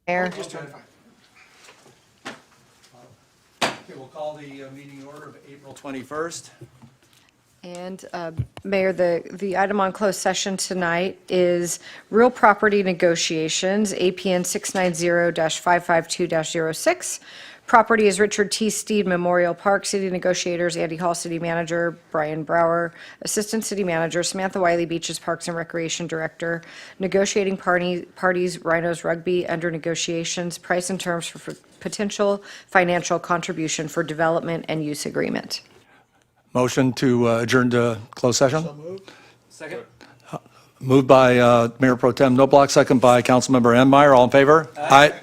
Mayor. Just turned 5. Okay, we'll call the meeting order of April 21st. And Mayor, the item on closed session tonight is real property negotiations, APN 690-552-06. Property is Richard T. Steed Memorial Park. City negotiators, Andy Hall, City Manager, Brian Brower, Assistant City Manager, Samantha Wiley, Beaches Parks and Recreation Director. Negotiating parties, Rhinos Rugby, under negotiations, price and terms for potential financial contribution for development and use agreement. Motion to adjourn to closed session. So moved. Second. Moved by Mayor Pro Tem Noblock, second by Councilmember Enmeyer. All in favor? Aye.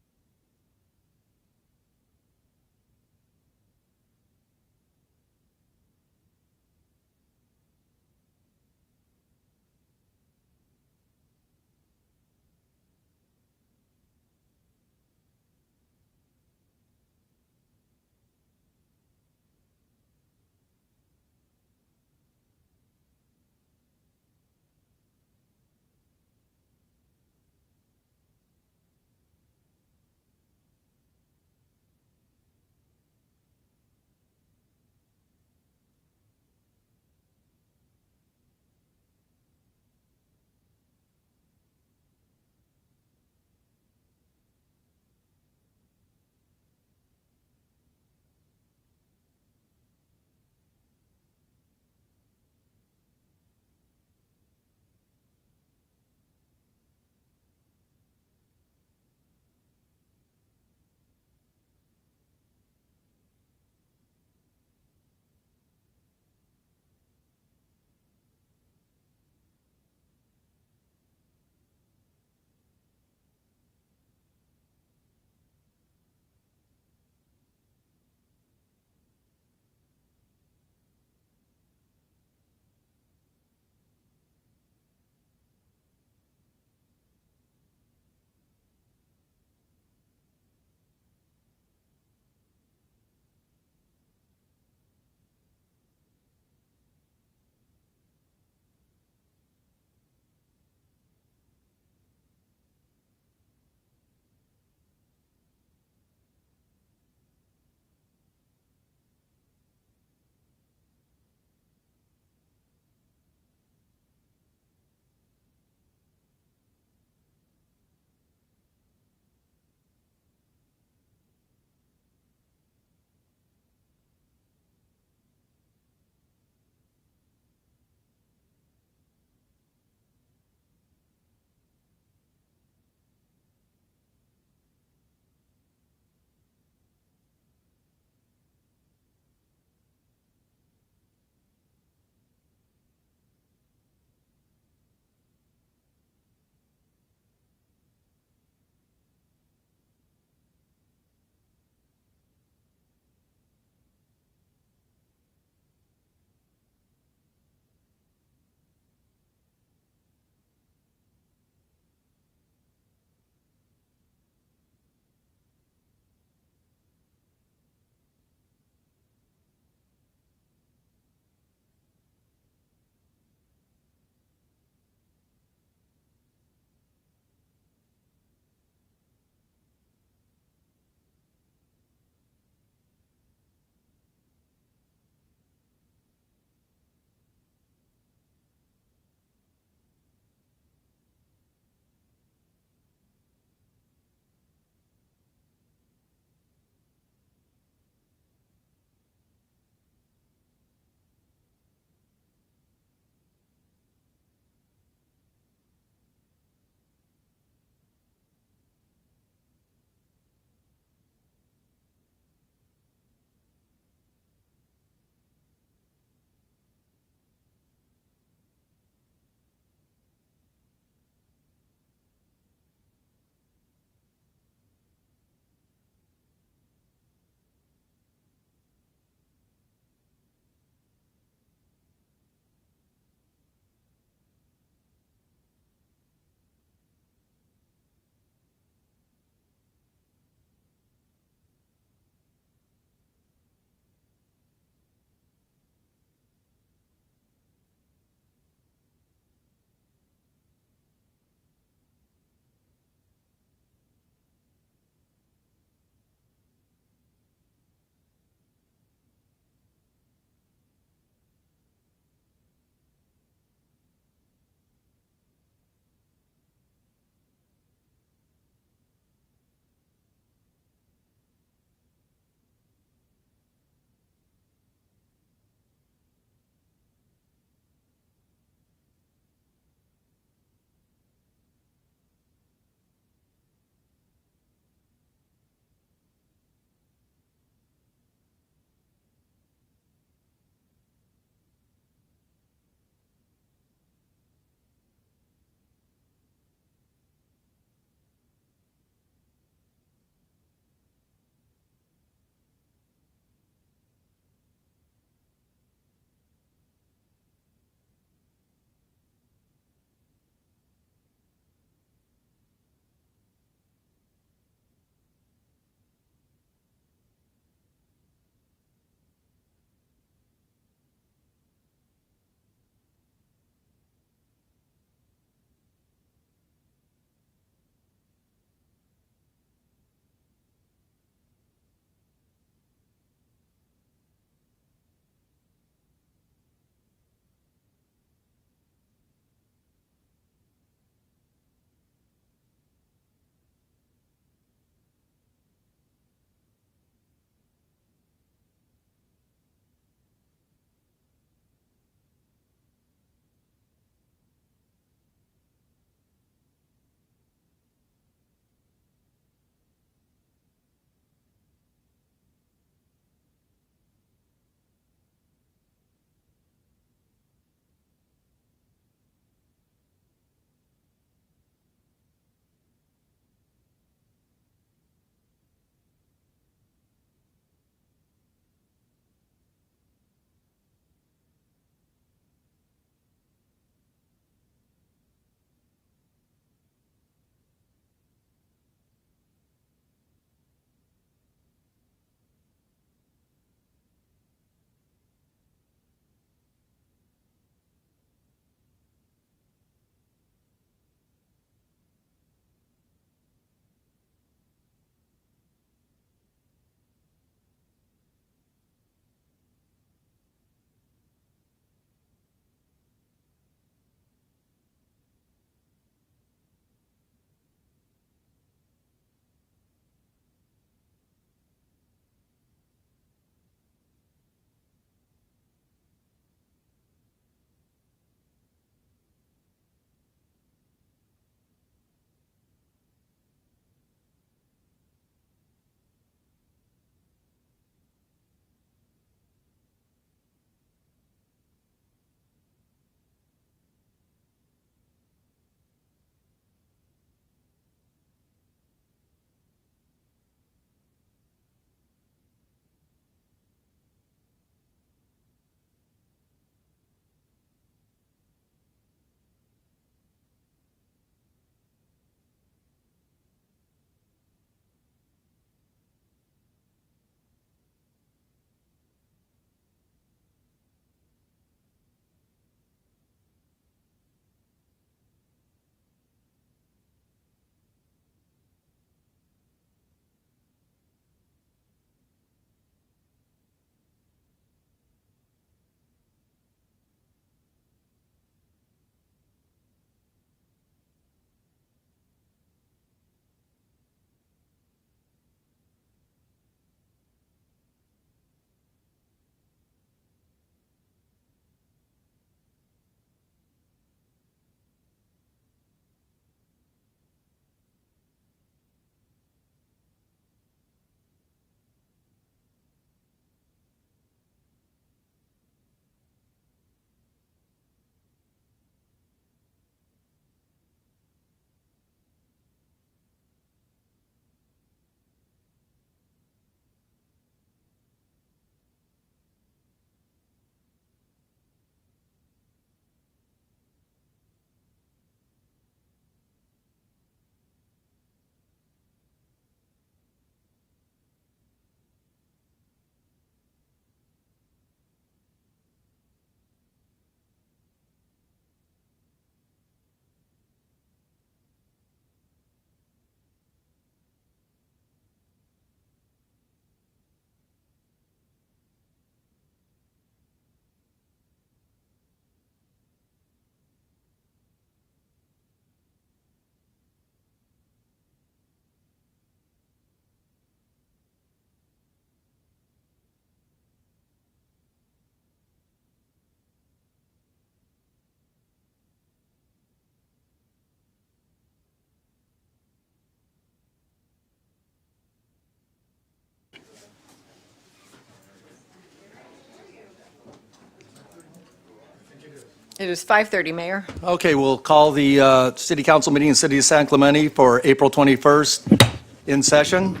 It is 5:30, Mayor. Okay, we'll call the City Council meeting in the City of San Clemente for April 21st in session.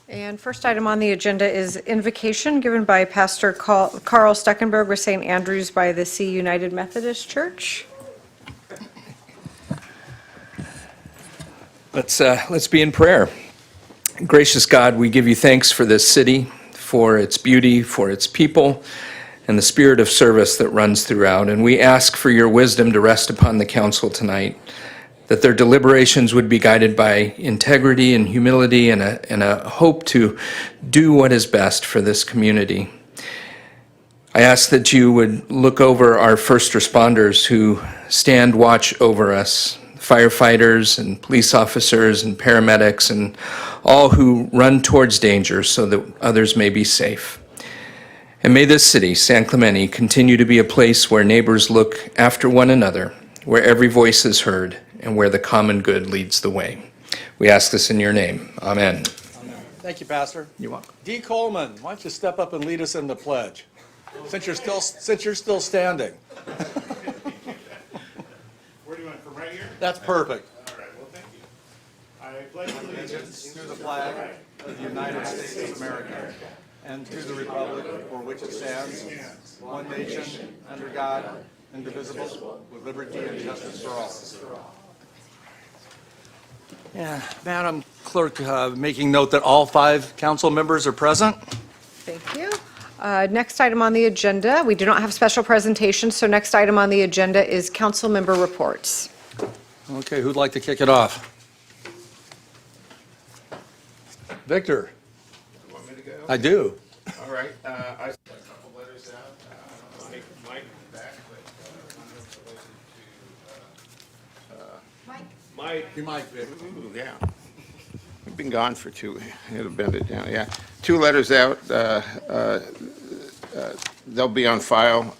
And first item on the agenda is invocation given by Pastor Carl Stuckenberg with St. Andrews by the Sea United Methodist Church. Let's be in prayer. Gracious God, we give you thanks for this city, for its beauty, for its people, and the spirit of service that runs throughout. And we ask for your wisdom to rest upon the council tonight, that their deliberations would be guided by integrity and humility and a hope to do what is best for this community. I ask that you would look over our first responders who stand watch over us, firefighters and police officers and paramedics and all who run towards danger so that others may be safe. And may this city, San Clemente, continue to be a place where neighbors look after one another, where every voice is heard, and where the common good leads the way. We ask this in your name. Amen. Thank you, Pastor. You're welcome. Dee Coleman, why don't you step up and lead us in the pledge, since you're still standing. Where do you want, from right here? That's perfect. All right, well, thank you. I pledge allegiance To the flag of the United States of America and to the republic for which it stands, one nation, under God, indivisible, with liberty and justice for all. Yeah, Madam Clerk, making note that all 5 council members are present. Thank you. Next item on the agenda, we do not have special presentations, so next item on the agenda is council member reports. Okay, who'd like to kick it off? Victor? You want me to go? I do. All right, I sent a couple letters out. Mike back, but I'm related to, Mike. You might, Vic. Ooh, yeah. We've been gone for 2, it'll bend it down, yeah. 2 letters out, they'll be on file.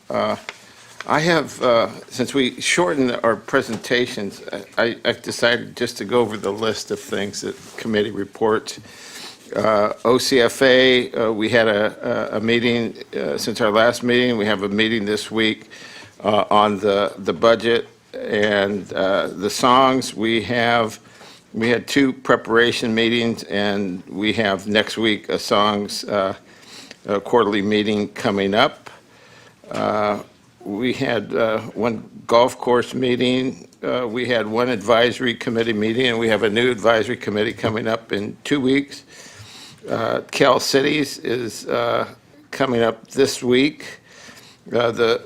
I have, since we shortened our presentations, I've decided just to go over the list of things that committee reports. OCFA, we had a meeting since our last meeting. We have a meeting this week on the budget and the songs. We had 2 preparation meetings, and we have next week a songs quarterly meeting coming up. We had 1 golf course meeting. We had 1 advisory committee meeting, and we have a new advisory committee coming up in 2 weeks. Cal Cities is coming up this week. The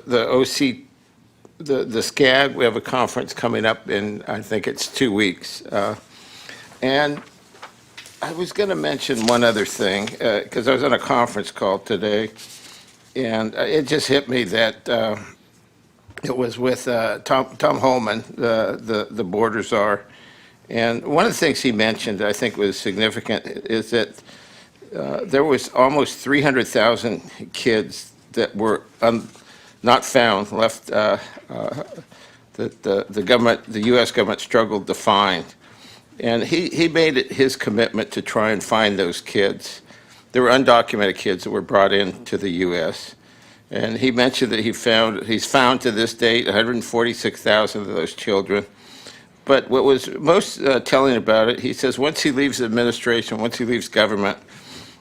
SCAG, we have a conference coming up in, I think it's 2 weeks. And I was going to mention one other thing, because I was on a conference call today, and it just hit me that it was with Tom Holman, the border czar. And one of the things he mentioned I think was significant is that there was almost 300,000 kids that were not found, left, that the U.S. government struggled to find. And he made it his commitment to try and find those kids. There were undocumented kids that were brought into the U.S. And he mentioned that he's found to this date 146,000 of those children. But what was most telling about it, he says once he leaves administration, once he leaves government,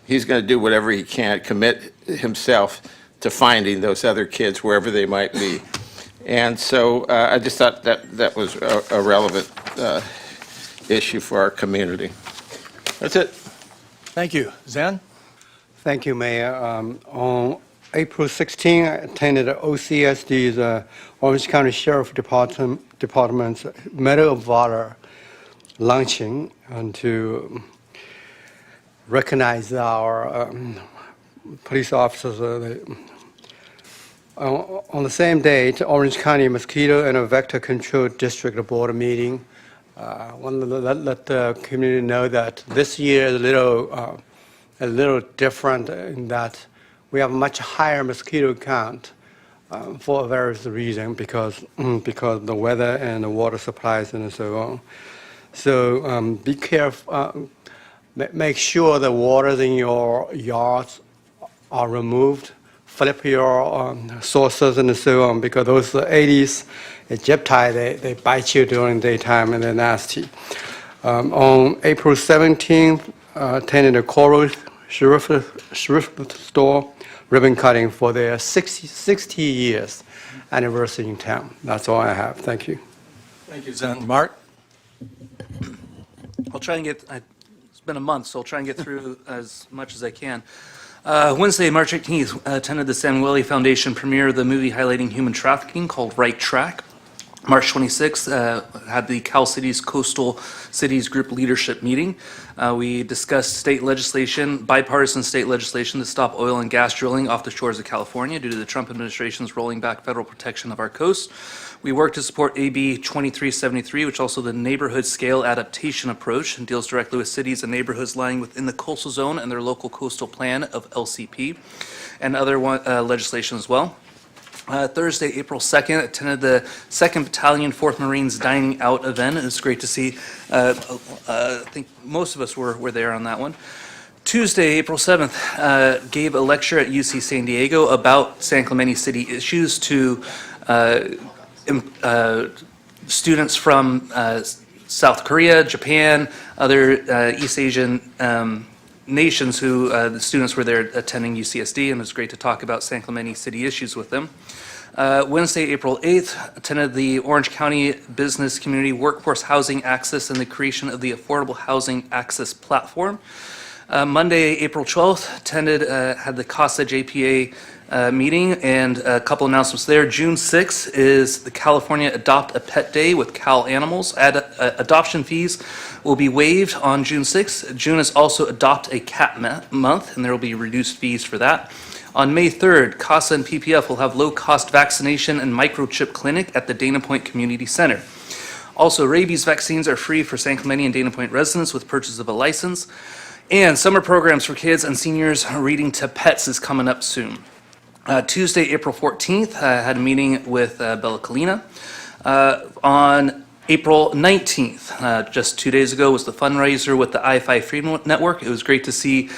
he's going to do whatever he can, commit himself to finding those other kids wherever they might be. And so I just thought that was a relevant issue for our community. That's it. Thank you. Zen? Thank you, Mayor. On April 16, I attended OCSD's Orange County Sheriff Department's Medal of Valor luncheon and to recognize our police officers. On the same day, the Orange County Mosquito and Vector Control District Board meeting. I want to let the community know that this year is a little different in that we have a much higher mosquito count for various reasons because the weather and the water supplies and so on. So be careful. Make sure the waters in your yards are removed flip your sources and so on, because those Aedes aegypti, they bite you during daytime and they're nasty. On April 17th, attended a Coral Thrift Store ribbon cutting for their 60 years anniversary in town. That's all I have. Thank you. Thank you, Zen. Mark? I'll try and get, it's been a month, so I'll try and get through as much as I can. Wednesday, March 18th, attended the Samueli Foundation premiere of the movie highlighting human trafficking called Right Track. March 26th, had the Cal Cities Coastal Cities Group Leadership Meeting. We discussed state legislation, bipartisan state legislation to stop oil and gas drilling off the shores of California due to the Trump administration's rolling back federal protection of our coast. We worked to support AB 2373, which also the neighborhood scale adaptation approach and deals directly with cities and neighborhoods lying within the coastal zone and their local coastal plan of LCP, and other legislation as well. Thursday, April 2nd, attended the 2nd Battalion 4th Marines Dining Out event. It was great to see. I think most of us were there on that one. Tuesday, April 7th, gave a lecture at UC San Diego about San Clemente City issues to students from South Korea, Japan, other East Asian nations who the students were there attending UCSD, and it was great to talk about San Clemente City issues with them. Wednesday, April 8th, attended the Orange County Business Community Workforce Housing Access and the creation of the Affordable Housing Access Platform. Monday, April 12th, had the CASA JPA meeting and a couple announcements there. June 6th is the California Adopt a Pet Day with Cal Animals. Adoption fees will be waived on June 6th. June is also Adopt a Cat Month, and there will be reduced fees for that. On May 3rd, CASA and PPF will have low-cost vaccination and microchip clinic at the Dana Point Community Center. Also, rabies vaccines are free for San Clemente and Dana Point residents with purchase of a license. And summer programs for kids and seniors reading to pets is coming up soon. Tuesday, April 14th, I had a meeting with Bella Colina. On April 19th, just 2 days ago, was the fundraiser with the I-Fi Freedom Network. It was great to see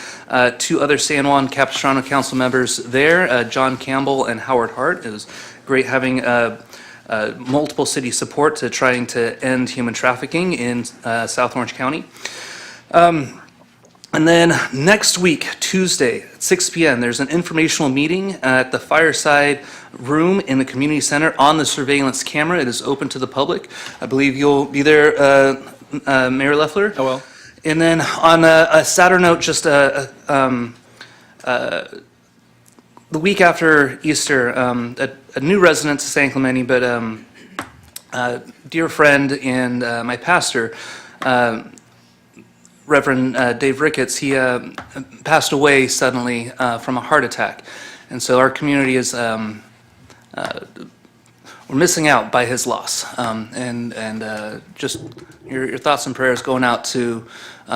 two other San Juan Capistrano Council members there, John Campbell and Howard Hart. It was great having multiple city support to trying to end human trafficking in South Orange County. And then next week, Tuesday at 6 p.m., there's an informational meeting at the Fireside Room in the Community Center on the surveillance camera. It is open to the public. I believe you'll be there, Mayor Loeffler? I will. And then on a sadder note, just the week after Easter, a new resident to San Clemente, but a dear friend and my pastor, Reverend Dave Ricketts, he passed away suddenly from a heart attack. And so our community is, we're missing out by his loss. And just your thoughts and prayers going out to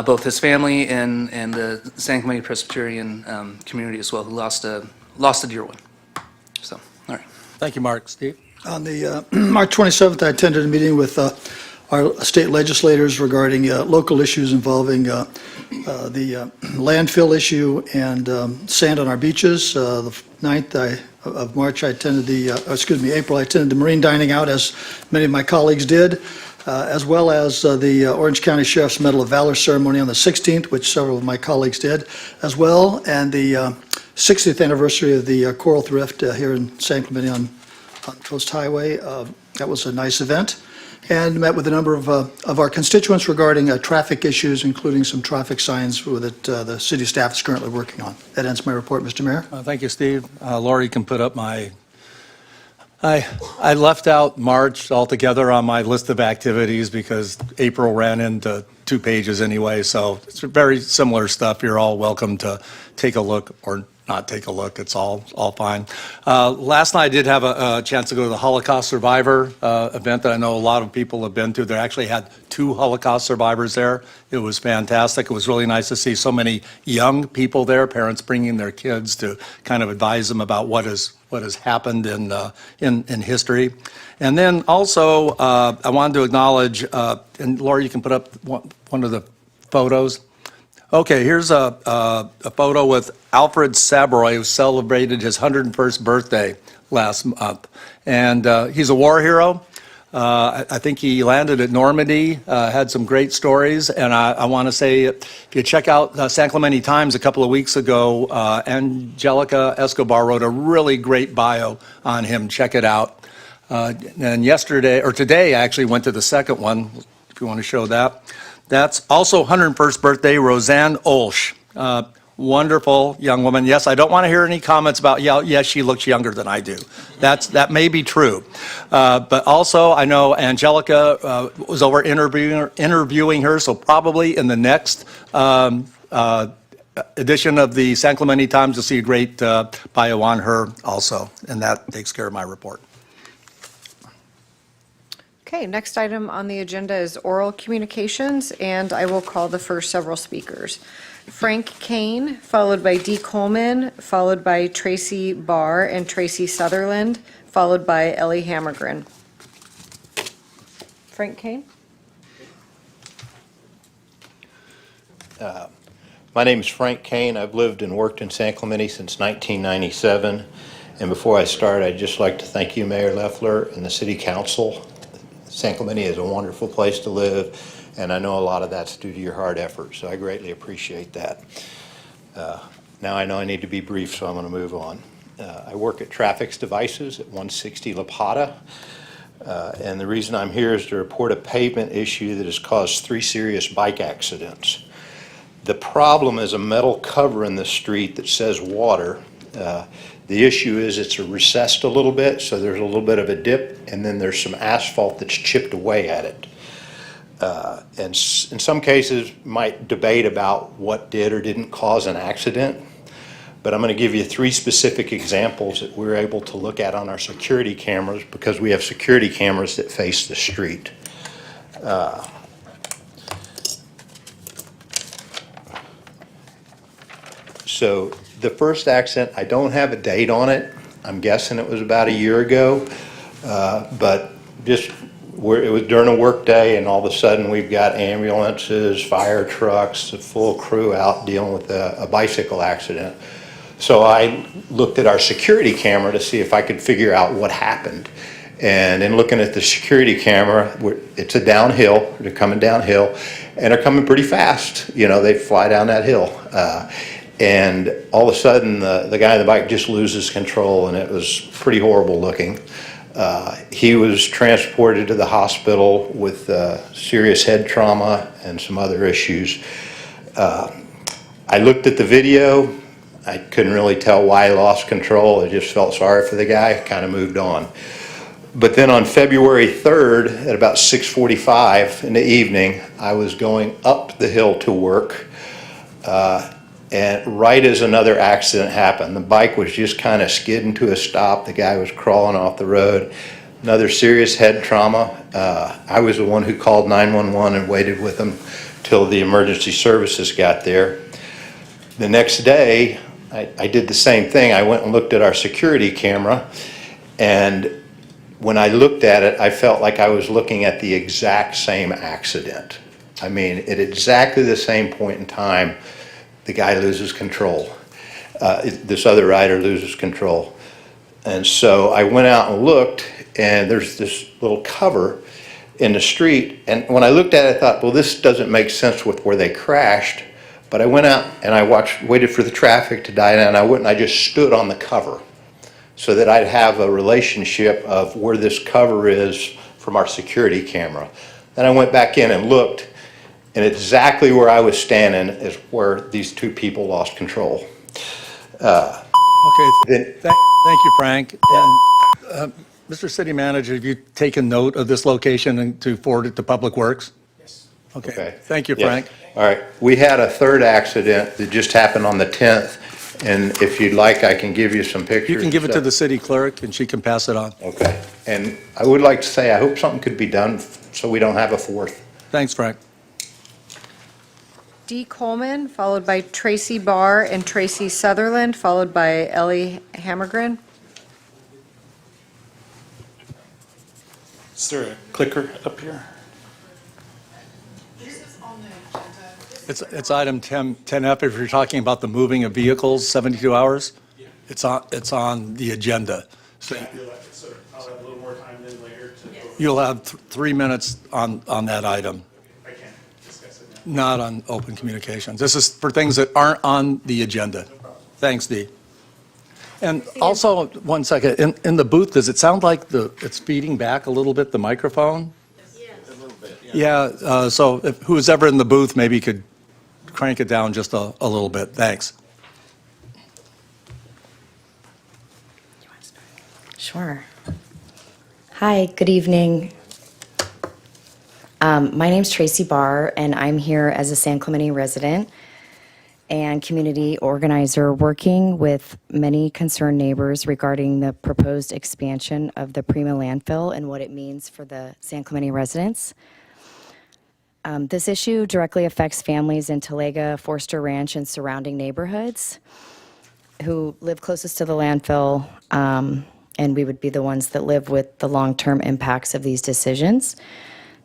both his family and the San Clemente Presbyterian community as well, who lost a dear one. So, all right. Thank you, Mark. Steve? On the March 27th, I attended a meeting with our state legislators regarding local issues involving the landfill issue and sand on our beaches. The 9th of March, April, I attended the Marine Dining Out, as many of my colleagues did, as well as the Orange County Sheriff's Medal of Valor ceremony on the 16th, which several of my colleagues did as well, and the 60th anniversary of the Coral Thrift here in San Clemente on Coast Highway. That was a nice event. And met with a number of our constituents regarding traffic issues, including some traffic signs that the city staff is currently working on. That ends my report, Mr. Mayor. Thank you, Steve. Lori can put up my, I left out March altogether on my list of activities because April ran into 2 pages anyway, so it's very similar stuff. You're all welcome to take a look or not take a look. It's all fine. Last night I did have a chance to go to the Holocaust survivor event that I know a lot of people have been to. They actually had 2 Holocaust survivors there. It was fantastic. It was really nice to see so many young people there, parents bringing their kids to kind of advise them about what has happened in history. And then also I wanted to acknowledge, and Laura, you can put up one of the photos. Okay, here's a photo with Alfred Sabroy, who celebrated his 101st birthday last month. And he's a war hero. I think he landed at Normandy, had some great stories. And I want to say, if you check out San Clemente Times a couple of weeks ago, Angelica Escobar wrote a really great bio on him. Check it out. And yesterday, or today, I actually went to the second one, if you want to show that. That's also 101st birthday, Roseanne Olsch. Wonderful young woman. Yes, I don't want to hear any comments about, yeah, yes, she looks younger than I do. That may be true. But also, I know Angelica was over interviewing her, so probably in the next edition of the San Clemente Times, you'll see a great bio on her also, and that takes care of my report. Okay, next item on the agenda is oral communications, and I will call the first several speakers. Frank Kane, followed by Dee Coleman, followed by Tracy Barr and Tracy Sutherland, followed by Ellie Hammergren. Frank Kane? My name is Frank Kane. I've lived and worked in San Clemente since 1997. And before I start, I'd just like to thank you, Mayor Loeffler, and the City Council. San Clemente is a wonderful place to live, and I know a lot of that's due to your hard effort, so I greatly appreciate that. Now I know I need to be brief, so I'm going to move on. I work at Traffic Devices at 160 La Plata, and the reason I'm here is to report a pavement issue that has caused 3 serious bike accidents. The problem is a metal cover in the street that says water. The issue is it's recessed a little bit, so there's a little bit of a dip, and then there's some asphalt that's chipped away at it. And in some cases, might debate about what did or didn't cause an accident, but I'm going to give you 3 specific examples that we're able to look at on our security cameras, because we have security cameras that face the street. So the first accident, I don't have a date on it. I'm guessing it was about a year ago, but just it was during a work day, and all of a sudden we've got ambulances, fire trucks, a full crew out dealing with a bicycle accident. So I looked at our security camera to see if I could figure out what happened. And in looking at the security camera, it's a downhill, they're coming downhill, and they're coming pretty fast. You know, they fly down that hill. And all of a sudden, the guy on the bike just loses control, and it was pretty horrible looking. He was transported to the hospital with serious head trauma and some other issues. I looked at the video. I couldn't really tell why he lost control. I just felt sorry for the guy, kind of moved on. But then on February 3rd, at about 6:45 in the evening, I was going up the hill to work. And right as another accident happened, the bike was just kind of skidding to a stop. The guy was crawling off the road. Another serious head trauma. I was the one who called 911 and waited with him till the emergency services got there. The next day, I did the same thing. I went and looked at our security camera, and when I looked at it, I felt like I was looking at the exact same accident. I mean, at exactly the same point in time, the guy loses control. This other rider loses control. And so I went out and looked, and there's this little cover in the street. And when I looked at it, I thought, well, this doesn't make sense with where they crashed. But I went out and I waited for the traffic to die down. I went and I just stood on the cover so that I'd have a relationship of where this cover is from our security camera. Then I went back in and looked, and exactly where I was standing is where these 2 people lost control. Okay, thank you, Frank. And Mr. City Manager, have you taken note of this location and to forward it to Public Works? Yes. Okay, thank you, Yes. Frank. All right, we had a third accident that just happened on the 10th, and if you'd like, I can give you some pictures. You can give it to the city clerk, and she can pass it on. Okay, and I would like to say, I hope something could be done so we don't have a fourth. Thanks, Frank. Dee Coleman, followed by Tracy Barr and Tracy Sutherland, followed by Ellie Hammergren. Is there a clicker up here? This is on the agenda. This It's item 10F, if you're talking about the moving of vehicles, 72 hours. It's on the agenda. So I feel like I'll have a little more time then later to go. you'll have 3 minutes on that item, I can't discuss it now. not on open communications. This is for things that aren't on the agenda. Thanks, Dee. And also, one second, in the booth, does it sound like it's feeding back a little bit, the microphone? A little bit, Yeah, so if who's ever in the booth maybe could crank it down just a little bit. Thanks. Sure. Hi, good evening. My name's Tracy Barr, and I'm here as a San Clemente resident and community organizer working with many concerned neighbors regarding the proposed expansion of the Prima landfill and what it means for the San Clemente residents. This issue directly affects families in Talega, Forster Ranch, and surrounding neighborhoods who live closest to the landfill, and we would be the ones that live with the long-term impacts of these decisions.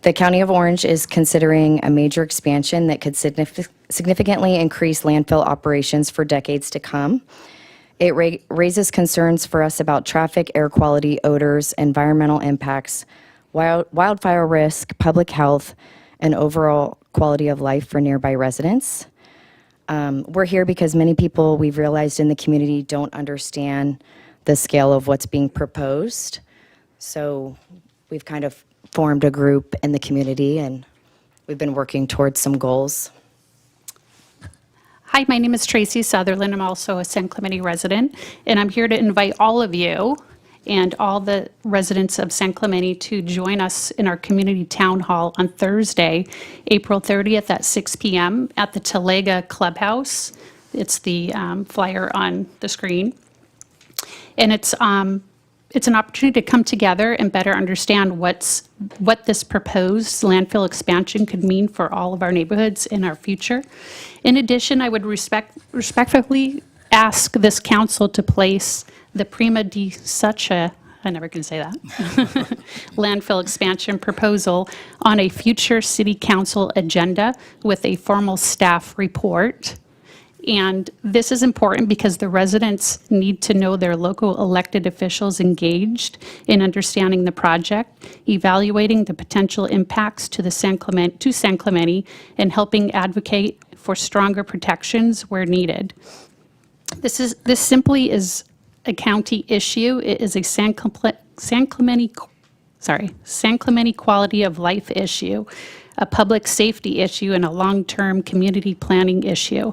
The County of Orange is considering a major expansion that could significantly increase landfill operations for decades to come. It raises concerns for us about traffic, air quality, odors, environmental impacts, wildfire risk, public health, and overall quality of life for nearby residents. We're here because many people we've realized in the community don't understand the scale of what's being proposed. So we've kind of formed a group in the community, and we've been working towards some goals. Hi, my name is Tracy Sutherland. I'm also a San Clemente resident, and I'm here to invite all of you and all the residents of San Clemente to join us in our community town hall on Thursday, April 30th at 6 p.m. at the Talega Clubhouse. It's the flyer on the screen. And it's an opportunity to come together and better understand what this proposed landfill expansion could mean for all of our neighborhoods in our future. In addition, I would respectfully ask this council to place the Prima di Sucha, I never can say that, landfill expansion proposal on a future city council agenda with a formal staff report. And this is important because the residents need to know their local elected officials engaged in understanding the project, evaluating the potential impacts to San Clemente, and helping advocate for stronger protections where needed. This simply is a county issue. It is a San Clemente quality of life issue, a public safety issue, and a long-term community planning issue.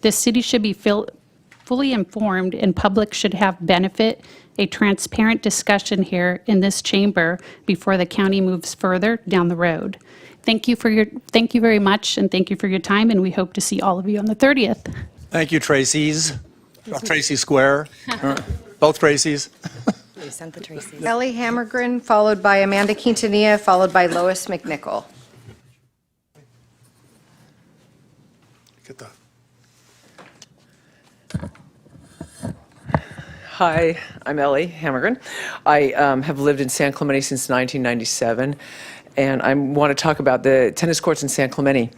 The city should be fully informed, and public should have benefit a transparent discussion here in this chamber before the county moves further down the road. Thank you very much, and thank you for your time, and we hope to see all of you on the 30th. Thank you, Tracy's. Tracy Square. Both Tracys. We sent the Tracy's. Ellie Hammergren, followed by Amanda Quintanilla, followed by Lois McNichol. Get the Hi, I'm Ellie Hammergren. I have lived in San Clemente since 1997, and I want to talk about the tennis courts in San Clemente.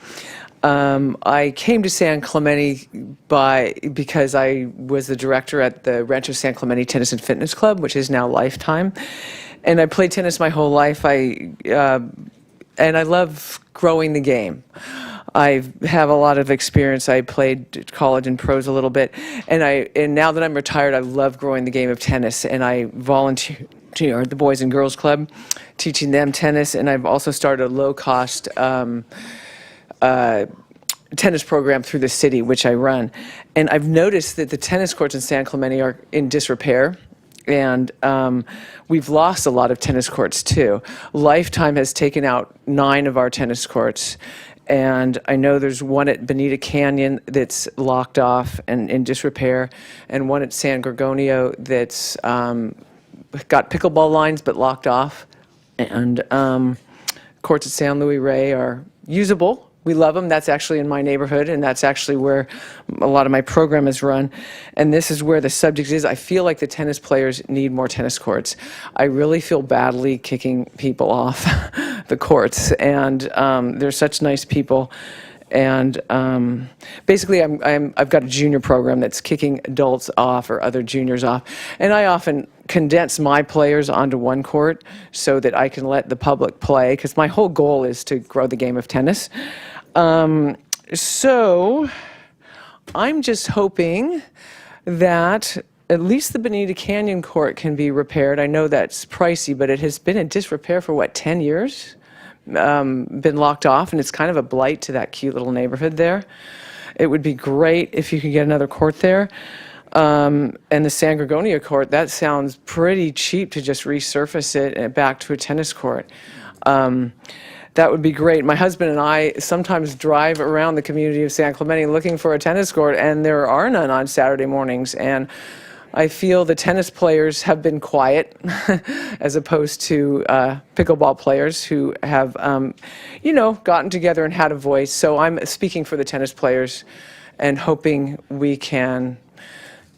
I came to San Clemente because I was the director at the Rancho San Clemente Tennis and Fitness Club, which is now Lifetime, and I played tennis my whole life. And I love growing the game. I have a lot of experience. I played college and pros a little bit, and now that I'm retired, I love growing the game of tennis, and I volunteer at the Boys and Girls Club, teaching them tennis, and I've also started a low-cost tennis program through the city, which I run. And I've noticed that the tennis courts in San Clemente are in disrepair, and we've lost a lot of tennis courts too. Lifetime has taken out 9 of our tennis courts, and I know there's one at Bonita Canyon that's locked off and in disrepair, and one at San Gorgonio that's got pickleball lines but locked off. And courts at San Luis Rey are usable. We love them. That's actually in my neighborhood, and that's actually where a lot of my program is run. And this is where the subject is. I feel like the tennis players need more tennis courts. I really feel badly kicking people off the courts, and they're such nice people. And basically, I've got a junior program that's kicking adults off or other juniors off. And I often condense my players onto one court so that I can let the public play, because my whole goal is to grow the game of tennis. So I'm just hoping that at least the Bonita Canyon court can be repaired. I know that's pricey, but it has been in disrepair for, 10 years? Been locked off, and it's kind of a blight to that cute little neighborhood there. It would be great if you could get another court there. And the San Gregonia court, that sounds pretty cheap to just resurface it back to a tennis court. That would be great. My husband and I sometimes drive around the community of San Clemente looking for a tennis court, and there are none on Saturday mornings. And I feel the tennis players have been quiet as opposed to pickleball players who have, gotten together and had a voice. So I'm speaking for the tennis players and hoping we can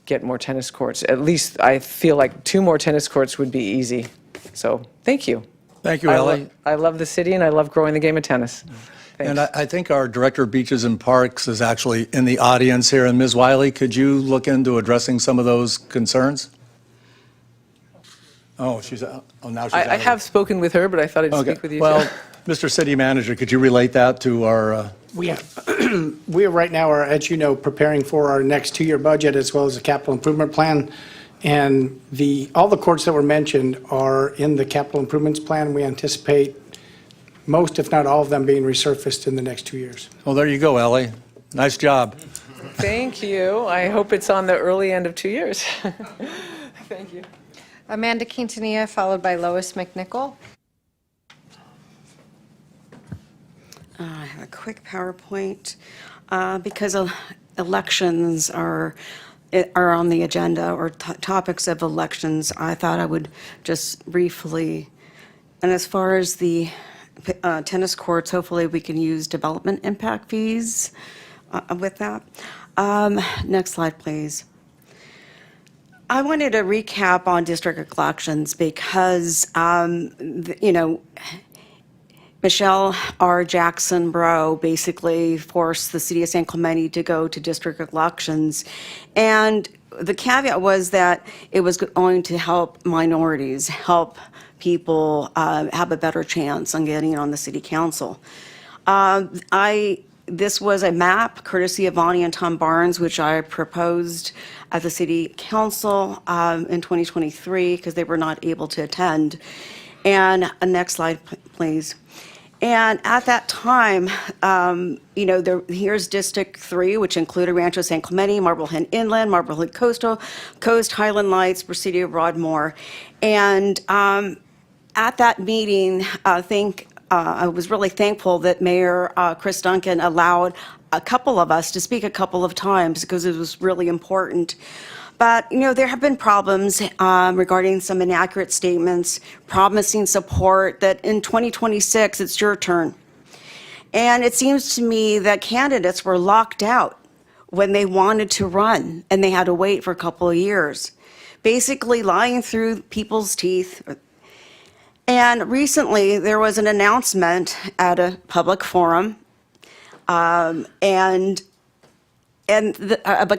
get more tennis courts. At least I feel like 2 more tennis courts would be easy. So thank you. Thank you, Ellie. I love the city, and I love growing the game of tennis. Thanks. And I think our Director of Beaches and Parks is actually in the audience here. And Ms. Wiley, could you look into addressing some of those concerns? Oh, she's out. Oh, now she's out. I have spoken with her, but I thought I'd speak with you Well, too. Mr. City Manager, could you relate that to our, We right now are, as you know, preparing for our next 2-year budget as well as a capital improvement plan. And all the courts that were mentioned are in the capital improvements plan. We anticipate most, if not all of them, being resurfaced in the next 2 years. well, there you go, Ellie. Nice job. Thank you. I hope it's on the early end of 2 years. Thank you. Amanda Quintanilla, followed by Lois McNichol. I have a quick PowerPoint. Because elections are on the agenda, or topics of elections, I thought I would just briefly, and as far as the tennis courts, hopefully we can use development impact fees with that. Next slide, please. I wanted to recap on district elections because, Michelle R. Jackson Bro basically forced the city of San Clemente to go to district elections. And the caveat was that it was going to help minorities, help people have a better chance on getting on the city council. This was a map courtesy of Vonnie and Tom Barnes, which I proposed at the city council in 2023 because they were not able to attend. And next slide, please. And at that time, here's District 3, which included Rancho San Clemente, Marblehead Inland, Marblehead Coast, Highland Lights, Presidio, Broadmoor. And at that meeting, I was really thankful that Mayor Chris Duncan allowed a couple of us to speak a couple of times because it was really important. But, there have been problems regarding some inaccurate statements, promising support that in 2026, it's your turn. And it seems to me that candidates were locked out when they wanted to run, and they had to wait for a couple of years, basically lying through people's teeth. And recently, there was an announcement at a public forum of a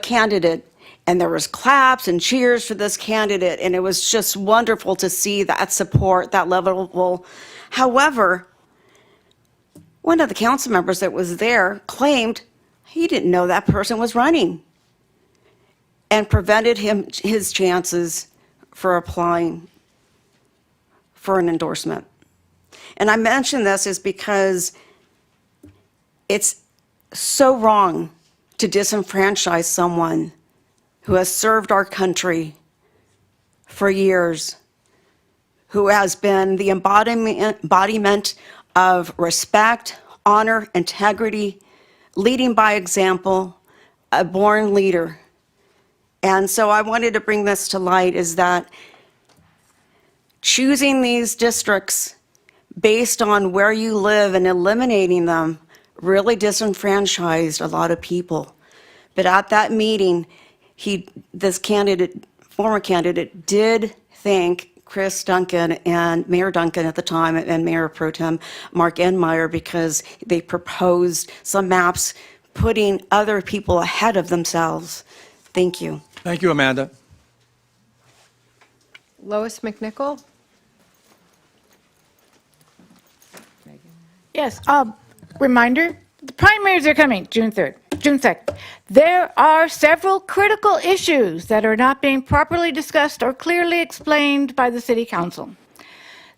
candidate. And there was claps and cheers for this candidate, and it was just wonderful to see that support, that level. However, one of the council members that was there claimed he didn't know that person was running and prevented his chances for applying for an endorsement. And I mention this is because it's so wrong to disenfranchise someone who has served our country for years, who has been the embodiment of respect, honor, integrity, leading by example, a born leader. And so I wanted to bring this to light, is that choosing these districts based on where you live and eliminating them really disenfranchised a lot of people. But at that meeting, this former candidate did thank Chris Duncan and Mayor Duncan at the time and Mayor Pro Tem Mark Enmeyer, because they proposed some maps putting other people ahead of themselves. Thank you. Thank you, Amanda. Lois McNichol? Yes, reminder, the primaries are coming June 3rd, June 2nd. There are several critical issues that are not being properly discussed or clearly explained by the City Council.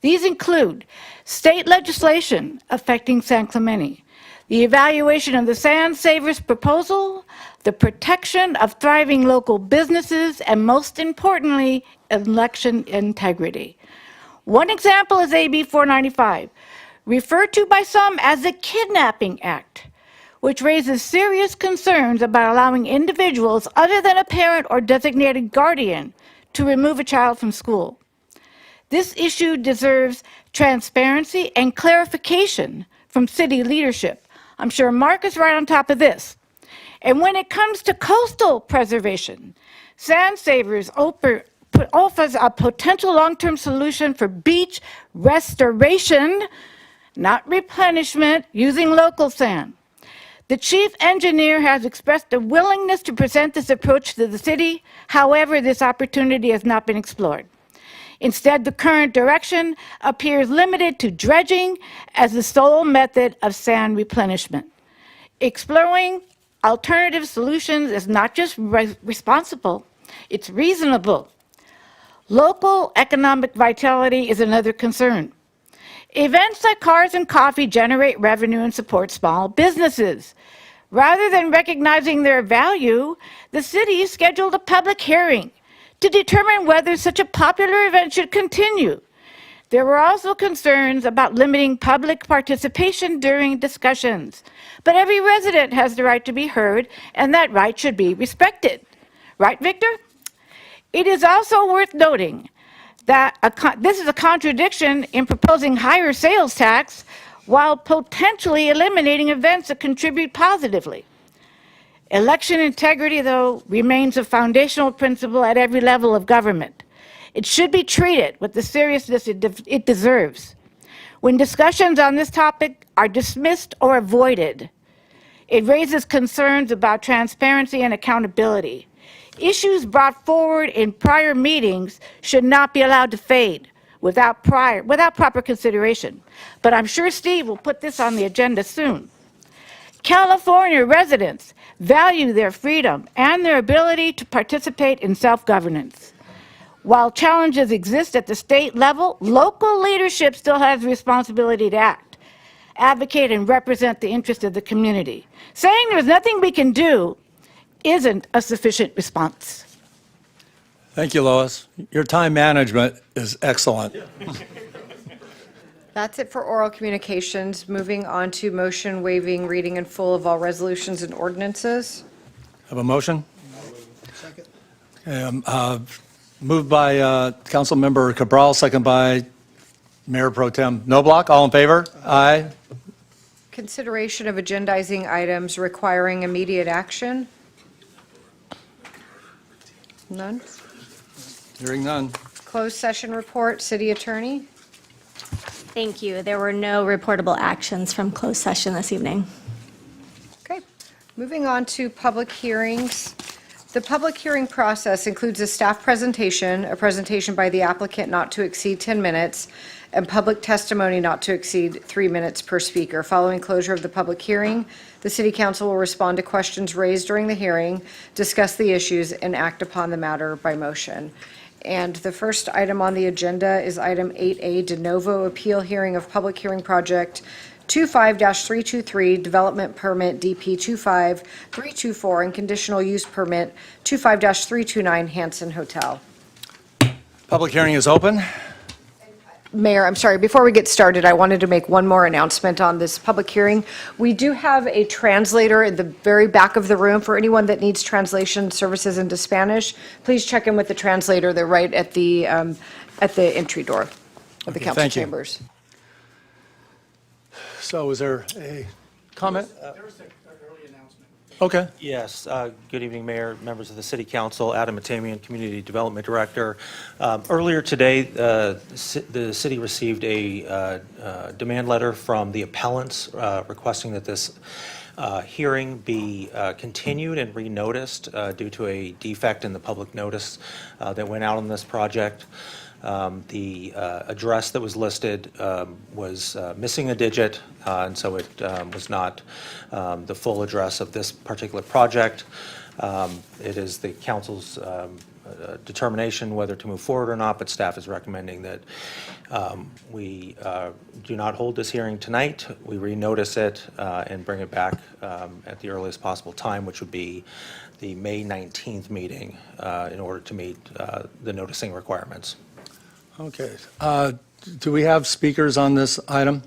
These include state legislation affecting San Clemente, the evaluation of the Sand Savers proposal, the protection of thriving local businesses, and most importantly, election integrity. One example is AB 495, referred to by some as the Kidnapping Act, which raises serious concerns about allowing individuals other than a parent or designated guardian to remove a child from school. This issue deserves transparency and clarification from city leadership. I'm sure Mark is right on top of this. And when it comes to coastal preservation, Sand Savers offers a potential long-term solution for beach restoration, not replenishment, using local sand. The chief engineer has expressed a willingness to present this approach to the city. However, this opportunity has not been explored. Instead, the current direction appears limited to dredging as the sole method of sand replenishment. Exploring alternative solutions is not just responsible, it's reasonable. Local economic vitality is another concern. Events like Cars and Coffee generate revenue and support small businesses. Rather than recognizing their value, the city scheduled a public hearing to determine whether such a popular event should continue. There were also concerns about limiting public participation during discussions. But every resident has the right to be heard, and that right should be respected. Right, Victor? It is also worth noting that this is a contradiction in proposing higher sales tax while potentially eliminating events that contribute positively. Election integrity, though, remains a foundational principle at every level of government. It should be treated with the seriousness it deserves. When discussions on this topic are dismissed or avoided, it raises concerns about transparency and accountability. Issues brought forward in prior meetings should not be allowed to fade without proper consideration. But I'm sure Steve will put this on the agenda soon. California residents value their freedom and their ability to participate in self-governance. While challenges exist at the state level, local leadership still has the responsibility to act, advocate, and represent the interests of the community. Saying there's nothing we can do isn't a sufficient response. Thank you, Lois. Your time management is excellent. That's it for oral communications. Moving on to motion waiving reading in full of all resolutions and ordinances. Have a motion? Okay, moved by Councilmember Cabral, second by Mayor Pro Tem Noblock. All in favor? Aye. Consideration of agendizing items requiring immediate action. None. Hearing none. Closed session report, city attorney. Thank you. There were no reportable actions from closed session this evening. Okay, moving on to public hearings. The public hearing process includes a staff presentation, a presentation by the applicant not to exceed 10 minutes, and public testimony not to exceed 3 minutes per speaker. Following closure of the public hearing, the City Council will respond to questions raised during the hearing, discuss the issues, and act upon the matter by motion. And the first item on the agenda is item 8A, de novo appeal hearing of public hearing project 25-323, development permit DP 25324, and conditional use permit 25-329, Hanson Hotel. Public hearing is open. Mayor, I'm sorry, before we get started, I wanted to make one more announcement on this public hearing. We do have a translator in the very back of the room. For anyone that needs translation services into Spanish, please check in with the translator. They're right at the entry door of the council thank you. chambers. So is there a comment? There was an early announcement. Okay. Yes, good evening, Mayor, members of the City Council, Adam Matamian, Community Development Director. Earlier today, the city received a demand letter from the appellants requesting that this hearing be continued and renoticed due to a defect in the public notice that went out on this project. The address that was listed was missing a digit, and so it was not the full address of this particular project. It is the council's determination whether to move forward or not, but staff is recommending that we do not hold this hearing tonight. We renotice it and bring it back at the earliest possible time, which would be the May 19th meeting in order to meet the noticing requirements. Okay. Do we have speakers on this item?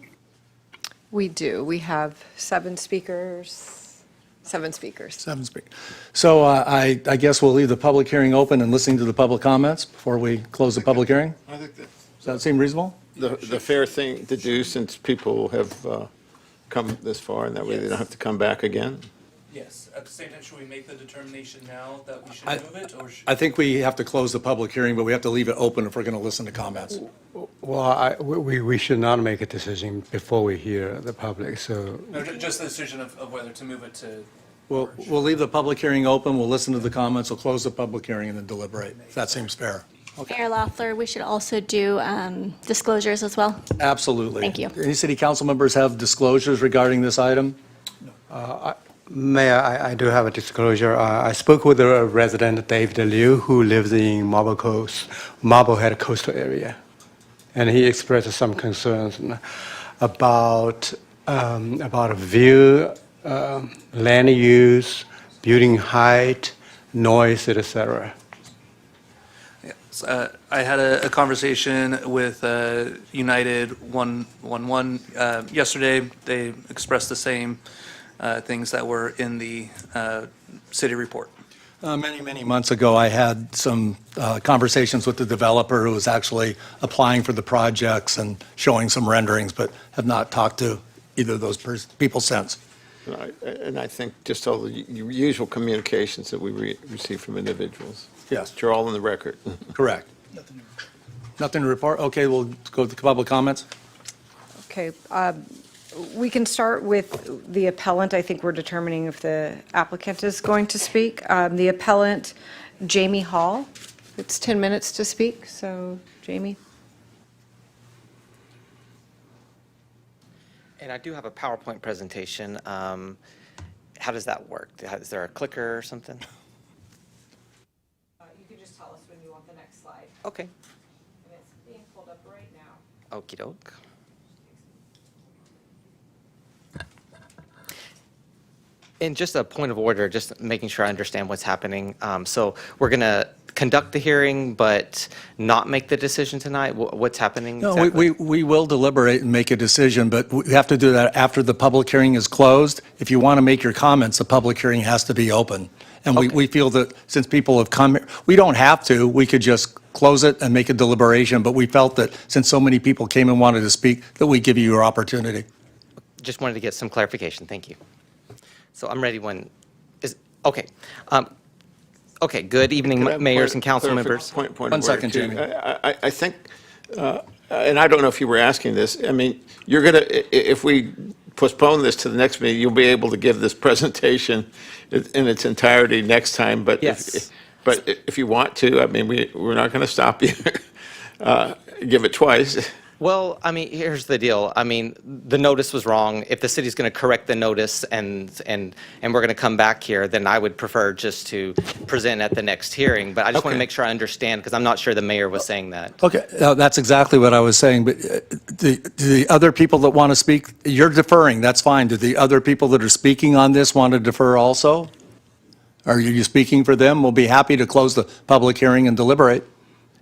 We do. We have 7 speakers. 7 speakers. 7 speakers. So I guess we'll leave the public hearing open and listening to the public comments before we close the public hearing? I think Does that seem reasonable? the fair thing to do, since people have come this far, and that way they don't have to come back again. Yes, at the same time, should we make the determination now that we should move it, or should? I think we have to close the public hearing, but we have to leave it open if we're going to listen to comments. Well, we should not make a decision before we hear the public, so. No, just the decision of whether to move it to. We'll leave the public hearing open, we'll listen to the comments, we'll close the public hearing and then deliberate, if that seems fair. Mayor Loeffler, we should also do disclosures as well. Absolutely. Thank you. Any city council members have disclosures regarding this item? Mayor, I do have a disclosure. I spoke with a resident, Dave DeLiu, who lives in Marblehead coastal area, and he expressed some concerns about view, land use, building height, noise, etc. Yes, I had a conversation with United 111 yesterday. They expressed the same things that were in the city report. Many months ago, I had some conversations with the developer who was actually applying for the projects and showing some renderings, but have not talked to either of those people since. And I think just all the usual communications that we receive from individuals. Yes. Which are all in the record. Correct. Nothing to report? Okay, we'll go to public comments. Okay. We can start with the appellant. I think we're determining if the applicant is going to speak. The appellant, Jamie Hall. It's 10 minutes to speak, so Jamie. And I do have a PowerPoint presentation. How does that work? Is there a clicker or something? You can just tell us when you want the next slide. Okay. And it's being pulled up right now. Okie doke. And just a point of order, just making sure I understand what's happening. So we're going to conduct the hearing, but not make the decision tonight? What's happening No, exactly? we will deliberate and make a decision, but we have to do that after the public hearing is closed. If you want to make your comments, the public hearing has to be open. And we feel that since people have come, we don't have to, we could just close it and make a deliberation, but we felt that since so many people came and wanted to speak, that we give you your opportunity. Just wanted to get some clarification. Thank you. So I'm ready when, okay. Okay, good evening, mayors and council members. Point of One order, second, too. Jamie. I think, and I don't know if you were asking this, I mean, you're going to, if we postpone this to the next meeting, you'll be able to give this presentation in its entirety next time, but Yes. if you want to, I mean, we're not going to stop you. Give it twice. Well, I mean, here's the deal. I mean, the notice was wrong. If the city's going to correct the notice and we're going to come back here, then I would prefer just to present at the next hearing. But I just want to Okay. make sure I understand, because I'm not sure the mayor was saying that. Okay, that's exactly what I was saying, but the other people that want to speak, you're deferring, that's fine. Do the other people that are speaking on this want to defer also? Are you speaking for them? We'll be happy to close the public hearing and deliberate.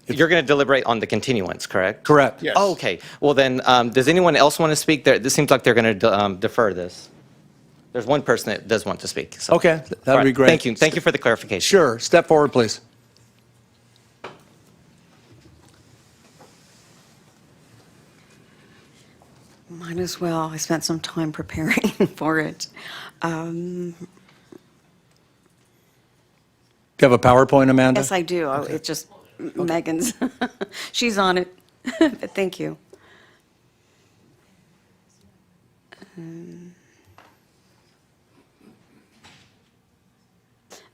You're going to deliberate on the continuance, correct? Correct. Yes. Oh, okay. Well, then, does anyone else want to speak? This seems like they're going to defer this. There's one person that does want to speak. So. Okay, All that'd right, be great. Thank you. Thank you for the clarification. Sure, step forward, please. Might as well. I spent some time preparing for it. you have a PowerPoint, Amanda? Yes, I do. It's just Megan's. She's on it. Thank you.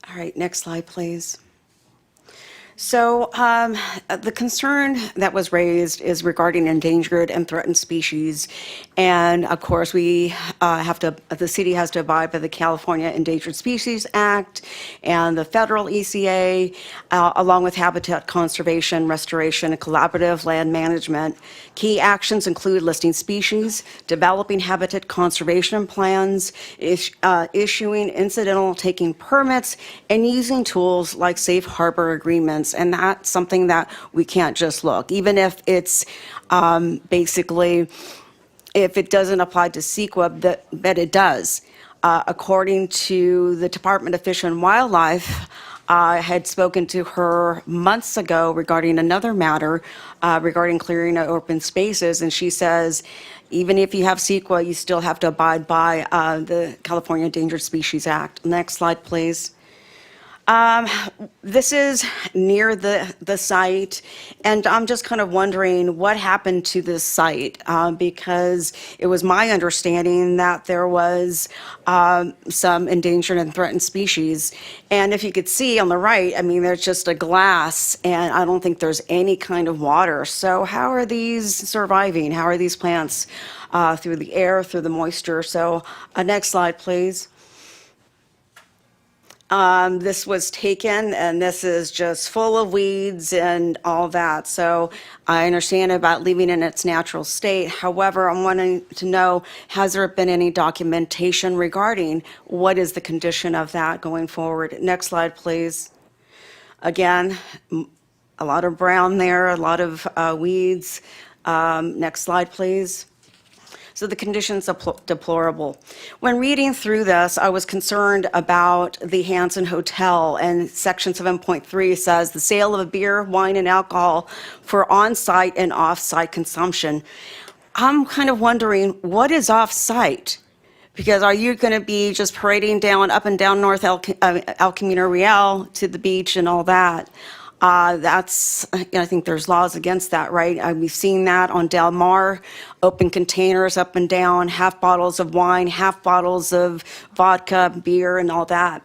All right, next slide, please. So the concern that was raised is regarding endangered and threatened species. And of course, the city has to abide by the California Endangered Species Act and the federal ECA, along with habitat conservation, restoration, and collaborative land management. Key actions include listing species, developing habitat conservation plans, issuing incidental taking permits, and using tools like safe harbor agreements. And that's something that we can't just look, even if it's basically, if it doesn't apply to CEQA, that it does. According to the Department of Fish and Wildlife, I had spoken to her months ago regarding another matter regarding clearing of open spaces, and she says, even if you have CEQA, you still have to abide by the California Endangered Species Act. Next slide, please. This is near the site, and I'm just kind of wondering what happened to this site, because it was my understanding that there was some endangered and threatened species. And if you could see on the right, I mean, there's just a glass, and I don't think there's any kind of water. So how are these surviving? How are these plants through the air, through the moisture? So next slide, please. This was taken, and this is just full of weeds and all that. So I understand about leaving it in its natural state. However, I'm wanting to know, has there been any documentation regarding what is the condition of that going forward? Next slide, please. Again, a lot of brown there, a lot of weeds. Next slide, please. So the conditions are deplorable. When reading through this, I was concerned about the Hanson Hotel, and Section 7.3 says the sale of beer, wine, and alcohol for on-site and off-site consumption. I'm kind of wondering, what is off-site? Because are you going to be just parading down up and down North El Camino Real to the beach and all that? I think there's laws against that, right? We've seen that on Del Mar, open containers up and down, half bottles of wine, half bottles of vodka, beer, and all that.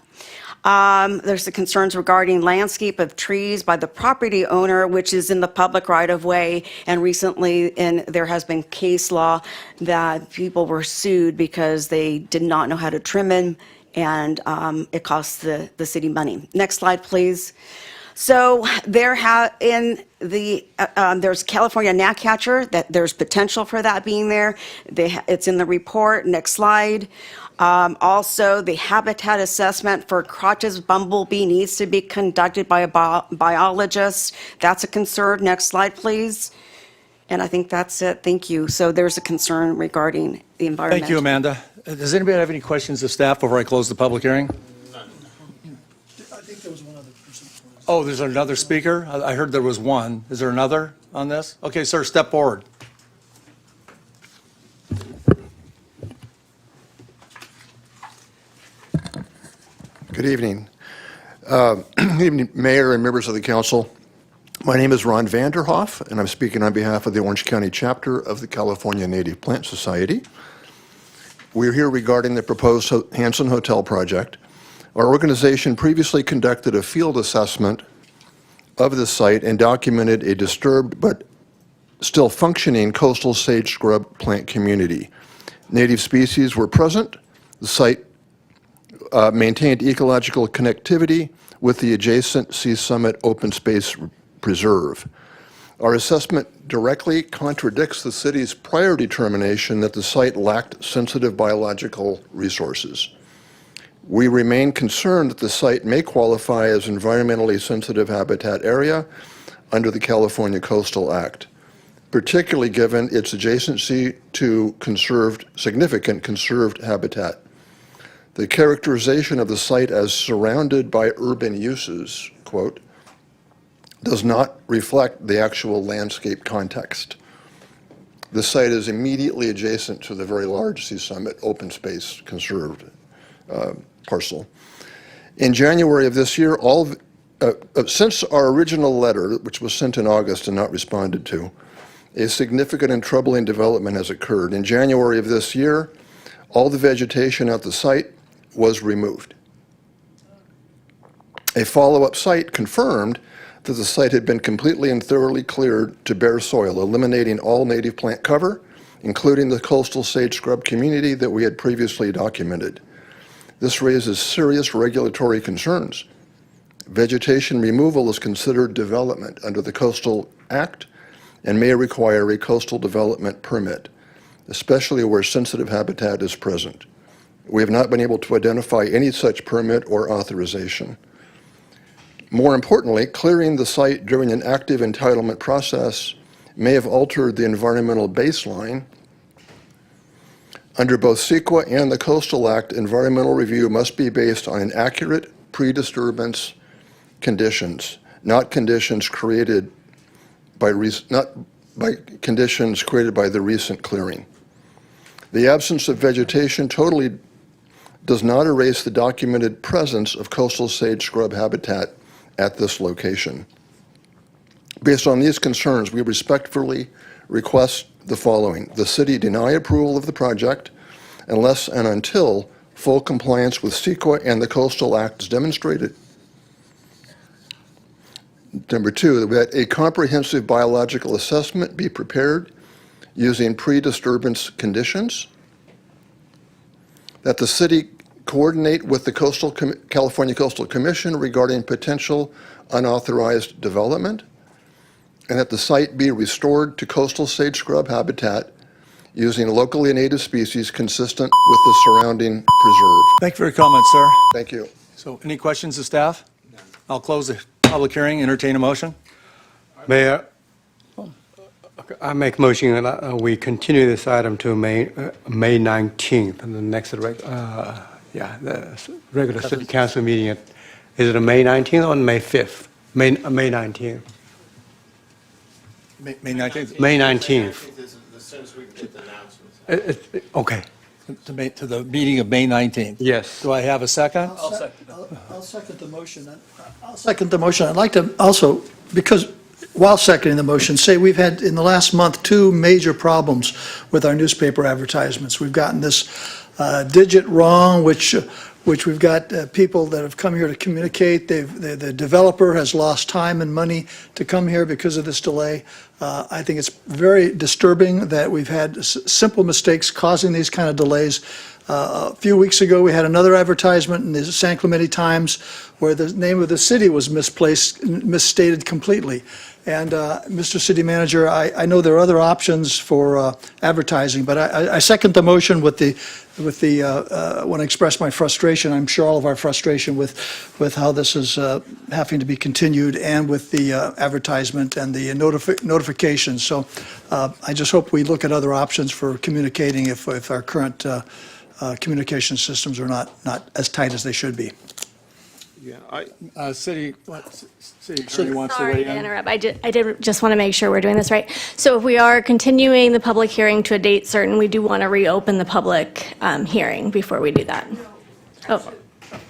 There's the concerns regarding landscape of trees by the property owner, which is in the public right-of-way. And recently, there has been case law that people were sued because they did not know how to trim them, and it costs the city money. Next slide, please. So there's California gnatcatcher, that there's potential for that being there. It's in the report. Next slide. Also, the habitat assessment for Crotch's bumblebee needs to be conducted by a biologist. That's a concern. Next slide, please. And I think that's it. Thank you. So there's a concern regarding the environment. Thank you, Amanda. Does anybody have any questions of staff before I close the public hearing? I think there was one other person. Oh, there's another speaker? I heard there was one. Is there another on this? Okay, sir, step forward. Good evening. Good evening, Mayor and members of the council. My name is Ron Vanderhoff, and I'm speaking on behalf of the Orange County chapter of the California Native Plant Society. We're here regarding the proposed Hanson Hotel project. Our organization previously conducted a field assessment of the site and documented a disturbed but still functioning coastal sage scrub plant community. Native species were present. The site maintained ecological connectivity with the adjacent Sea Summit Open Space Preserve. Our assessment directly contradicts the city's prior determination that the site lacked sensitive biological resources. We remain concerned that the site may qualify as environmentally sensitive habitat area under the California Coastal Act, particularly given its adjacency to significant conserved habitat. The characterization of the site as surrounded by urban uses, quote, does not reflect the actual landscape context. The site is immediately adjacent to the very large Sea Summit open space conserved parcel. In January of this year, all Since our original letter, which was sent in August and not responded to, a significant and troubling development has occurred. In January of this year, all the vegetation at the site was removed. A follow-up site confirmed that the site had been completely and thoroughly cleared to bare soil, eliminating all native plant cover, including the coastal sage scrub community that we had previously documented. This raises serious regulatory concerns. Vegetation removal is considered development under the Coastal Act and may require a coastal development permit, especially where sensitive habitat is present. We have not been able to identify any such permit or authorization. More importantly, clearing the site during an active entitlement process may have altered the environmental baseline. Under both CEQA and the Coastal Act, environmental review must be based on accurate pre-disturbance conditions, not conditions created by conditions created by the recent clearing. The absence of vegetation totally does not erase the documented presence of coastal sage scrub habitat at this location. Based on these concerns, we respectfully request the following. The city deny approval of the project unless and until full compliance with CEQA and the Coastal Act is demonstrated. Number two, that a comprehensive biological assessment be prepared using pre-disturbance conditions. That the city coordinate with the California Coastal Commission regarding potential unauthorized development, and that the site be restored to coastal sage scrub habitat using locally native species consistent with the surrounding preserve. Thank you for your comments, sir. Thank you. So any questions of staff? I'll close the public hearing, entertain a motion. Mayor, I make motion that we continue this item to May 19th, and the next the regular city council meeting. Is it a May 19th or May 5th? May 19th. May 19th? May 19th. As soon as we get the announcements. Okay. To the meeting of May 19th. Yes. Do I have a second? I'll second the motion. I'll second the motion. I'd like to also, because while seconding the motion, say we've had in the last month 2 major problems with our newspaper advertisements. We've gotten this digit wrong, which we've got people that have come here to communicate. The developer has lost time and money to come here because of this delay. I think it's very disturbing that we've had simple mistakes causing these kind of delays. A few weeks ago, we had another advertisement in the San Clemente Times where the name of the city was misstated completely. And Mr. City Manager, I know there are other options for advertising, but I second the motion want to express my frustration. I'm sure all of our frustration with how this is having to be continued and with the advertisement and the notification. So I just hope we look at other options for communicating if our current communication systems are not as tight as they should be. Yeah, City Attorney wants to Sorry weigh to in. interrupt. I did just want to make sure we're doing this right. So if we are continuing the public hearing to a date certain, we do want to reopen the public hearing before we do that. Oh,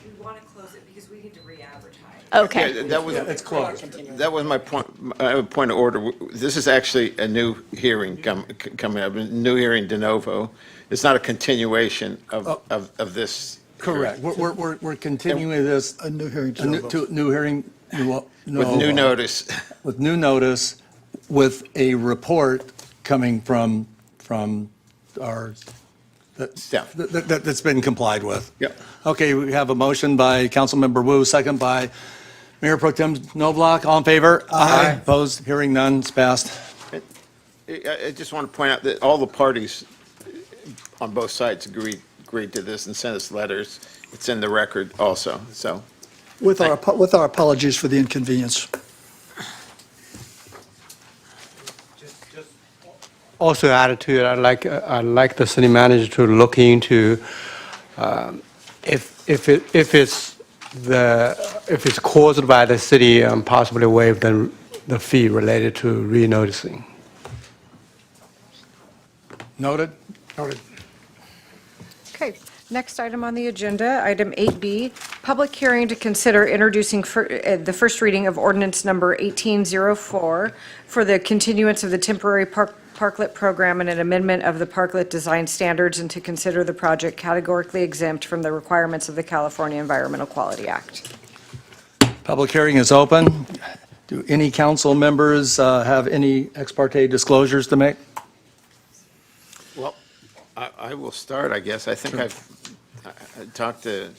We want to close it because we need to re-advertise. okay. Yeah, that was, It's closed. that was my point, I have a point of order. This is actually a new hearing coming up, a new hearing de novo. It's not a continuation of this. Correct. We're continuing this. A new hearing to A Novo. new hearing. With new notice. With new notice, with a report coming from our, Staff. that's been complied with. Yep. Okay, we have a motion by Councilmember Wu, second by Mayor Pro Tem Knobloch. All in favor? Aye. Opposed? Hearing none, it's passed. I just want to point out that all the parties on both sides agreed to this and sent us letters. It's in the record also, so. With our apologies for the inconvenience. Also added to it, I'd like the city manager to look into if it's caused by the city, possibly waive the fee related to re-noticing. Noted? Okay. Next item on the agenda, item 8B, public hearing to consider introducing the first reading of ordinance number 1804 for the continuance of the temporary Parklet program and an amendment of the Parklet design standards, and to consider the project categorically exempt from the requirements of the California Environmental Quality Act. Public hearing is open. Do any council members have any ex parte disclosures to make? Well, I will start, I guess. I think I've talked to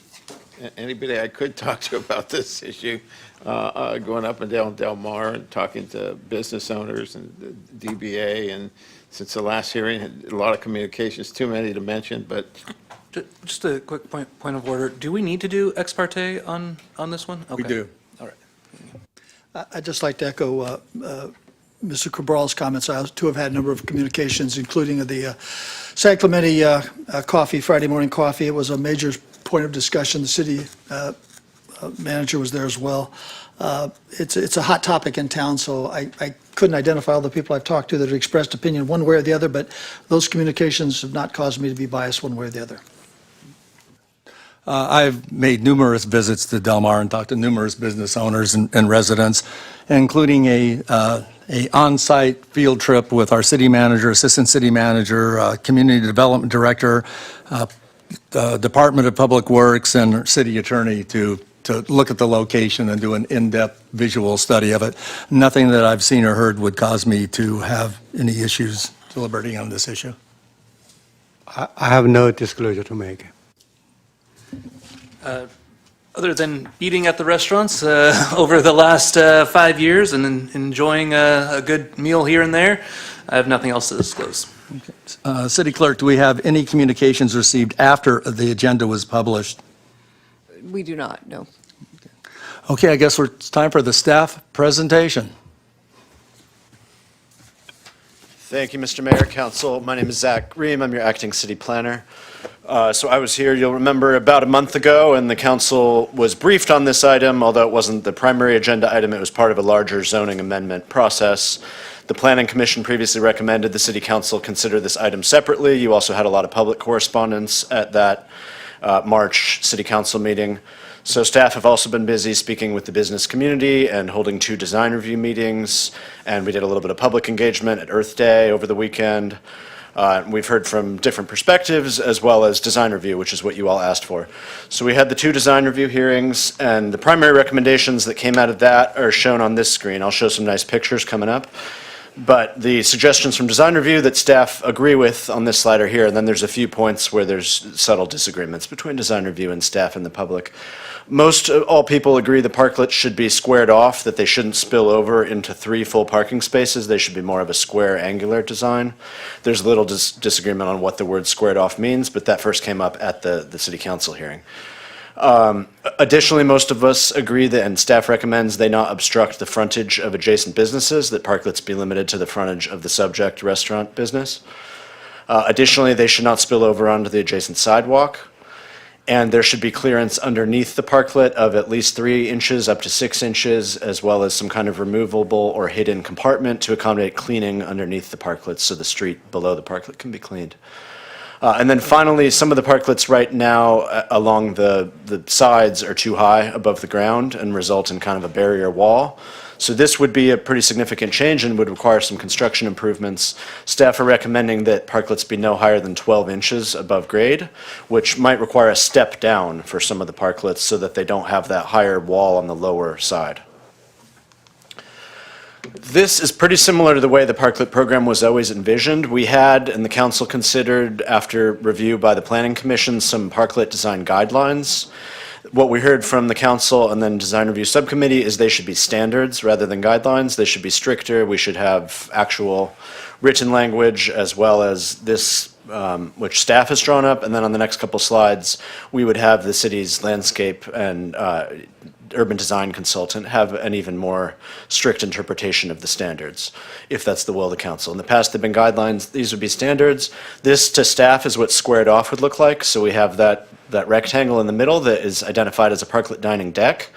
anybody I could talk to about this issue, going up and down Del Mar and talking to business owners and the DBA. And since the last hearing, a lot of communications, too many to mention, but. Just a quick point of order. Do we need to do ex parte on this one? We Okay. do. All right. I'd just like to echo Mr. Cabral's comments. I too have had a number of communications, including the San Clemente coffee, Friday morning coffee. It was a major point of discussion. The city manager was there as well. It's a hot topic in town, so I couldn't identify all the people I've talked to that have expressed opinion one way or the other, but those communications have not caused me to be biased one way or the other. I've made numerous visits to Del Mar and talked to numerous business owners and residents, including a on-site field trip with our city manager, assistant city manager, community development director, Department of Public Works, and city attorney to look at the location and do an in-depth visual study of it. Nothing that I've seen or heard would cause me to have any issues deliberating on this issue. I have no disclosure to make. Other than eating at the restaurants over the last 5 years and enjoying a good meal here and there, I have nothing else to disclose. City Clerk, do we have any communications received after the agenda was published? We do not, no. Okay, I guess it's time for the staff presentation. Thank you, Mr. Mayor, Council. My name is Zach Ream. I'm your acting city planner. So I was here, you'll remember, about a month ago, and the council was briefed on this item, although it wasn't the primary agenda item. It was part of a larger zoning amendment process. The Planning Commission previously recommended the City Council consider this item separately. You also had a lot of public correspondence at that March City Council meeting. So staff have also been busy speaking with the business community and holding 2 design review meetings, and we did a little bit of public engagement at Earth Day over the weekend. We've heard from different perspectives as well as design review, which is what you all asked for. So we had the 2 design review hearings, and the primary recommendations that came out of that are shown on this screen. I'll show some nice pictures coming up. But the suggestions from design review that staff agree with on this slide are here, and then there's a few points where there's subtle disagreements between design review and staff and the public. Most all people agree the parklets should be squared off, that they shouldn't spill over into 3 full parking spaces. They should be more of a square angular design. There's a little disagreement on what the word squared off means, but that first came up at the city council hearing. Additionally, most of us agree that, and staff recommends, they not obstruct the frontage of adjacent businesses, that parklets be limited to the frontage of the subject restaurant business. Additionally, they should not spill over onto the adjacent sidewalk. And there should be clearance underneath the parklet of at least 3 inches up to 6 inches, as well as some kind of removable or hidden compartment to accommodate cleaning underneath the parklets so the street below the parklet can be cleaned. And then finally, some of the parklets right now along the sides are too high above the ground and result in kind of a barrier wall. So this would be a pretty significant change and would require some construction improvements. Staff are recommending that parklets be no higher than 12 inches above grade, which might require a step down for some of the parklets so that they don't have that higher wall on the lower side. This is pretty similar to the way the parklet program was always envisioned. We had, and the council considered, after review by the Planning Commission, some parklet design guidelines. What we heard from the council and then design review subcommittee is they should be standards rather than guidelines. They should be stricter. We should have actual written language as well as this, which staff has drawn up. And then on the next couple slides, we would have the city's landscape and urban design consultant have an even more strict interpretation of the standards, if that's the will of the council. In the past, there have been guidelines. These would be standards. This to staff is what squared off would look like. So we have that that rectangle in the middle that is identified as a parklet dining deck.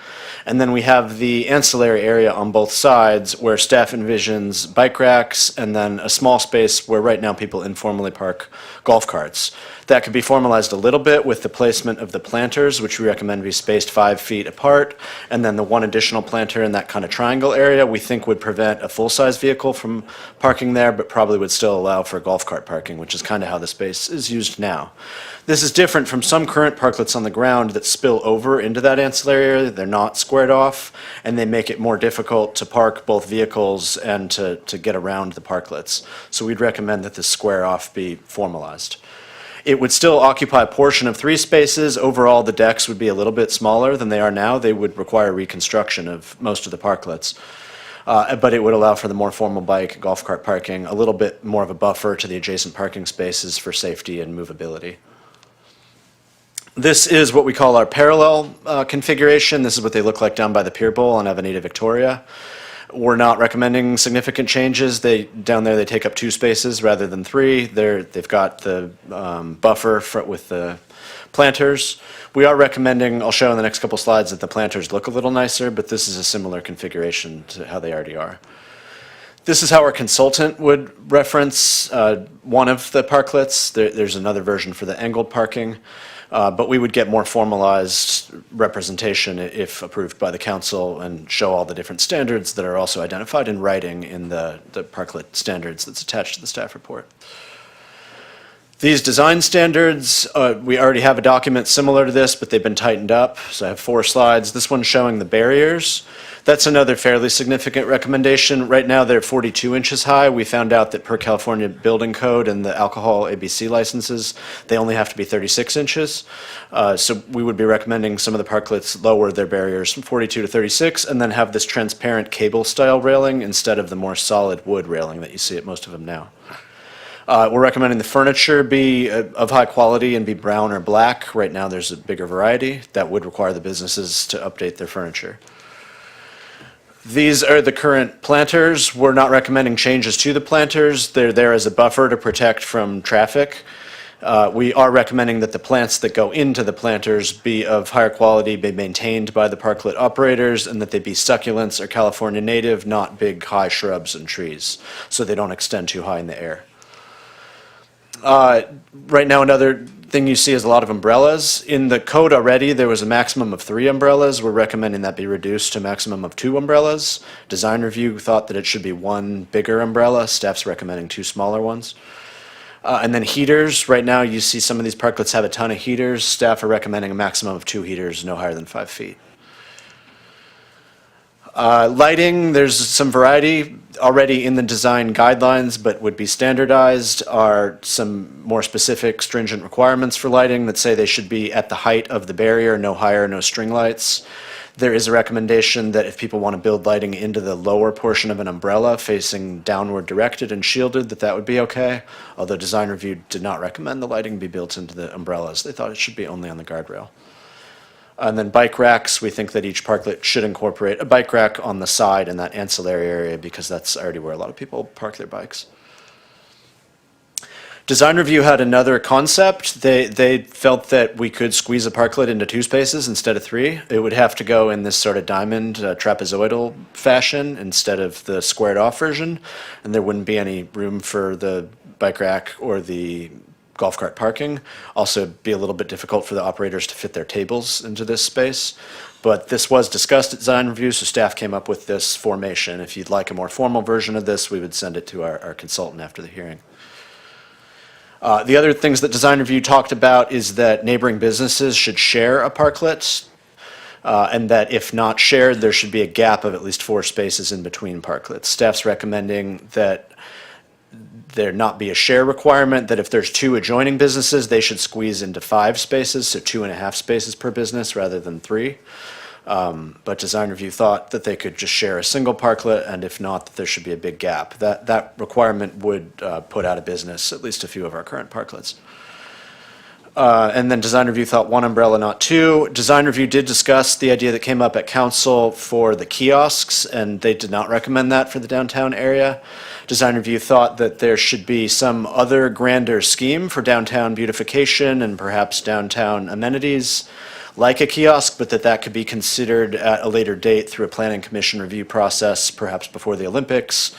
And then we have the ancillary area on both sides where staff envisions bike racks and then a small space where right now people informally park golf carts. That could be formalized a little bit with the placement of the planters, which we recommend be spaced 5 feet apart, and then the one additional planter in that kind of triangle area we think would prevent a full-size vehicle from parking there, but probably would still allow for golf cart parking, which is kind of how the space is used now. This is different from some current parklets on the ground that spill over into that ancillary area. They're not squared off, and they make it more difficult to park both vehicles and to get around the parklets. So we'd recommend that this square off be formalized. It would still occupy a portion of 3 spaces. Overall, the decks would be a little bit smaller than they are now. They would require reconstruction of most of the parklets. But it would allow for the more formal bike and golf cart parking, a little bit more of a buffer to the adjacent parking spaces for safety and movability. This is what we call our parallel configuration. This is what they look like down by the Pier Bowl on Avenida Victoria. We're not recommending significant changes. Down there, they take up 2 spaces rather than 3. They've got the buffer with the planters. We are recommending, I'll show in the next couple slides, that the planters look a little nicer, but this is a similar configuration to how they already are. This is how our consultant would reference one of the parklets. There's another version for the angled parking. But we would get more formalized representation if approved by the council and show all the different standards that are also identified in writing in the parklet standards that's attached to the staff report. These design standards, we already have a document similar to this, but they've been tightened up. So I have 4 slides. This one's showing the barriers. That's another fairly significant recommendation. Right now, they're 42 inches high. We found out that per California Building Code and the alcohol ABC licenses, they only have to be 36 inches. So we would be recommending some of the parklets lower their barriers from 42 to 36 and then have this transparent cable-style railing instead of the more solid wood railing that you see at most of them now. We're recommending the furniture be of high quality and be brown or black. Right now, there's a bigger variety. That would require the businesses to update their furniture. These are the current planters. We're not recommending changes to the planters. They're there as a buffer to protect from traffic. We are recommending that the plants that go into the planters be of higher quality, be maintained by the parklet operators, and that they be succulents or California native, not big, high shrubs and trees, so they don't extend too high in the air. Right now, another thing you see is a lot of umbrellas. In the code already, there was a maximum of 3 umbrellas. We're recommending that be reduced to a maximum of 2 umbrellas. Design review thought that it should be 1 bigger umbrella. Staff's recommending 2 smaller ones. And then heaters. Right now, you see some of these parklets have a ton of heaters. Staff are recommending a maximum of 2 heaters, no higher than 5 feet. Lighting, there's some variety already in the design guidelines, but would be standardized, are some more specific stringent requirements for lighting that say they should be at the height of the barrier, no higher, no string lights. There is a recommendation that if people want to build lighting into the lower portion of an umbrella facing downward directed and shielded, that would be okay, although design review did not recommend the lighting be built into the umbrellas. They thought it should be only on the guardrail. And then bike racks, we think that each parklet should incorporate a bike rack on the side in that ancillary area because that's already where a lot of people park their bikes. Design review had another concept. They felt that we could squeeze a parklet into 2 spaces instead of 3. It would have to go in this sort of diamond trapezoidal fashion instead of the squared off version, and there wouldn't be any room for the bike rack or the golf cart parking. Also be a little bit difficult for the operators to fit their tables into this space. But this was discussed at design review, so staff came up with this formation. If you'd like a more formal version of this, we would send it to our consultant after the hearing. The other things that design review talked about is that neighboring businesses should share a parklet, and that if not shared, there should be a gap of at least 4 spaces in between parklets. Staff's recommending that there not be a share requirement, that if there's 2 adjoining businesses, they should squeeze into 5 spaces, so 2.5 spaces per business rather than 3. But design review thought that they could just share a single parklet, and if not, that there should be a big gap. That requirement would put out of business at least a few of our current parklets. And then design review thought 1 umbrella, not 2. Design review did discuss the idea that came up at council for the kiosks, and they did not recommend that for the downtown area. Design review thought that there should be some other grander scheme for downtown beautification and perhaps downtown amenities, like a kiosk, but that could be considered at a later date through a planning commission review process, perhaps before the Olympics,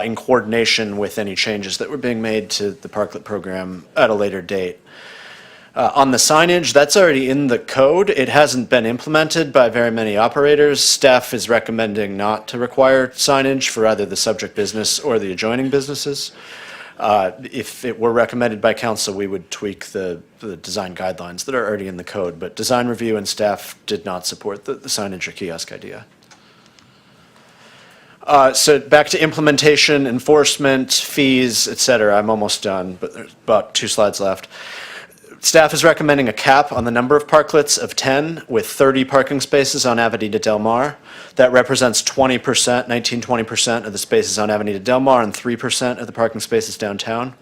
in coordination with any changes that were being made to the Parklet program at a later date. On the signage, that's already in the code. It hasn't been implemented by very many operators. Staff is recommending not to require signage for either the subject business or the adjoining businesses. If it were recommended by council, we would tweak the design guidelines that are already in the code, but design review and staff did not support the signage or kiosk idea. So back to implementation, enforcement, fees, et cetera. I'm almost done, but there's about 2 slides left. Staff is recommending a cap on the number of parklets of 10 with 30 parking spaces on Avenida Del Mar. That represents 20%, 19-20% of the spaces on Avenida Del Mar and 3% of the parking spaces downtown.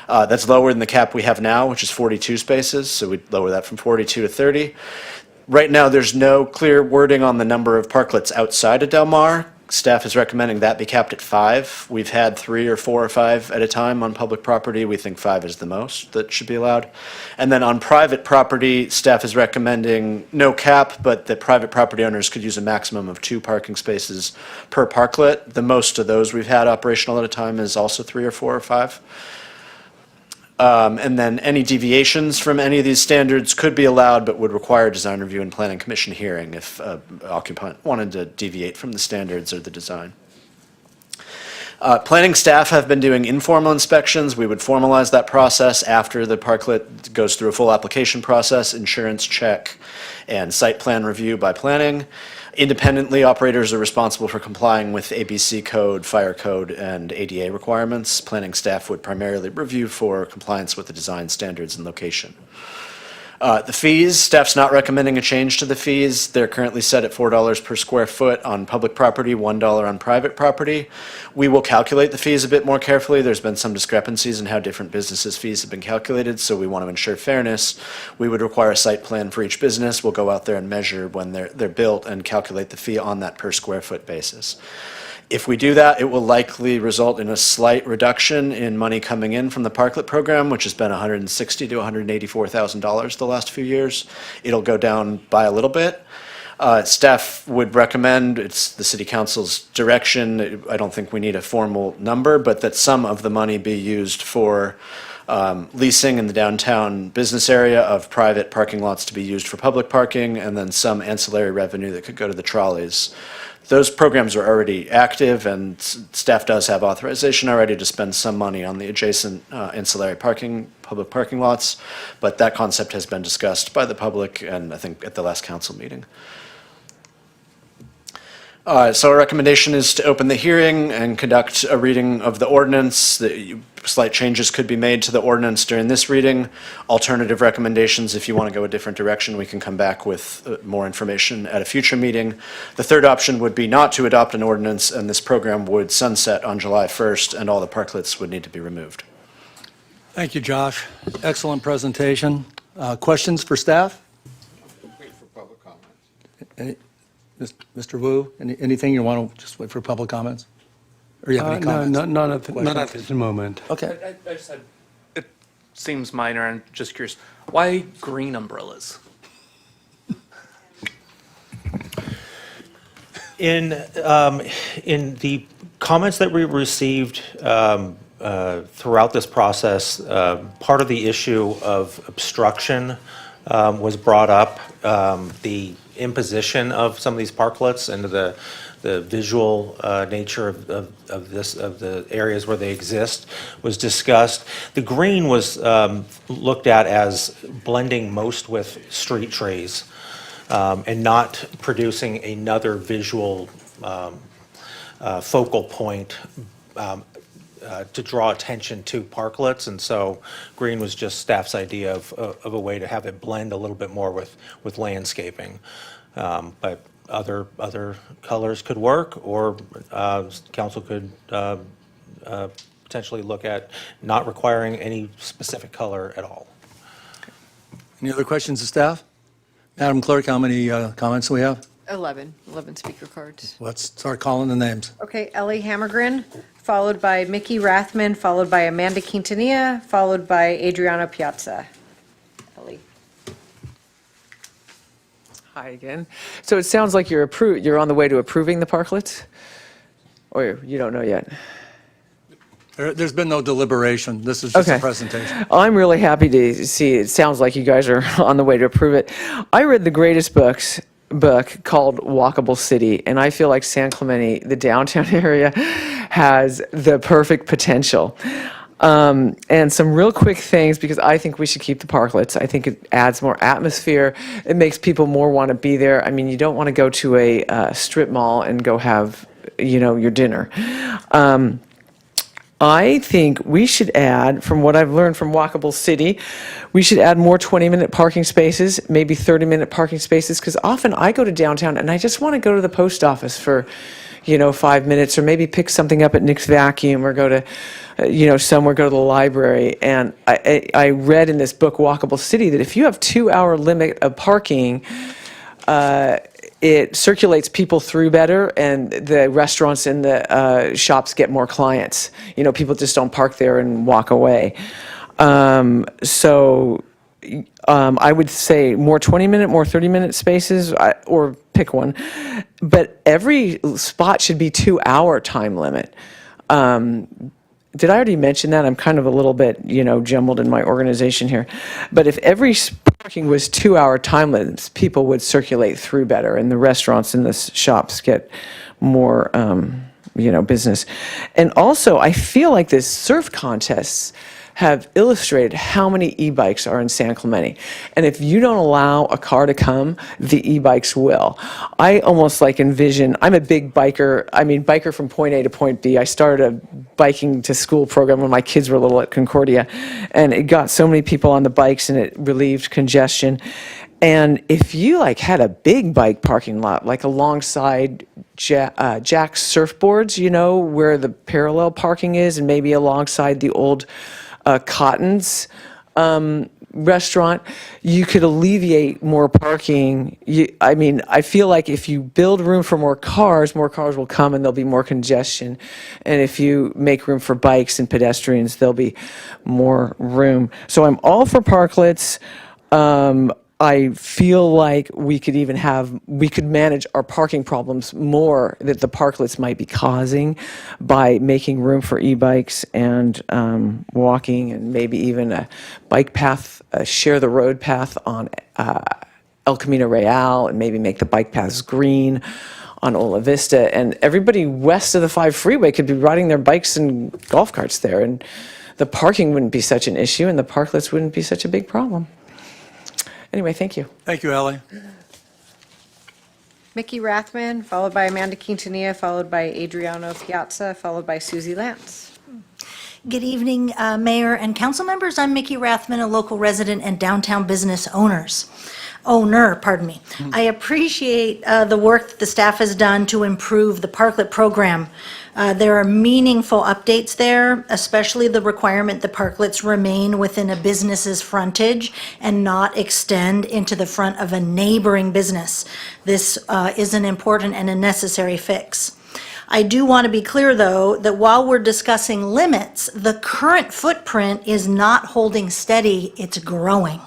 That's lower than the cap we have now, which is 42 spaces, so we'd lower that from 42 to 30. Right now, there's no clear wording on the number of parklets outside of Del Mar. Staff is recommending that be capped at 5. We've had 3 or 4 or 5 at a time on public property. We think 5 is the most that should be allowed. And then on private property, staff is recommending no cap, but that private property owners could use a maximum of 2 parking spaces per parklet. The most of those we've had operational at a time is also 3 or 4 or 5. And then any deviations from any of these standards could be allowed, but would require design review and planning commission hearing if occupant wanted to deviate from the standards or the design. Planning staff have been doing informal inspections. We would formalize that process after the parklet goes through a full application process, insurance check, and site plan review by planning. Independently, operators are responsible for complying with ABC code, fire code, and ADA requirements. Planning staff would primarily review for compliance with the design standards and location. The fees, staff's not recommending a change to the fees. They're currently set at $4 per square foot on public property, $1 on private property. We will calculate the fees a bit more carefully. There's been some discrepancies in how different businesses' fees have been calculated, so we want to ensure fairness. We would require a site plan for each business. We'll go out there and measure when they're built and calculate the fee on that per square foot basis. If we do that, it will likely result in a slight reduction in money coming in from the Parklet program, which has been $160,000 to $184,000 the last few years. It'll go down by a little bit. Staff would recommend, it's the city council's direction, I don't think we need a formal number, but that some of the money be used for leasing in the downtown business area of private parking lots to be used for public parking, and then some ancillary revenue that could go to the trolleys. Those programs are already active, and staff does have authorization already to spend some money on the adjacent ancillary public parking lots, but that concept has been discussed by the public and I think at the last council meeting. So our recommendation is to open the hearing and conduct a reading of the ordinance. Slight changes could be made to the ordinance during this reading. Alternative recommendations, if you want to go a different direction, we can come back with more information at a future meeting. The third option would be not to adopt an ordinance, and this program would sunset on July 1st, and all the parklets would need to be removed. Thank you, Josh. Excellent presentation. Questions for staff? Wait for public comments. Mr. Wu, anything you want to just wait for public comments? Or you have any comments? No, not at this moment. Okay. I just had, it seems minor, I'm just curious, why green umbrellas? In the comments that we received throughout this process, part of the issue of obstruction was brought up. The imposition of some of these parklets and the visual nature of the areas where they exist was discussed. The green was looked at as blending most with street trees and not producing another visual focal point to draw attention to parklets, and so green was just staff's idea of a way to have it blend a little bit more with landscaping. But other colors could work, or council could potentially look at not requiring any specific color at all. Any other questions of staff? Madam Clerk, how many comments do we have? 11 speaker cards. Let's start calling the names. Okay, Ellie Hammergren, followed by Mickey Rathman, followed by Amanda Quintanilla, followed by Adriano Piazza. Ellie. Hi again. So it sounds like you're on the way to approving the parklets? Or you don't know yet? There's been no deliberation. This is just a presentation. I'm really happy to see, it sounds like you guys are on the way to approve it. I read the greatest book called Walkable City, and I feel like San Clemente, the downtown area, has the perfect potential. And some real quick things, because I think we should keep the parklets. I think it adds more atmosphere. It makes people more want to be there. I mean, you don't want to go to a strip mall and go have, your dinner. I think we should add, from what I've learned from Walkable City, we should add more 20-minute parking spaces, maybe 30-minute parking spaces, because often I go to downtown and I just want to go to the post office for, 5 minutes, or maybe pick something up at Nick's Vacuum, or go to, somewhere, go to the library. And I read in this book, Walkable City, that if you have 2-hour limit of parking, it circulates people through better, and the restaurants and the shops get more clients. People just don't park there and walk away. So I would say more 20-minute, more 30-minute spaces, or pick one. But every spot should be 2-hour time limit. Did I already mention that? I'm kind of a little bit, jumbled in my organization here. But if every parking was 2-hour time limits, people would circulate through better, and the restaurants and the shops get more, business. And also, I feel like this surf contests have illustrated how many e-bikes are in San Clemente. And if you don't allow a car to come, the e-bikes will. I almost envision, I'm a big biker from point A to point B. I started a biking to school program when my kids were little at Concordia, and it got so many people on the bikes, and it relieved congestion. And if you had a big bike parking lot, alongside Jack's Surfboards, where the parallel parking is, and maybe alongside the old Cotton's restaurant, you could alleviate more parking. I feel like if you build room for more cars will come, and there'll be more congestion. And if you make room for bikes and pedestrians, there'll be more room. So I'm all for parklets. I feel like we could manage our parking problems more that the parklets might be causing by making room for e-bikes and walking, and maybe even a bike path, share the road path on El Camino Real, and maybe make the bike paths green on Ola Vista. And everybody west of the 5 freeway could be riding their bikes and golf carts there, and the parking wouldn't be such an issue, and the parklets wouldn't be such a big problem. Anyway, thank you. Thank you, Ellie. Mickey Rathman, followed by Amanda Quintanilla, followed by Adriano Piazza, followed by Susie Lance. Good evening, Mayor and council members. I'm Mickey Rathman, a local resident and downtown business owner. I appreciate the work that the staff has done to improve the Parklet program. There are meaningful updates there, especially the requirement that parklets remain within a business's frontage and not extend into the front of a neighboring business. This is an important and a necessary fix. I do want to be clear, though, that while we're discussing limits, the current footprint is not holding steady, it's growing.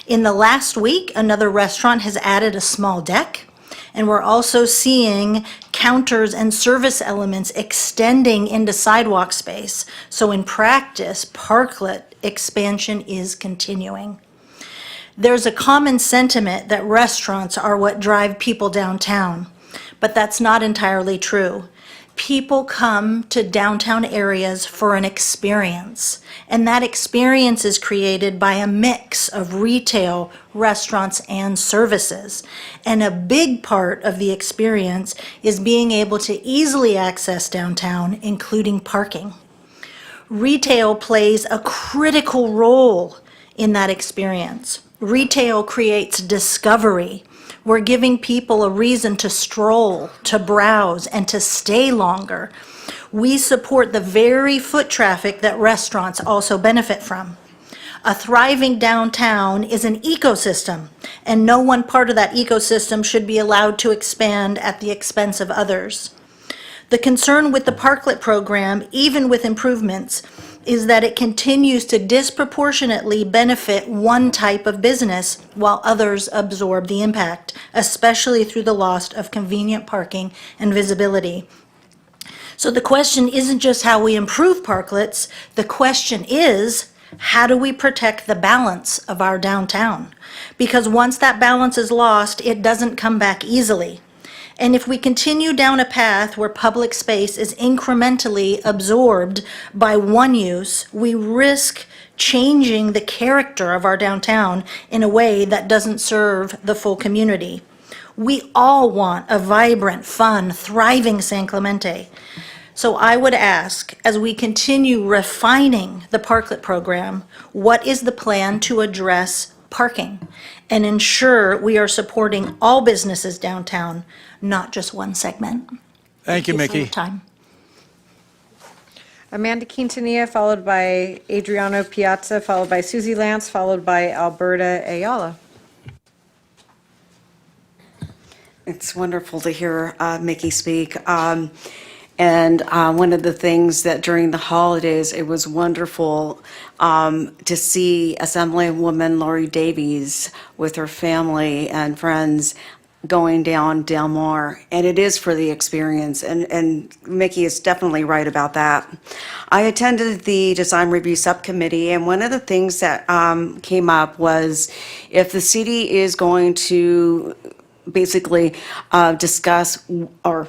In the last week, another restaurant has added a small deck, and we're also seeing counters and service elements extending into sidewalk space. So in practice, parklet expansion is continuing. There's a common sentiment that restaurants are what drive people downtown, but that's not entirely true. People come to downtown areas for an experience, and that experience is created by a mix of retail, restaurants, and services. And a big part of the experience is being able to easily access downtown, including parking. Retail plays a critical role in that experience. Retail creates discovery. We're giving people a reason to stroll, to browse, and to stay longer. We support the very foot traffic that restaurants also benefit from. A thriving downtown is an ecosystem, and no one part of that ecosystem should be allowed to expand at the expense of others. The concern with the Parklet program, even with improvements, is that it continues to disproportionately benefit one type of business while others absorb the impact, especially through the loss of convenient parking and visibility. So the question isn't just how we improve parklets, the question is, how do we protect the balance of our downtown? Because once that balance is lost, it doesn't come back easily. And if we continue down a path where public space is incrementally absorbed by one use, we risk changing the character of our downtown in a way that doesn't serve the full community. We all want a vibrant, fun, thriving San Clemente. So I would ask, as we continue refining the Parklet program, what is the plan to address parking and ensure we are supporting all businesses downtown, not just one segment? Thank you, for Mickey. your time. Amanda Quintanilla, followed by Adriano Piazza, followed by Susie Lance, followed by Alberta Ayala. It's wonderful to hear Mickey speak. And one of the things that during the holidays, it was wonderful to see Assemblywoman Lori Davies with her family and friends going down Del Mar. And it is for the experience. And Mickey is definitely right about that. I attended the Design Review Subcommittee, and one of the things that came up was if the city is going to basically discuss or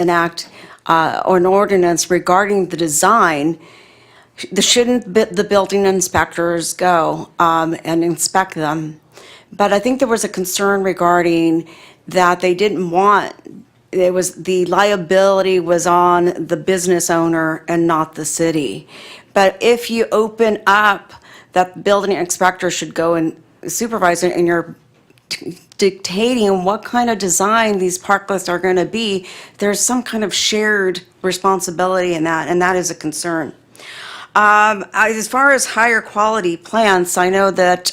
enact or an ordinance regarding the design, shouldn't the building inspectors go and inspect them? But I think there was a concern regarding that they didn't want, the liability was on the business owner and not the city. But if you open up that the building inspector should go and supervise it, and you're dictating what kind of design these parklets are going to be, there's some kind of shared responsibility in that, and that is a concern. As far as higher quality plants, I know that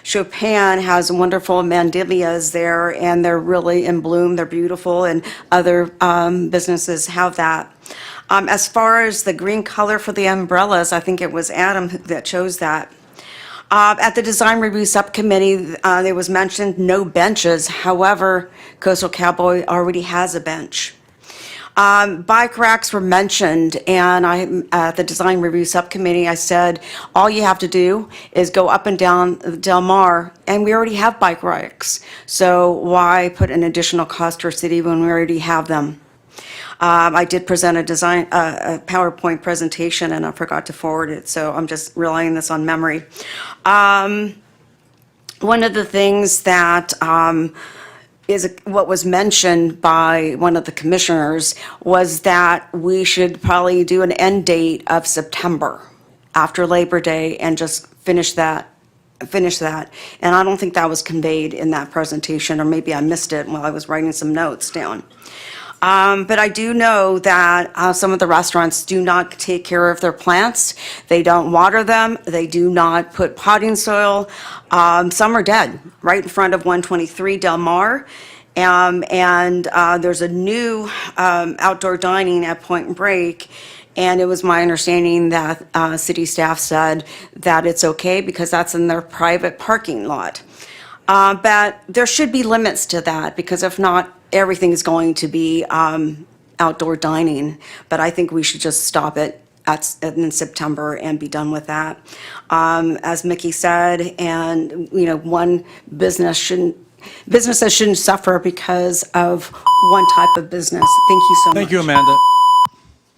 Chopin has wonderful mandelias there, and they're really in bloom, they're beautiful, and other businesses have that. As far as the green color for the umbrellas, I think it was Adam that chose that. At the Design Review Subcommittee, there was mentioned no benches. However, Coastal Cowboy already has a bench. Bike racks were mentioned, and at the Design Review Subcommittee, I said, all you have to do is go up and down Del Mar, and we already have bike racks. So why put an additional cost to our city when we already have them? I did present a PowerPoint presentation, and I forgot to forward it, so I'm just relying this on memory. One of the things that what was mentioned by one of the commissioners was that we should probably do an end date of September after Labor Day and just finish that. And I don't think that was conveyed in that presentation, or maybe I missed it while I was writing some notes down. But I do know that some of the restaurants do not take care of their plants. They don't water them. They do not put potting soil. Some are dead right in front of 123 Del Mar. And there's a new outdoor dining at Point Break. And it was my understanding that city staff said that it's okay because that's in their private parking lot. But there should be limits to that, because if not, everything is going to be outdoor dining. But I think we should just stop it in September and be done with that. As Mickey said, and one businesses shouldn't suffer because of one type of business. Thank you so much. Thank you, Amanda.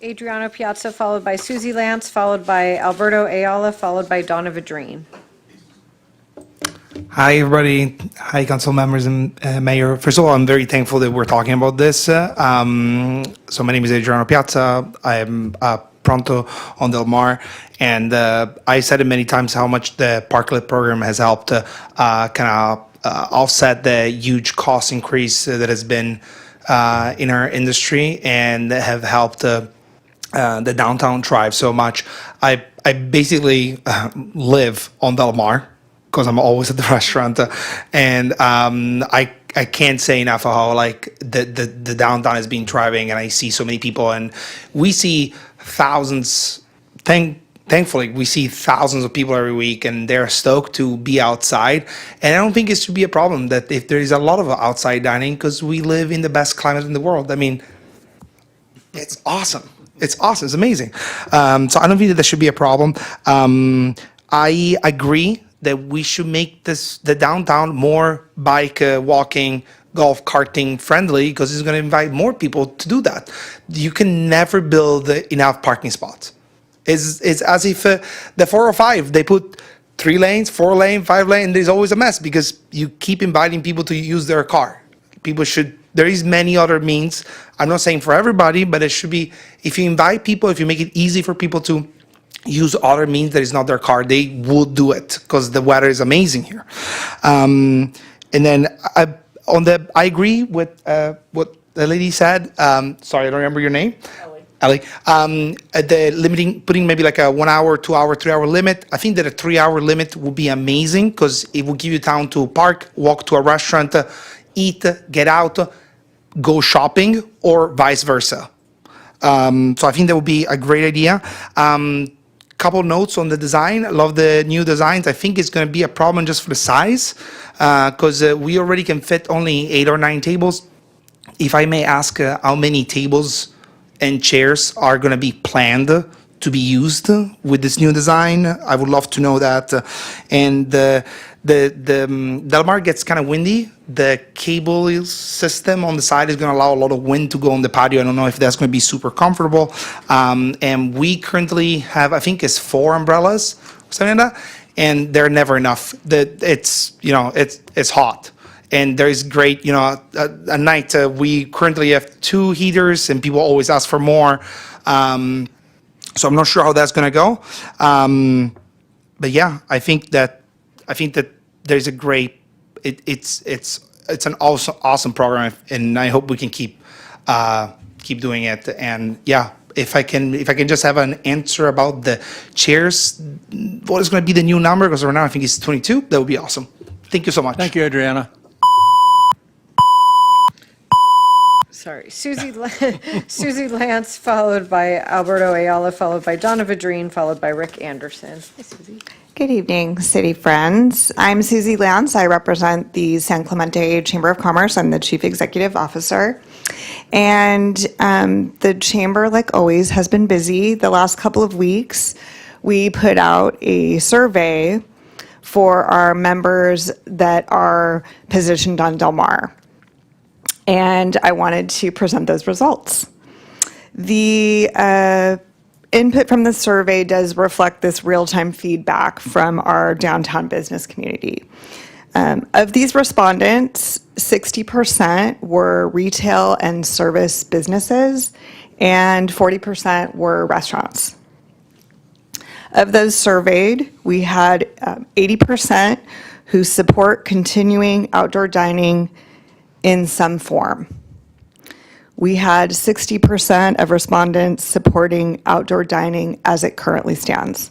Adriano Piazza, followed by Susie Lance, followed by Alberto Ayala, followed by Donna Vadrine. Hi, everybody. Hi, council members and mayor. First of all, I'm very thankful that we're talking about this. So my name is Adriano Piazza. I'm Pronto on Del Mar. And I said it many times how much the Parklet program has helped offset the huge cost increase that has been in our industry, and have helped the downtown thrive so much. I basically live on Del Mar, because I'm always at the restaurant, and I I can't say enough of how like the downtown has been thriving, and I see so many people, and we see thousands. Thankfully, we see thousands of people every week, and they're stoked to be outside. And I don't think it should be a problem that if there is a lot of outside dining, because we live in the best climate in the world. I mean, it's awesome. It's awesome. It's amazing. So I don't think that should be a problem. I agree that we should make the downtown more bike, walking, golf carting friendly, because it's going to invite more people to do that. You can never build enough parking spots. It's as if the 405, they put 3 lanes, 4 lane, 5 lane, and there's always a mess because you keep inviting people to use their car. People should, there is many other means. I'm not saying for everybody, but it should be, if you invite people, if you make it easy for people to use other means that is not their car, they would do it because the weather is amazing here. And then I agree with what the lady said. Sorry, I don't remember your name. Ellie. The limiting, putting maybe like a 1 hour, 2 hour, 3 hour limit. I think that a 3 hour limit would be amazing because it will give you time to park, walk to a restaurant, eat, get out, go shopping, or vice versa. So I think that would be a great idea. Couple notes on the design. I love the new designs. I think it's going to be a problem just for the size because we already can fit only 8 or 9 tables. If I may ask, how many tables and chairs are going to be planned to be used with this new design? I would love to know that. And the Del Mar gets kind of windy. The cable system on the side is going to allow a lot of wind to go on the patio. I don't know if that's going to be super comfortable. And we currently have, I think it's 4 umbrellas, something like that, and they're never enough. It's hot. And there is great, at night we currently have 2 heaters, and people always ask for more. So I'm not sure how that's going to go. But yeah, I think that there's a great. It's an awesome program, and I hope we can keep doing it. And yeah, if I can just have an answer about the chairs, what is going to be the new number? Because right now I think it's 22. That would be awesome. Thank you so much. Thank you, Adriana. Sorry, Susie Lance, followed by Alberto Ayala, followed by Donna Vadrine, followed by Rick Anderson. Hi, Susie. Good evening, city friends. I'm Susie Lance. I represent the San Clemente Chamber of Commerce. I'm the Chief Executive Officer. And the chamber, like always, has been busy. The last couple of weeks, we put out a survey for our members that are positioned on Del Mar. And I wanted to present those results. The input from the survey does reflect this real-time feedback from our downtown business community. Of these respondents, 60% were retail and service businesses, and 40% were restaurants. Of those surveyed, we had 80% who support continuing outdoor dining in some form. We had 60% of respondents supporting outdoor dining as it currently stands.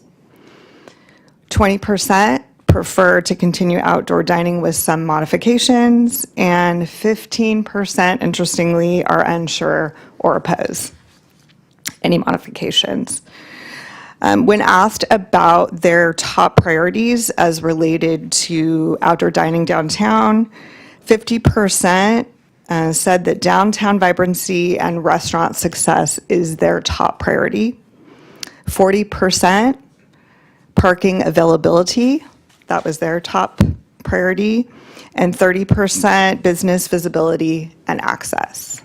20% prefer to continue outdoor dining with some modifications, and 15%, interestingly, are unsure or oppose any modifications. When asked about their top priorities as related to outdoor dining downtown, 50% said that downtown vibrancy and restaurant success is their top priority. 40% parking availability, that was their top priority. And 30% business visibility and access.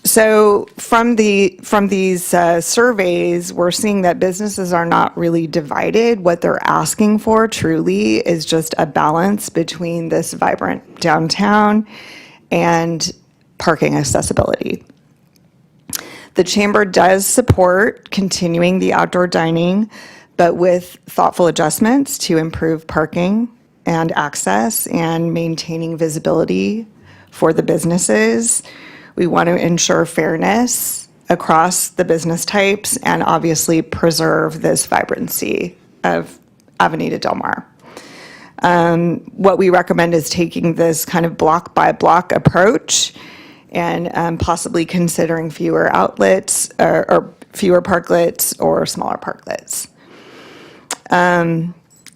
So from these surveys, we're seeing that businesses are not really divided. What they're asking for truly is just a balance between this vibrant downtown and parking accessibility. The chamber does support continuing the outdoor dining, but with thoughtful adjustments to improve parking and access and maintaining visibility for the businesses. We want to ensure fairness across the business types and obviously preserve this vibrancy of Avenida Del Mar. What we recommend is taking this kind of block by block approach and possibly considering fewer outlets or fewer parklets or smaller parklets.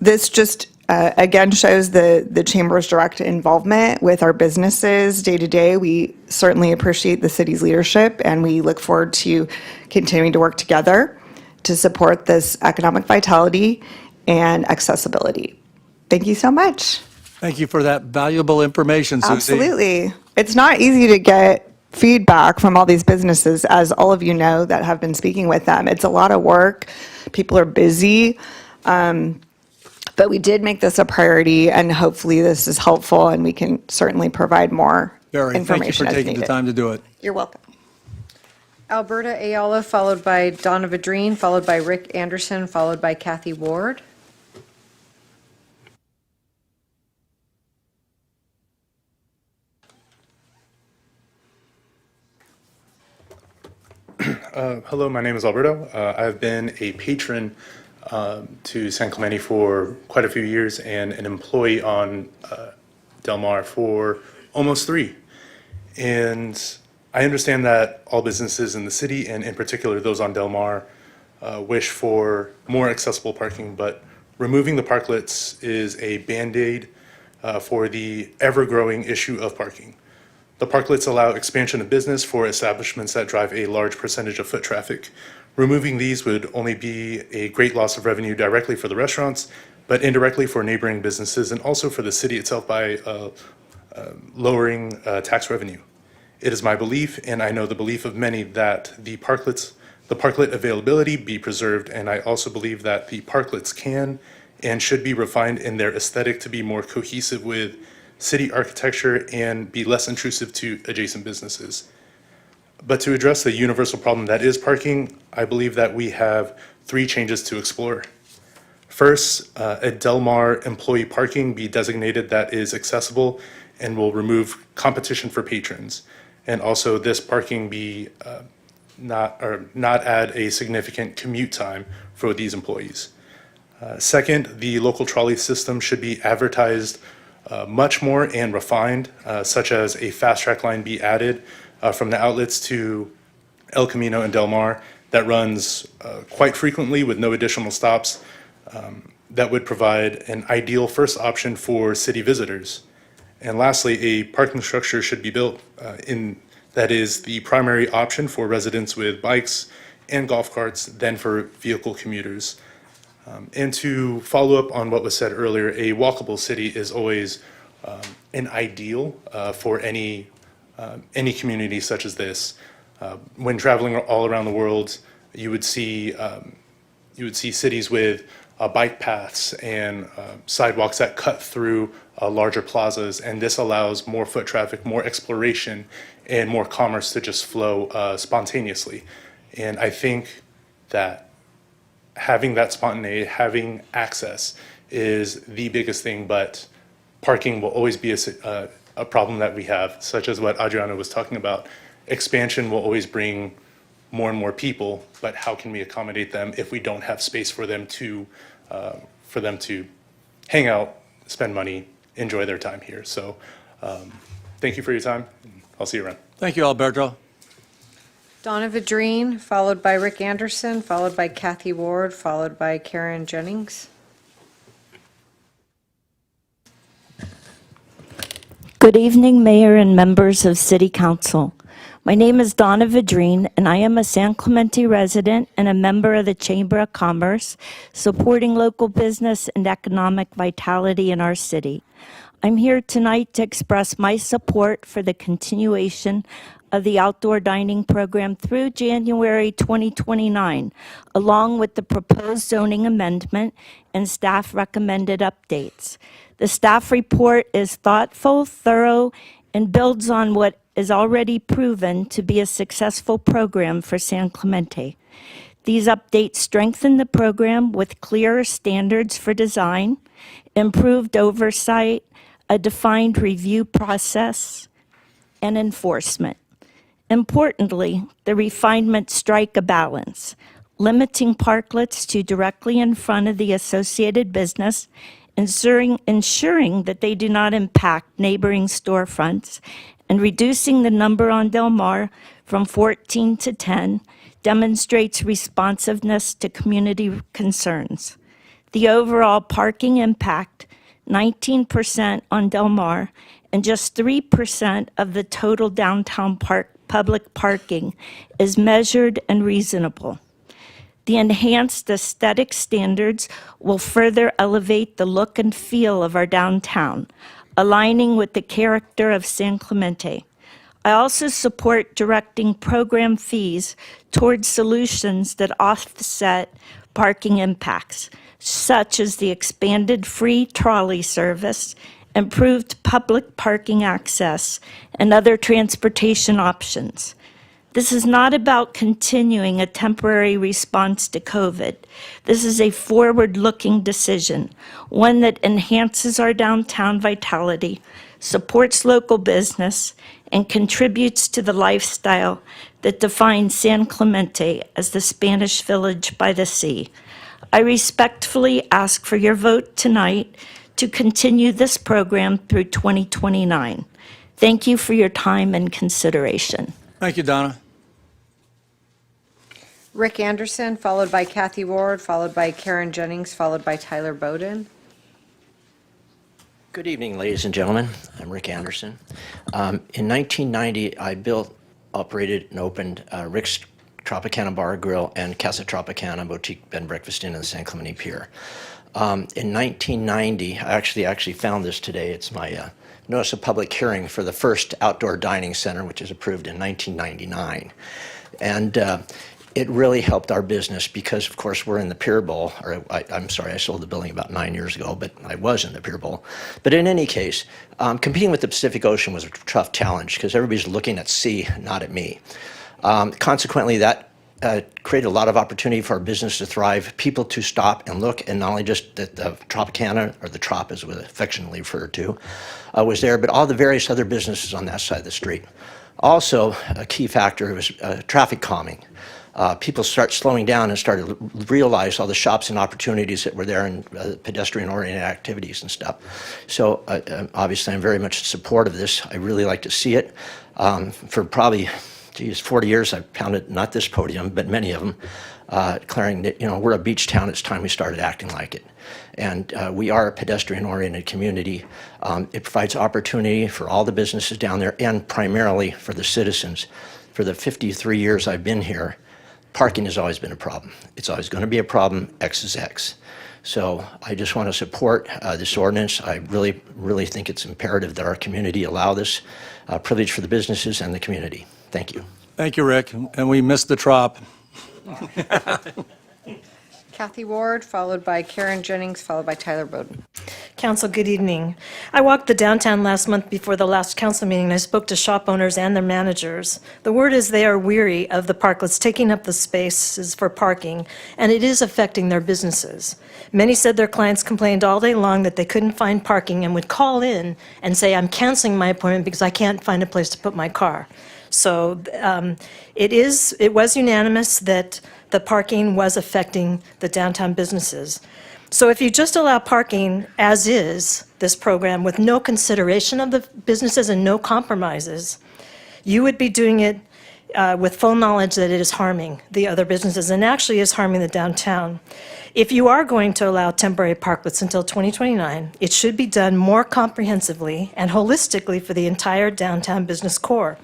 This just, again, shows the Chamber's direct involvement with our businesses day to day. We certainly appreciate the city's leadership, and we look forward to continuing to work together to support this economic vitality and accessibility. Thank you so much. Thank you for that valuable information, Susie. Absolutely. It's not easy to get feedback from all these businesses, as all of you know that have been speaking with them. It's a lot of work. People are busy. But we did make this a priority, and hopefully this is helpful, and we can certainly provide more Thank you information for as taking the needed. time to do it. You're welcome. Alberta Ayala, followed by Donna Vadrine, followed by Rick Anderson, followed by Kathy Ward. Hello, my name is Alberto. I've been a patron to San Clemente for quite a few years and an employee on Del Mar for almost 3. And I understand that all businesses in the city, and in particular those on Del Mar, wish for more accessible parking, but removing the parklets is a Band-Aid for the ever-growing issue of parking. The parklets allow expansion of business for establishments that drive a large percentage of foot traffic. Removing these would only be a great loss of revenue directly for the restaurants, but indirectly for neighboring businesses and also for the city itself by lowering tax revenue. It is my belief, and I know the belief of many, that the parklet availability be preserved, and I also believe that the parklets can and should be refined in their aesthetic to be more cohesive with city architecture and be less intrusive to adjacent businesses. But to address the universal problem that is parking, I believe that we have 3 changes to explore. First, a Del Mar employee parking be designated that is accessible and will remove competition for patrons. And also this parking be not add a significant commute time for these employees. Second, the local trolley system should be advertised much more and refined, such as a fast track line be added from the outlets to El Camino and Del Mar that runs quite frequently with no additional stops. That would provide an ideal first option for city visitors. And lastly, a parking structure should be built that is the primary option for residents with bikes and golf carts than for vehicle commuters. And to follow up on what was said earlier, a walkable city is always an ideal for any community such as this. When traveling all around the world, you would see cities with bike paths and sidewalks that cut through larger plazas, and this allows more foot traffic, more exploration, and more commerce to just flow spontaneously. And I think that having that spontaneity, having access is the biggest thing, but parking will always be a problem that we have, such as what Adriana was talking about. Expansion will always bring more and more people, but how can we accommodate them if we don't have space for them to hang out, spend money, enjoy their time here? So thank you for your time. I'll see you around. Thank you, Alberto. Donna Vadrine, followed by Rick Anderson, followed by Kathy Ward, followed by Karen Jennings. Good evening, Mayor and members of City Council. My name is Donna Vadrine, and I am a San Clemente resident and a member of the Chamber of Commerce, supporting local business and economic vitality in our city. I'm here tonight to express my support for the continuation of the outdoor dining program through January 2029, along with the proposed zoning amendment and staff recommended updates. The staff report is thoughtful, thorough, and builds on what is already proven to be a successful program for San Clemente. These updates strengthen the program with clearer standards for design, improved oversight, a defined review process, and enforcement. Importantly, the refinements strike a balance, limiting parklets to directly in front of the associated business ensuring that they do not impact neighboring storefronts, and reducing the number on Del Mar from 14 to 10 demonstrates responsiveness to community concerns. The overall parking impact, 19% on Del Mar, and just 3% of the total downtown public parking is measured and reasonable. The enhanced aesthetic standards will further elevate the look and feel of our downtown, aligning with the character of San Clemente. I also support directing program fees towards solutions that offset parking impacts, such as the expanded free trolley service, improved public parking access, and other transportation options. This is not about continuing a temporary response to COVID. This is a forward-looking decision, one that enhances our downtown vitality, supports local business, and contributes to the lifestyle that defines San Clemente as the Spanish village by the sea. I respectfully ask for your vote tonight to continue this program through 2029. Thank you for your time and consideration. Thank you, Donna. Rick Anderson, followed by Kathy Ward, followed by Karen Jennings, followed by Tyler Bowden. Good evening, ladies and gentlemen. I'm Rick Anderson. In 1990, I built, operated, and opened Rick's Tropicana Bar Grill and Casa Tropicana Boutique Bed and Breakfast Inn in the San Clemente Pier. In 1990, I actually found this today. It's my notice of public hearing for the first outdoor dining center, which was approved in 1999. And it really helped our business because, of course, we're in the Pier Bowl. I'm sorry, I sold the building about 9 years ago, but I was in the Pier Bowl. But in any case, competing with the Pacific Ocean was a tough challenge because everybody's looking at sea, not at me. Consequently, that created a lot of opportunity for our business to thrive, people to stop and look, and not only just that the Tropicana, or the Trop as it was affectionately referred to, was there, but all the various other businesses on that side of the street. Also, a key factor was traffic calming. People start slowing down and started to realize all the shops and opportunities that were there and pedestrian-oriented activities and stuff. So obviously, I'm very much in support of this. I really like to see it. For probably 40 years I've pounded, not this podium, but many of them, declaring that, we're a beach town, it's time we started acting like it. And we are a pedestrian-oriented community. It provides opportunity for all the businesses down there and primarily for the citizens. For the 53 years I've been here, parking has always been a problem. It's always going to be a problem, X is X. So I just want to support this ordinance. I really, really think it's imperative that our community allow this privilege for the businesses and the community. Thank you. Thank you, Rick. And we missed the Trop. Kathy Ward, followed by Karen Jennings, followed by Tyler Bowden. Council, good evening. I walked the downtown last month before the last council meeting, and I spoke to shop owners and their managers. The word is they are weary of the parklets taking up the spaces for parking, and it is affecting their businesses. Many said their clients complained all day long that they couldn't find parking and would call in and say, I'm canceling my appointment because I can't find a place to put my car. So it was unanimous that the parking was affecting the downtown businesses. So if you just allow parking as is, this program, with no consideration of the businesses and no compromises, you would be doing it with full knowledge that it is harming the other businesses and actually is harming the downtown. If you are going to allow temporary parklets until 2029, it should be done more comprehensively and holistically for the entire downtown business core.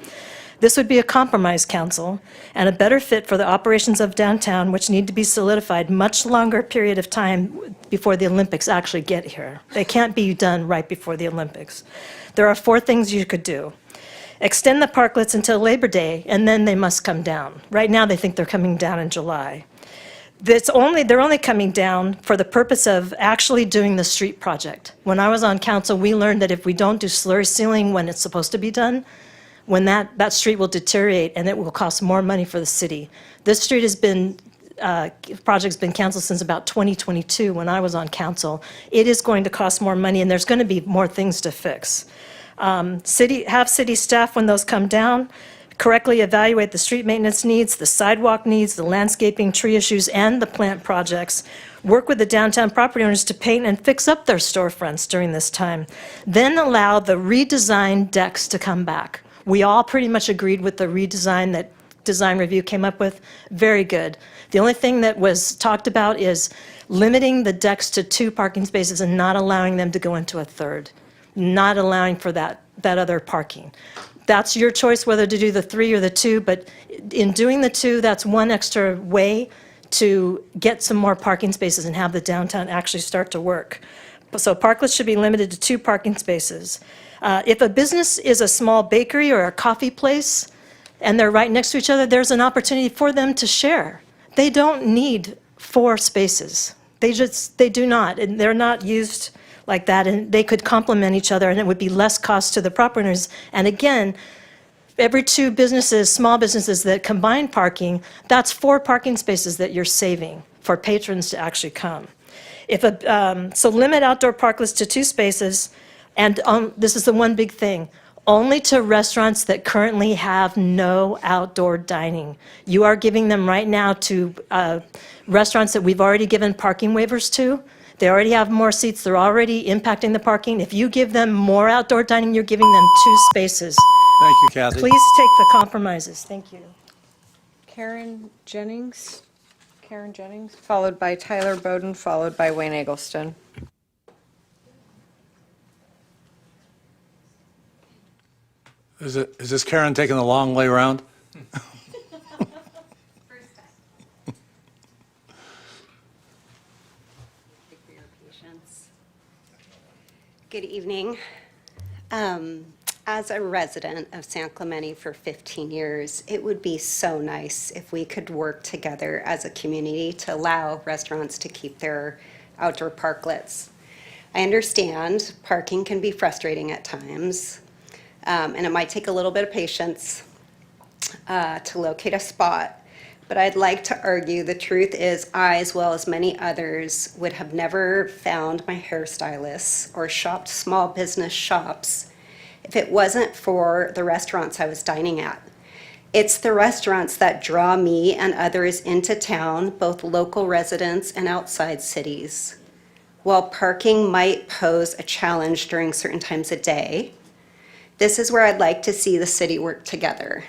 This would be a compromise, council, and a better fit for the operations of downtown, which need to be solidified much longer period of time before the Olympics actually get here. They can't be done right before the Olympics. There are 4 things you could do. Extend the parklets until Labor Day, and then they must come down. Right now, they think they're coming down in July. They're only coming down for the purpose of actually doing the street project. When I was on council, we learned that if we don't do slurry sealing when it's supposed to be done, when that street will deteriorate and it will cost more money for the city. This street has been, project's been canceled since about 2022 when I was on council. It is going to cost more money and there's going to be more things to fix. Have city staff, when those come down, correctly evaluate the street maintenance needs, the sidewalk needs, the landscaping, tree issues, and the plant projects. Work with the downtown property owners to paint and fix up their storefronts during this time. Then allow the redesigned decks to come back. We all pretty much agreed with the redesign that design review came up with. Very good. The only thing that was talked about is limiting the decks to 2 parking spaces and not allowing them to go into a third, not allowing for that other parking. That's your choice whether to do the 3 or the 2, but in doing the 2, that's one extra way to get some more parking spaces and have the downtown actually start to work. So parklets should be limited to 2 parking spaces. If a business is a small bakery or a coffee place, and they're right next to each other, there's an opportunity for them to share. They don't need 4 spaces. They do not, and they're not used like that, and they could complement each other, and it would be less cost to the property owners. And again, every 2 businesses, small businesses that combine parking, that's 4 parking spaces that you're saving for patrons to actually come. So limit outdoor parklets to 2 spaces, and this is the one big thing, only to restaurants that currently have no outdoor dining. You are giving them right now to restaurants that we've already given parking waivers to. They already have more seats. They're already impacting the parking. If you give them more outdoor dining, you're giving them 2 spaces. Thank you, Kathy. Please take the compromises. Thank you. Karen Jennings, followed by Tyler Bowden, followed by Wayne Eggleston. Is this Karen taking the long way around? Good evening. As a resident of San Clemente for 15 years, it would be so nice if we could work together as a community to allow restaurants to keep their outdoor parklets. I understand parking can be frustrating at times, and it might take a little bit of patience to locate a spot. But I'd like to argue the truth is I, as well as many others, would have never found my hairstylists or shopped small business shops if it wasn't for the restaurants I was dining at. It's the restaurants that draw me and others into town, both local residents and outside cities. While parking might pose a challenge during certain times of day, this is where I'd like to see the city work together.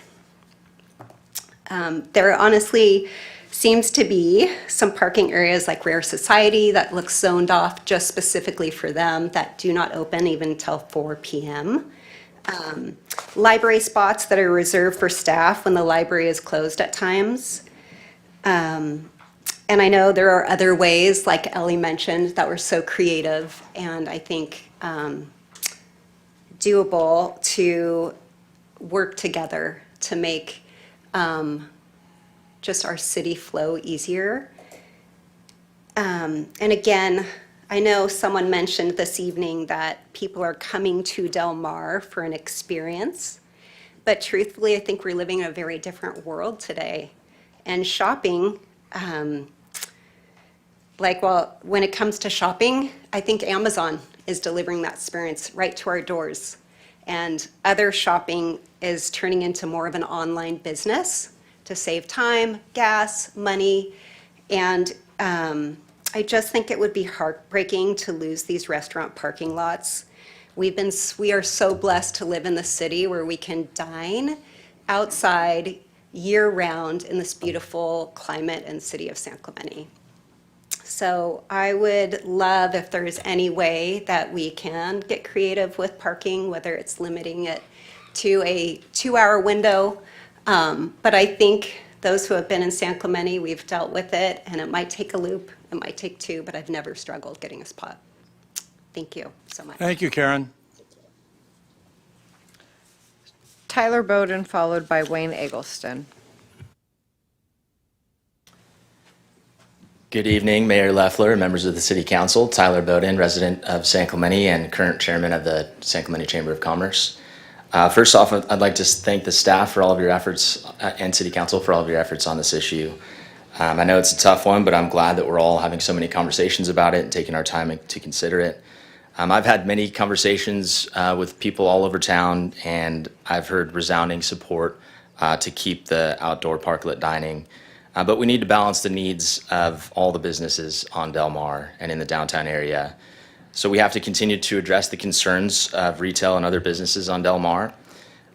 There honestly seems to be some parking areas like Rare Society that looks zoned off just specifically for them that do not open even until 4 p.m. Library spots that are reserved for staff when the library is closed at times. And I know there are other ways, like Ellie mentioned, that were so creative and I think doable to work together to make just our city flow easier. And again, I know someone mentioned this evening that people are coming to Del Mar for an experience, but truthfully, I think we're living in a very different world today. And shopping, when it comes to shopping, I think Amazon is delivering that experience right to our doors. And other shopping is turning into more of an online business to save time, gas, money, and I just think it would be heartbreaking to lose these restaurant parking lots. We are so blessed to live in the city where we can dine outside year-round in this beautiful climate and city of San Clemente. So I would love if there's any way that we can get creative with parking, whether it's limiting it to a 2-hour window. But I think those who have been in San Clemente, we've dealt with it, and it might take a loop, it might take 2, but I've never struggled getting a spot. Thank you so much. Thank you, Karen. Tyler Bowden, followed by Wayne Eggleston. Good evening, Mayor Leffler, members of the City Council. Tyler Bowden, resident of San Clemente and current chairman of the San Clemente Chamber of Commerce. First off, I'd like to thank the staff for all of your efforts and City Council for all of your efforts on this issue. I know it's a tough one, but I'm glad that we're all having so many conversations about it and taking our time to consider it. I've had many conversations with people all over town, and I've heard resounding support to keep the outdoor parklet dining. But we need to balance the needs of all the businesses on Del Mar and in the downtown area. So we have to continue to address the concerns of retail and other businesses on Del Mar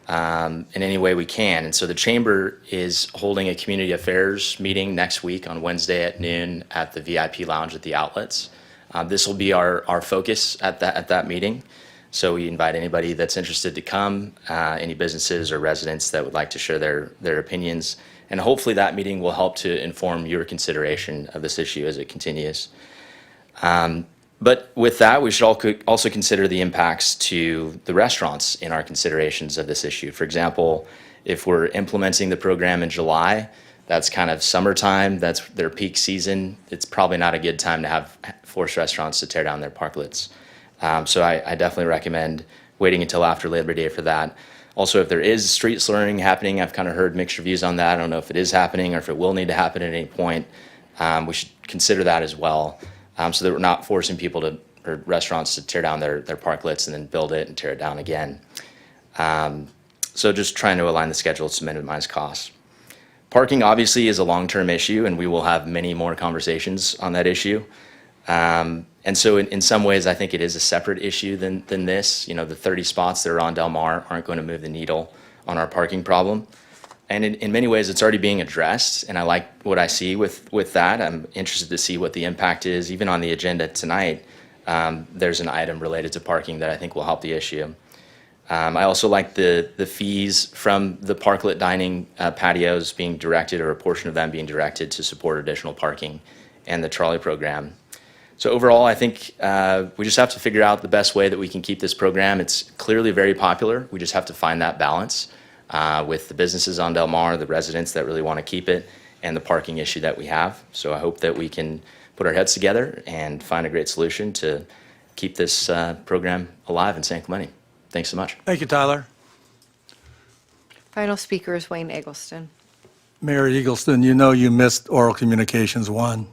in any way we can. And so the Chamber is holding a community affairs meeting next week on Wednesday at noon at the VIP Lounge at the Outlets. This will be our focus at that meeting. So we invite anybody that's interested to come, any businesses or residents that would like to share their opinions. And hopefully that meeting will help to inform your consideration of this issue as it continues. But with that, we should also consider the impacts to the restaurants in our considerations of this issue. For example, if we're implementing the program in July, that's kind of summertime, that's their peak season. It's probably not a good time to force restaurants to tear down their parklets. So I definitely recommend waiting until after Labor Day for that. Also, if there is street slurring happening, I've kind of heard mixed reviews on that. I don't know if it is happening or if it will need to happen at any point. We should consider that as well, so that we're not forcing people or restaurants to tear down their parklets and then build it and tear it down again. So just trying to align the schedules to minimize costs. Parking obviously is a long-term issue, and we will have many more conversations on that issue. And so in some ways, I think it is a separate issue than this. You know, the 30 spots that are on Del Mar aren't going to move the needle on our parking problem. And in many ways, it's already being addressed, and I like what I see with that. I'm interested to see what the impact is. Even on the agenda tonight, there's an item related to parking that I think will help the issue. I also like the fees from the parklet dining patios being directed, or a portion of them being directed, to support additional parking and the trolley program. So overall, I think we just have to figure out the best way that we can keep this program. It's clearly very popular. We just have to find that balance with the businesses on Del Mar, the residents that really want to keep it, and the parking issue that we have. So I hope that we can put our heads together and find a great solution to keep this program alive in San Clemente. Thanks so much. Thank you, Tyler. Final speaker is Wayne Eggleston. Mayor Eagleston, you know you missed Oral Communications 1.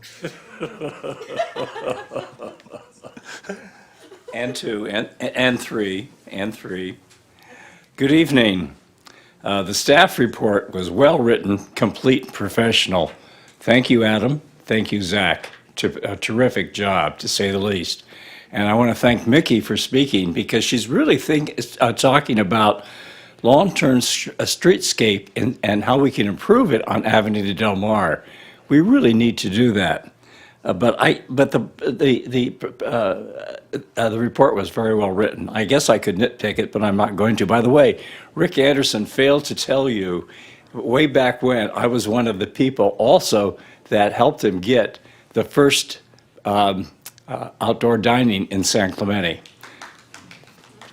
And 2, and 3, and 3. Good evening. The staff report was well-written, complete, professional. Thank you, Adam. Thank you, Zach. A terrific job, to say the least. And I want to thank Mickey for speaking, because she's really talking about long-term streetscape and how we can improve it on Avenida Del Mar. We really need to do that. But the report was very well written. I guess I could nitpick it, but I'm not going to. By the way, Rick Anderson failed to tell you, way back when, I was one of the people also that helped him get the first outdoor dining in San Clemente.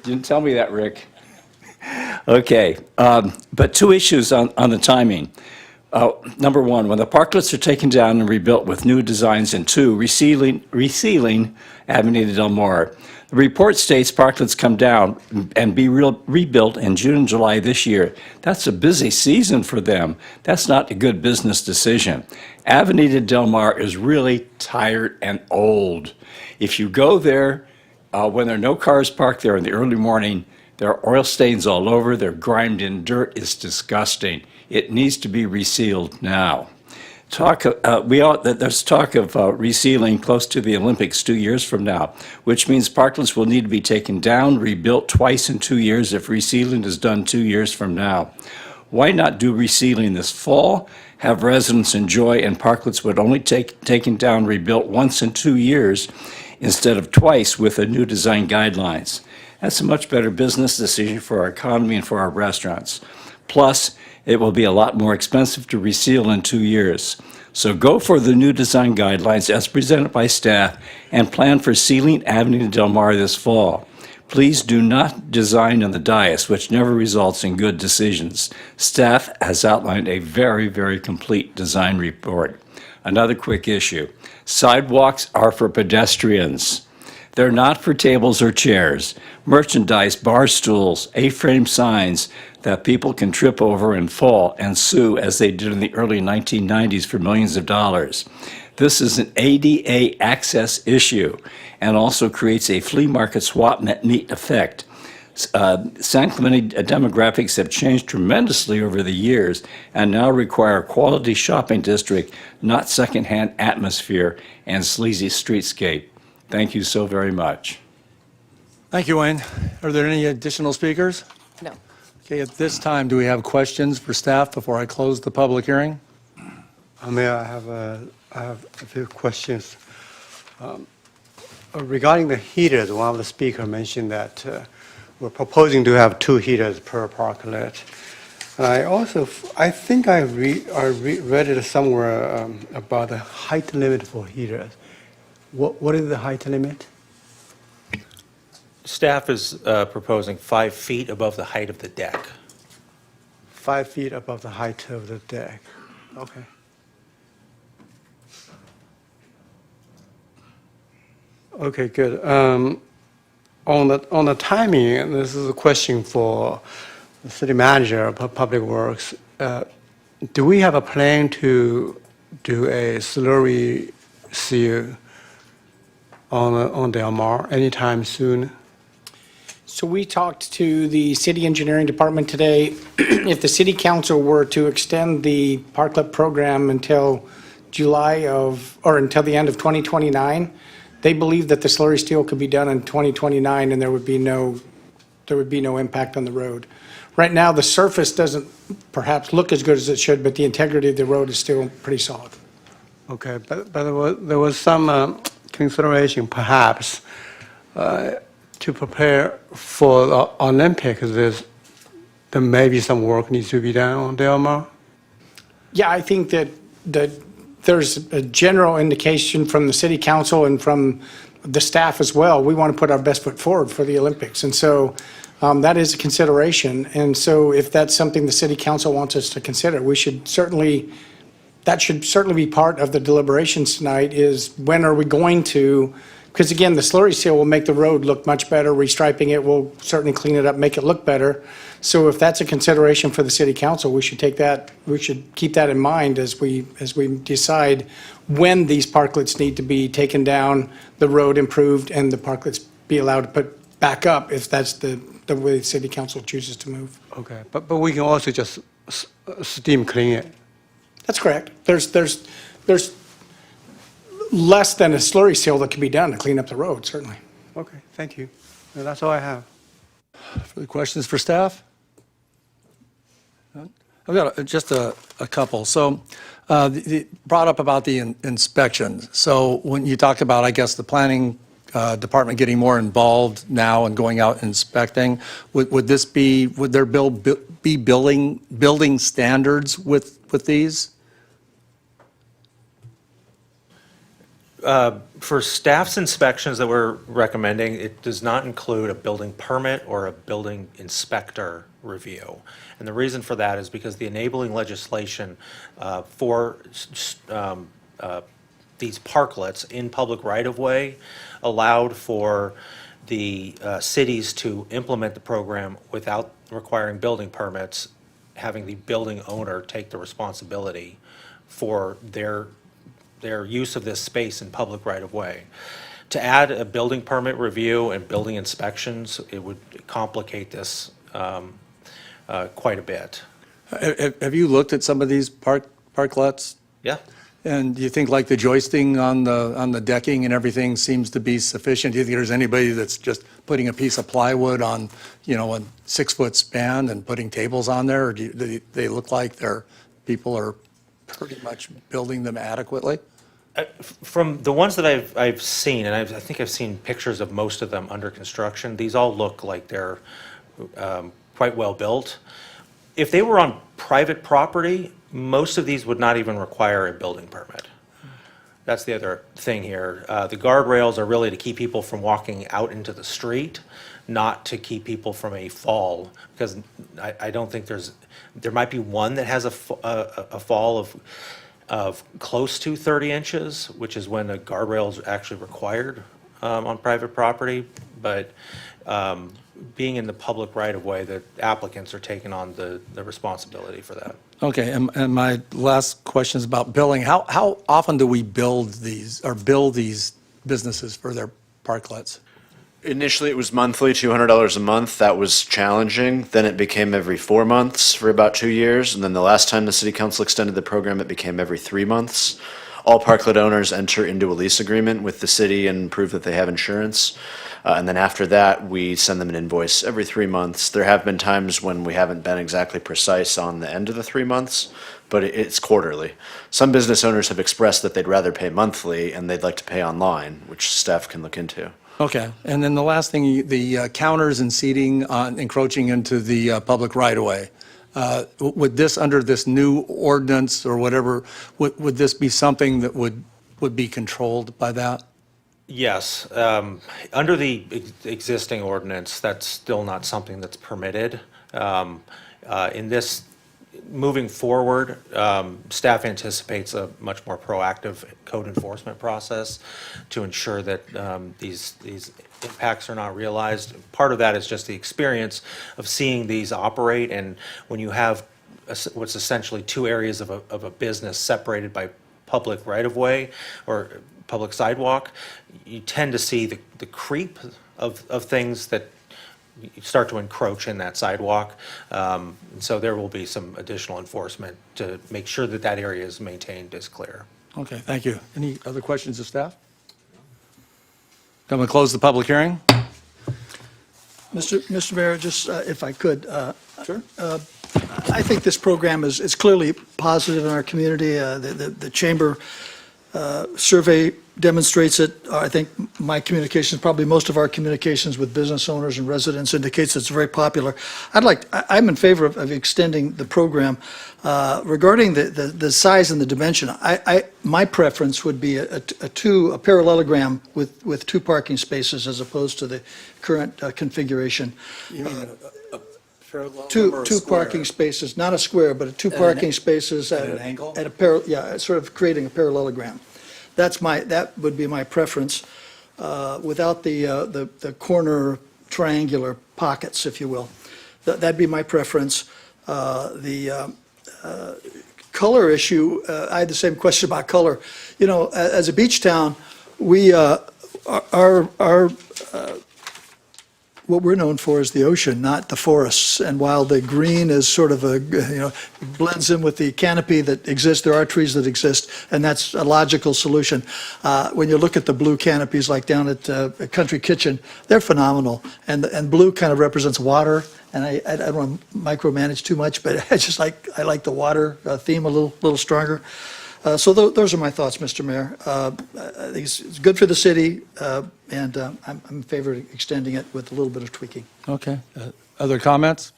Didn't tell me that, Rick. Okay, but two issues on the timing. Number one, when the parklets are taken down and rebuilt with new designs, and two, resealing Avenida Del Mar. The report states parklets come down and be rebuilt in June and July this year. That's a busy season for them. That's not a good business decision. Avenida Del Mar is really tired and old. If you go there when there are no cars parked there in the early morning, there are oil stains all over. They're grimed in dirt. It's disgusting. It needs to be resealed now. There's talk of resealing close to the Olympics 2 years from now, which means parklets will need to be taken down, rebuilt twice in 2 years if resealing is done 2 years from now. Why not do resealing this fall, have residents enjoy, and parklets would only taken down, rebuilt once in 2 years instead of twice with the new design guidelines? That's a much better business decision for our economy and for our restaurants. Plus, it will be a lot more expensive to reseal in 2 years. So go for the new design guidelines as presented by staff and plan for sealing Avenida Del Mar this fall. Please do not design on the dais, which never results in good decisions. Staff has outlined a very, very complete design report. Another quick issue. Sidewalks are for pedestrians. They're not for tables or chairs. Merchandise, bar stools, A-frame signs that people can trip over and fall and sue, as they did in the early 1990s for millions of dollars. This is an ADA access issue and also creates a flea market swap meet effect. San Clemente demographics have changed tremendously over the years and now require a quality shopping district, not secondhand atmosphere and sleazy streetscape. Thank you so very much. Thank you, Wayne. Are there any additional speakers? No. Okay, at this time, do we have questions for staff before I close the public hearing? Mayor, I have a few questions. Regarding the heaters, one of the speakers mentioned that we're proposing to have 2 heaters per parklet. And I think I read it somewhere about the height limit for heaters. What is the height limit? Staff is proposing 5 feet above the height of the deck. 5 feet above the height of the deck. Okay. Okay, good. On the timing, and this is a question for the city manager of Public Works. Do we have a plan to do a slurry seal on Del Mar anytime soon? So we talked to the city engineering department today. If the city council were to extend the Parklet program until until the end of 2029, they believe that the slurry seal could be done in 2029 and there would be no impact on the road. Right now, the surface doesn't perhaps look as good as it should, but the integrity of the road is still pretty solid. Okay, but there was some consideration perhaps to prepare for the Olympics. There may be some work needs to be done on Del Mar. Yeah, I think that there's a general indication from the city council and from the staff as well. We want to put our best foot forward for the Olympics. And so that is a consideration. And so if that's something the city council wants us to consider, that should certainly be part of the deliberations tonight, is when are we going to, because again, the slurry seal will make the road look much better. Restriping it will certainly clean it up, make it look better. So if that's a consideration for the city council, we should keep that in mind as we decide when these parklets need to be taken down, the road improved, and the parklets be allowed to put back up if that's the way the city council chooses to move. Okay, but we can also just steam clean it. That's correct. There's less than a slurry seal that can be done to clean up the road, certainly. Okay, thank you. And that's all I have. Further questions for staff? I've got just a couple. So brought up about the inspections. So when you talked about, I guess, the planning department getting more involved now and going out inspecting, would there be building standards with these? For staff's inspections that we're recommending, it does not include a building permit or a building inspector review. And the reason for that is because the enabling legislation for these parklets in public right-of-way allowed for the cities to implement the program without requiring building permits, having the building owner take the responsibility for their use of this space in public right-of-way. To add a building permit review and building inspections, it would complicate this quite a bit. Have you looked at some of these parklets? Yeah. And do you think like the joisting on the decking and everything seems to be sufficient? Do you think there's anybody that's just putting a piece of plywood on, a 6-foot span and putting tables on there? Or do they look like people are pretty much building them adequately? From the ones that I've seen, and I think I've seen pictures of most of them under construction, these all look like they're quite well built. If they were on private property, most of these would not even require a building permit. That's the other thing here. The guardrails are really to keep people from walking out into the street, not to keep people from a fall, because I don't think there might be one that has a fall of close to 30 inches, which is when a guardrail is actually required on private property. But being in the public right-of-way, the applicants are taking on the responsibility for that. Okay, and my last question is about billing. How often do we build these businesses for their parklets? Initially, it was monthly, $200 a month. That was challenging. Then it became every 4 months for about 2 years. And then the last time the city council extended the program, it became every 3 months. All parklet owners enter into a lease agreement with the city and prove that they have insurance. And then after that, we send them an invoice every 3 months. There have been times when we haven't been exactly precise on the end of the 3 months, but it's quarterly. Some business owners have expressed that they'd rather pay monthly and they'd like to pay online, which staff can look into. Okay, and then the last thing, the counters and seating encroaching into the public right-of-way. Would this, under this new ordinance or whatever, would this be something that would be controlled by that? Yes. Under the existing ordinance, that's still not something that's permitted. In this, moving forward, staff anticipates a much more proactive code enforcement process to ensure that these impacts are not realized. Part of that is just the experience of seeing these operate, and when you have what's essentially two areas of a business separated by public right-of-way or public sidewalk, you tend to see the creep of things that start to encroach in that sidewalk. So there will be some additional enforcement to make sure that that area is maintained as clear. Okay, thank you. Any other questions of staff? I'm going to close the public hearing. Mr. Mayor, just if I could. Sure. I think this program is clearly positive in our community. The chamber survey demonstrates it. I think my communications, probably most of our communications with business owners and residents indicates it's very popular. I'm in favor of extending the program. Regarding the size and the dimension, my preference would be a parallelogram with 2 parking spaces as opposed to the current configuration. You mean a parallel Two parking spaces, not a square, but 2 parking spaces at an angle? Sort of creating a parallelogram. That would be my preference, without the corner triangular pockets, if you will. That'd be my preference. The color issue, I had the same question about color. You know, as a beach town, what we're known for is the ocean, not the forests. And while the green is sort of blends in with the canopy that exists, there are trees that exist, and that's a logical solution. When you look at the blue canopies, like down at Country Kitchen, they're phenomenal. And blue kind of represents water, and I don't want to micromanage too much, but I like the water theme a little stronger. So those are my thoughts, Mr. Mayor. I think it's good for the city, and I'm in favor of extending it with a little bit of tweaking. Okay. Other comments?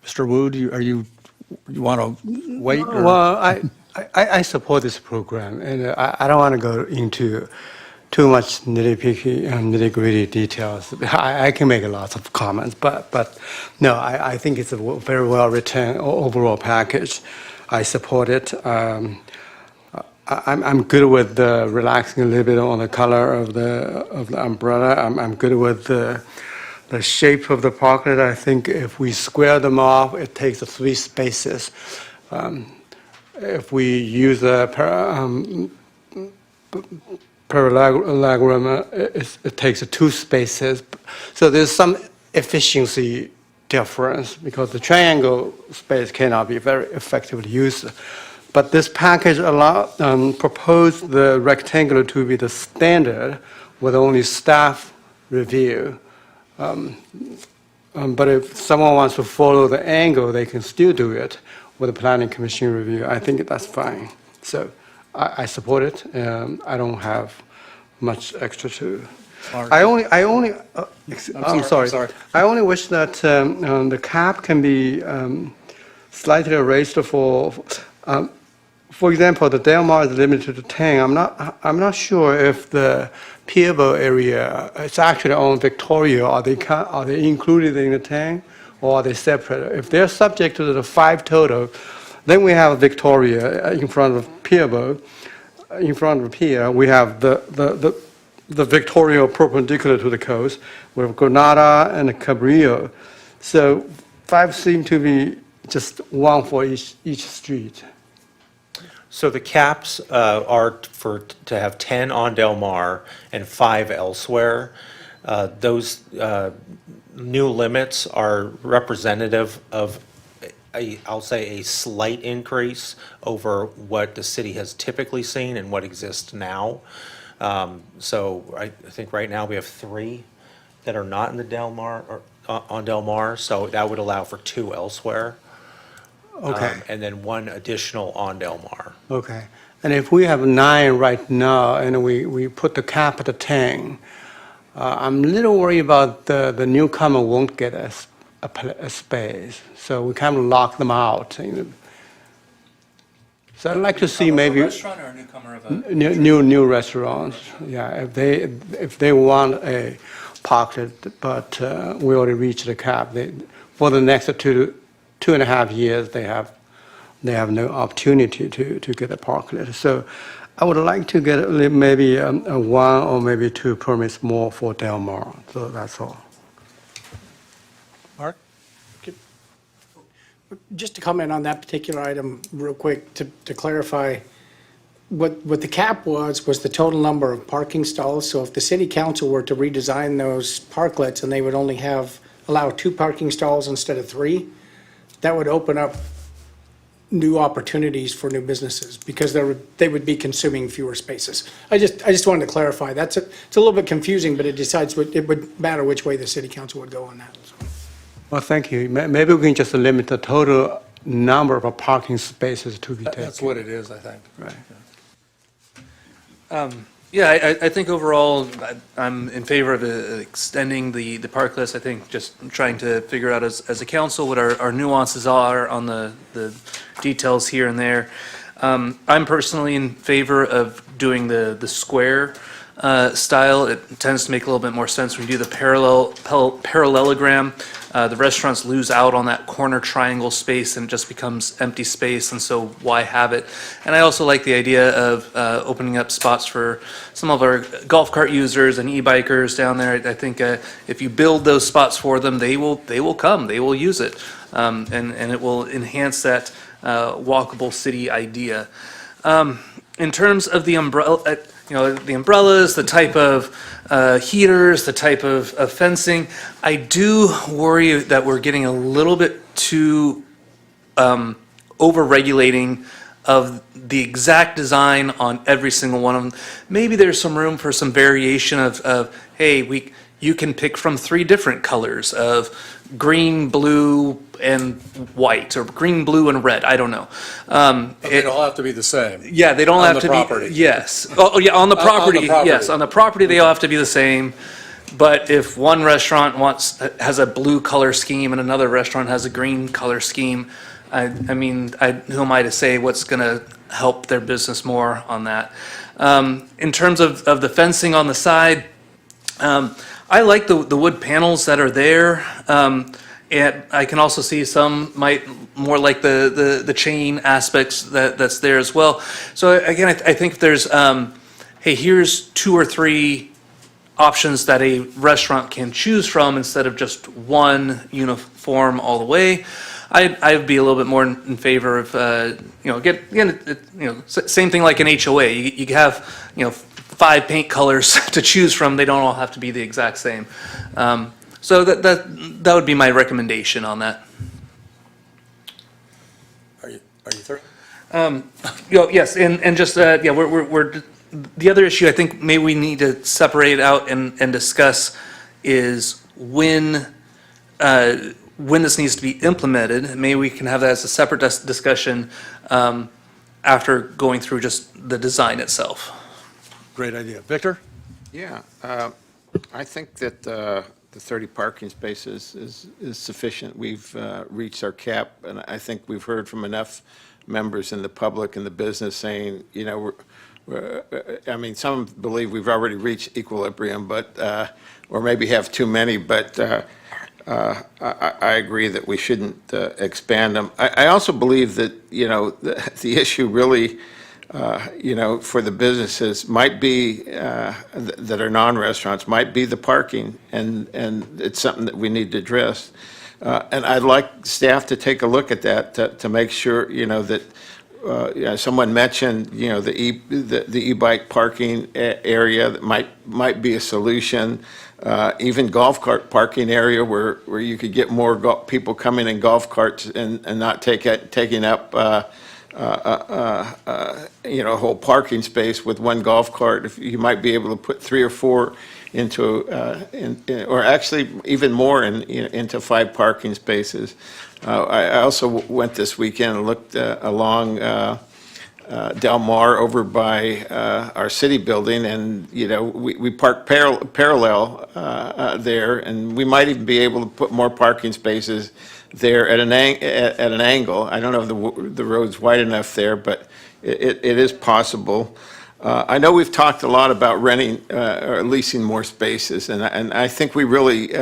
Mr. Wu, you want to wait? Or? Well, I support this program, and I don't want to go into too much nitty-gritty details. I can make lots of comments, but no, I think it's a very well-written overall package. I support it. I'm good with relaxing a little bit on the color of the umbrella. I'm good with the shape of the parklet. I think if we square them off, it takes 3 spaces. If we use a parallelogram, it takes 2 spaces. So there's some efficiency difference because the triangle space cannot be very effectively used. But this package proposed the rectangular to be the standard with only staff review. But if someone wants to follow the angle, they can still do it with a planning commission review. I think that's fine. So I support it. I don't have much extra to. I'm sorry. I only wish that the cap can be slightly raised for example, the Del Mar is limited to 10. I'm not sure if the Pierbo area is actually on Victoria. Are they included in the 10, or are they separate? If they're subject to the 5 total, then we have Victoria in front of Pierbo. In front of Pier, we have the Victoria perpendicular to the coast. We have Granada and Cabrillo. So 5 seem to be just 1 for each street. So the caps are to have 10 on Del Mar and 5 elsewhere. Those new limits are representative of I'll say a slight increase over what the city has typically seen and what exists now. So I think right now we have 3 that are not in the Del Mar, or on Del Mar, so that would allow for 2 elsewhere. Okay. And then 1 additional on Del Mar. Okay. And if we have 9 right now and we put the cap at 10, I'm a little worried about the newcomer won't get a space. So we kind of lock them out. So I'd like to see maybe. A restaurant or a newcomer of a? New restaurants, yeah, if they want a Parklet, but we already reached the cap, for the next 2.5 years, they have no opportunity to get a Parklet. So I would like to get maybe a 1 or maybe 2 permits more for Del Mar, so that's all. Mark? Just to comment on that particular item real quick, to clarify, what the cap was the total number of parking stalls. So if the city council were to redesign those parklets and they would only allow 2 parking stalls instead of 3, that would open up new opportunities for new businesses because they would be consuming fewer spaces. I just wanted to clarify. It's a little bit confusing, but it would matter which way the city council would go on that. So. Well, thank you. Maybe we can just limit the total number of parking spaces to be taken. That's what it is, I think. Right. Yeah, I think overall, I'm in favor of extending the parklets. I think just trying to figure out as a council what our nuances are on the details here and there. I'm personally in favor of doing the square style. It tends to make a little bit more sense when you do the parallelogram. The restaurants lose out on that corner triangle space and it just becomes empty space, and so why have it? And I also like the idea of opening up spots for some of our golf cart users and e-bikers down there. I think if you build those spots for them, they will come, they will use it, and it will enhance that walkable city idea. In terms of the umbrella, the umbrellas, the type of heaters, the type of fencing, I do worry that we're getting a little bit too over-regulating of the exact design on every single one of them. Maybe there's some room for some variation of hey, you can pick from 3 different colors of green, blue, and white, or green, blue, and red. I don't know. But they don't have to be the same. Yeah, they don't On have the to property. be. Yes. Oh, yeah, on the property. Yes, on the property they all have to be the same. But if one restaurant has a blue color scheme and another restaurant has a green color scheme, I mean, who am I to say what's going to help their business more on that? In terms of the fencing on the side, I like the wood panels that are there. And I can also see some might more like the chain aspects that's there as well. So again, I think if there's, hey, here's 2 or 3 options that a restaurant can choose from instead of just one uniform all the way, I'd be a little bit more in favor of, same thing like an HOA. You have, 5 paint colors to choose from. They don't all have to be the exact same. So that would be my recommendation on that. Are you through? Yes, and just we're the other issue I think maybe we need to separate out and discuss is when this needs to be implemented. Maybe we can have that as a separate discussion after going through just the design itself. Great idea. Victor? Yeah, I think that the 30 parking spaces is sufficient. We've reached our cap, and I think we've heard from enough members in the public and the business saying, I mean, some believe we've already reached equilibrium, but or maybe have too many, but I agree that we shouldn't expand them. I also believe that, the issue really, for the businesses might be, that are non-restaurants, might be the parking, and it's something that we need to address. And I'd like staff to take a look at that to make sure, that someone mentioned, the e-bike parking area that might be a solution. Even golf cart parking area where you could get more people coming in golf carts and not taking up a whole parking space with one golf cart. If you might be able to put 3 or 4 into, or actually even more into 5 parking spaces. I also went this weekend and looked along Del Mar over by our city building, and we park parallel there, and we might even be able to put more parking spaces there at an angle. I don't know if the road's wide enough there, but it is possible. I know we've talked a lot about renting or leasing more spaces, and I think we really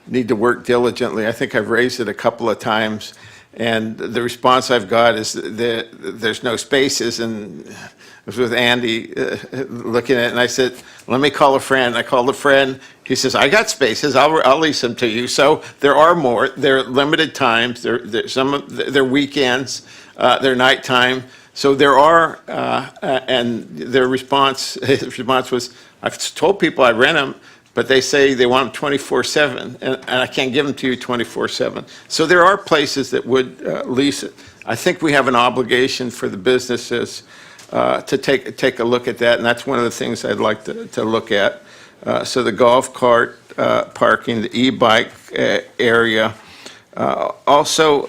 need to work diligently. I think I've raised it a couple of times, and the response I've got is that there's no spaces. And I was with Andy looking at it, and I said, let me call a friend. I called a friend. He says, I got spaces. I'll lease them to you. So there are more. They're limited times. They're weekends. They're nighttime. So there are, and his response was, I've told people I rent them, but they say they want them 24/7, and I can't give them to you 24/7. So there are places that would lease it. I think we have an obligation for the businesses to take a look at that, and that's one of the things I'd like to look at. So the golf cart parking, the e-bike area, also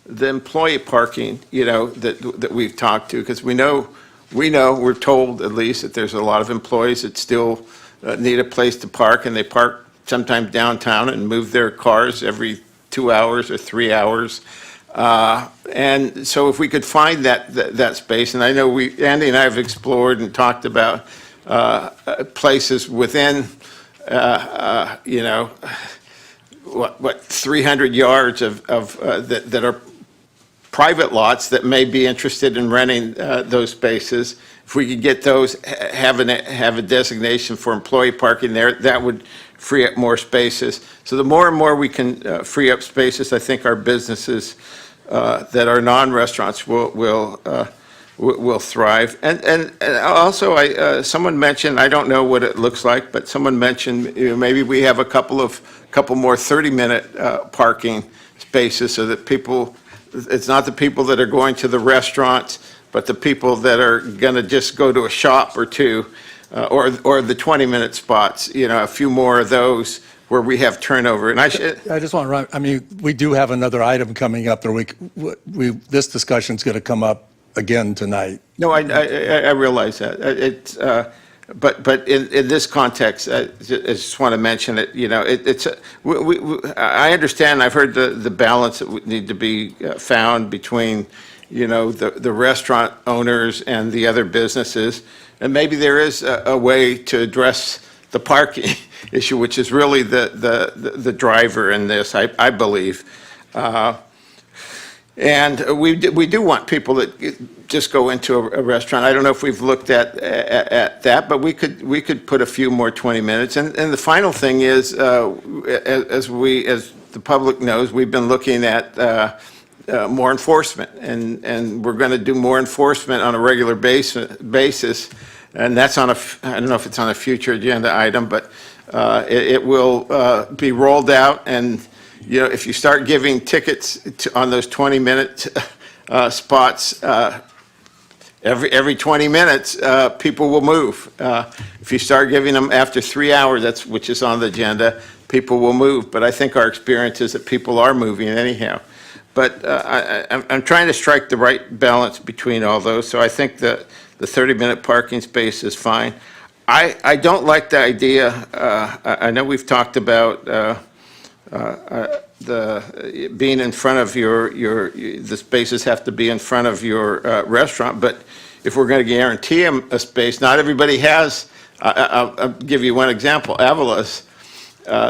the employee parking, that we've talked to, because we're told at least that there's a lot of employees that still need a place to park, and they park sometimes downtown and move their cars every 2 hours or 3 hours. And so if we could find that space, and I know Andy and I have explored and talked about places within, 300 yards of that are private lots that may be interested in renting those spaces. If we could get those, have a designation for employee parking there, that would free up more spaces. So the more and more we can free up spaces, I think our businesses that are non-restaurants will thrive. And also, someone mentioned, I don't know what it looks like, but someone mentioned maybe we have a couple more 30-minute parking spaces so that it's not the people that are going to the restaurants, but the people that are going to just go to a shop or two, or the 20-minute spots, a few more of those where we have turnover. And I just want to we do have another item coming up. This discussion's going to come up again tonight. No, I realize that. But in this context, I just want to mention it. I understand. I've heard the balance that would need to be found between, the restaurant owners and the other businesses, and maybe there is a way to address the parking issue, which is really the driver in this, I believe. And we do want people that just go into a restaurant. I don't know if we've looked at that, but we could put a few more 20 minutes. And the final thing is, as the public knows, we've been looking at more enforcement, and we're going to do more enforcement on a regular basis. And that's I don't know if it's on a future agenda item, but it will be rolled out. And if you start giving tickets on those 20-minute spots, every 20 minutes, people will move. If you start giving them after 3 hours, which is on the agenda, people will move. But I think our experience is that people are moving anyhow. But I'm trying to strike the right balance between all those. So I think that the 30-minute parking space is fine. I don't like the idea. I know we've talked about the being in front of the spaces have to be in front of your restaurant, but if we're going to guarantee them a space, not everybody has. I'll give you one example. Avala's,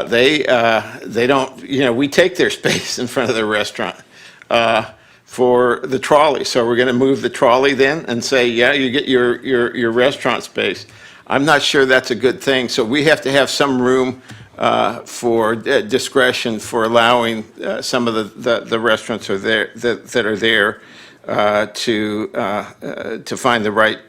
they don't. We take their space in front of their restaurant for the trolley. So we're going to move the trolley then and say, yeah, you get your restaurant space. I'm not sure that's a good thing. So we have to have some room for discretion for allowing some of the restaurants that are there to find the right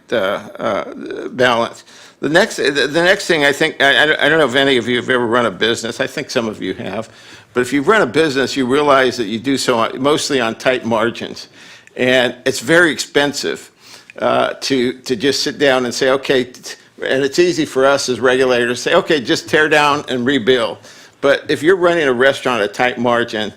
balance. The next thing I think, I don't know if any of you have ever run a business. I think some of you have. But if you run a business, you realize that you do so mostly on tight margins. And it's very expensive to just sit down and say, okay, and it's easy for us as regulators to say, okay, just tear down and rebuild. But if you're running a restaurant at a tight margin,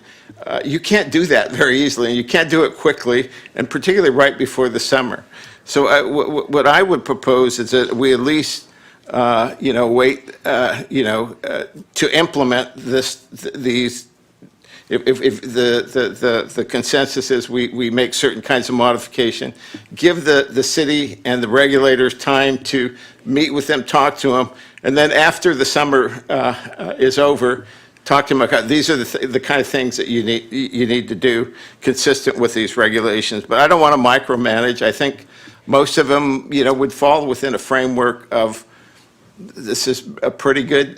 you can't do that very easily, and you can't do it quickly, and particularly right before the summer. So what I would propose is that we at least, wait, to implement these. If the consensus is we make certain kinds of modification, give the city and the regulators time to meet with them, talk to them, and then after the summer is over, talk to them about these are the kind of things that you need to do consistent with these regulations. But I don't want to micromanage. I think most of them, would fall within a framework of this is a pretty good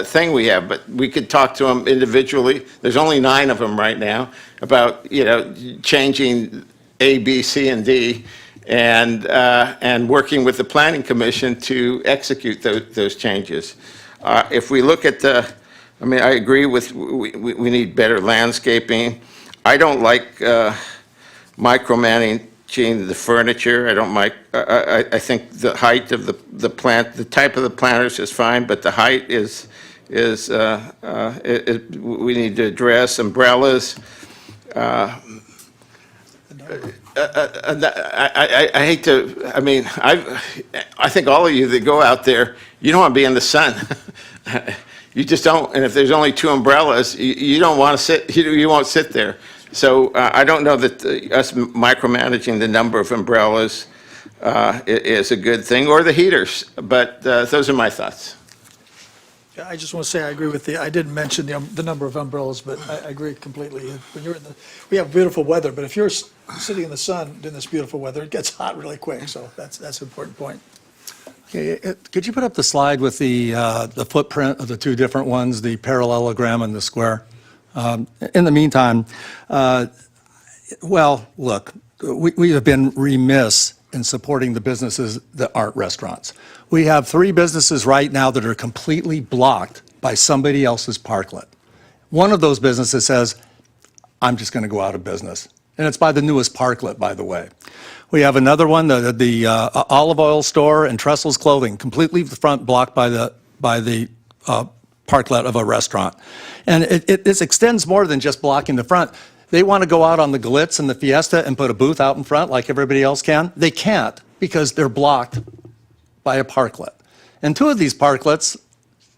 thing we have, but we could talk to them individually. There's only 9 of them right now about, changing A, B, C, and D, and working with the Planning Commission to execute those changes. If we look at I agree with, we need better landscaping. I don't like micromanaging the furniture. I don't like, I think the height of the plant, the type of the planters is fine, but the height is we need to address umbrellas. I hate to, I think all of you that go out there, you don't want to be in the sun. You just don't, and if there's only 2 umbrellas, you don't want to sit, you won't sit there. So I don't know that us micromanaging the number of umbrellas is a good thing, or the heaters, but those are my thoughts. Yeah, I just want to say I agree with I didn't mention the number of umbrellas, but I agree completely. When you're we have beautiful weather, but if you're sitting in the sun in this beautiful weather, it gets hot really quick, so that's an important point. Okay, could you put up the slide with the footprint of the 2 different ones, the parallelogram and the square? In the meantime, look, we have been remiss in supporting the businesses that aren't restaurants. We have 3 businesses right now that are completely blocked by somebody else's parklet. One of those businesses says, I'm just going to go out of business. And it's by the newest parklet, by the way. We have another one, the olive oil store and Trestle's Clothing, completely the front blocked by the parklet of a restaurant. And this extends more than just blocking the front. They want to go out on the Glitz and the Fiesta and put a booth out in front like everybody else can. They can't because they're blocked by a parklet. And 2 of these parklets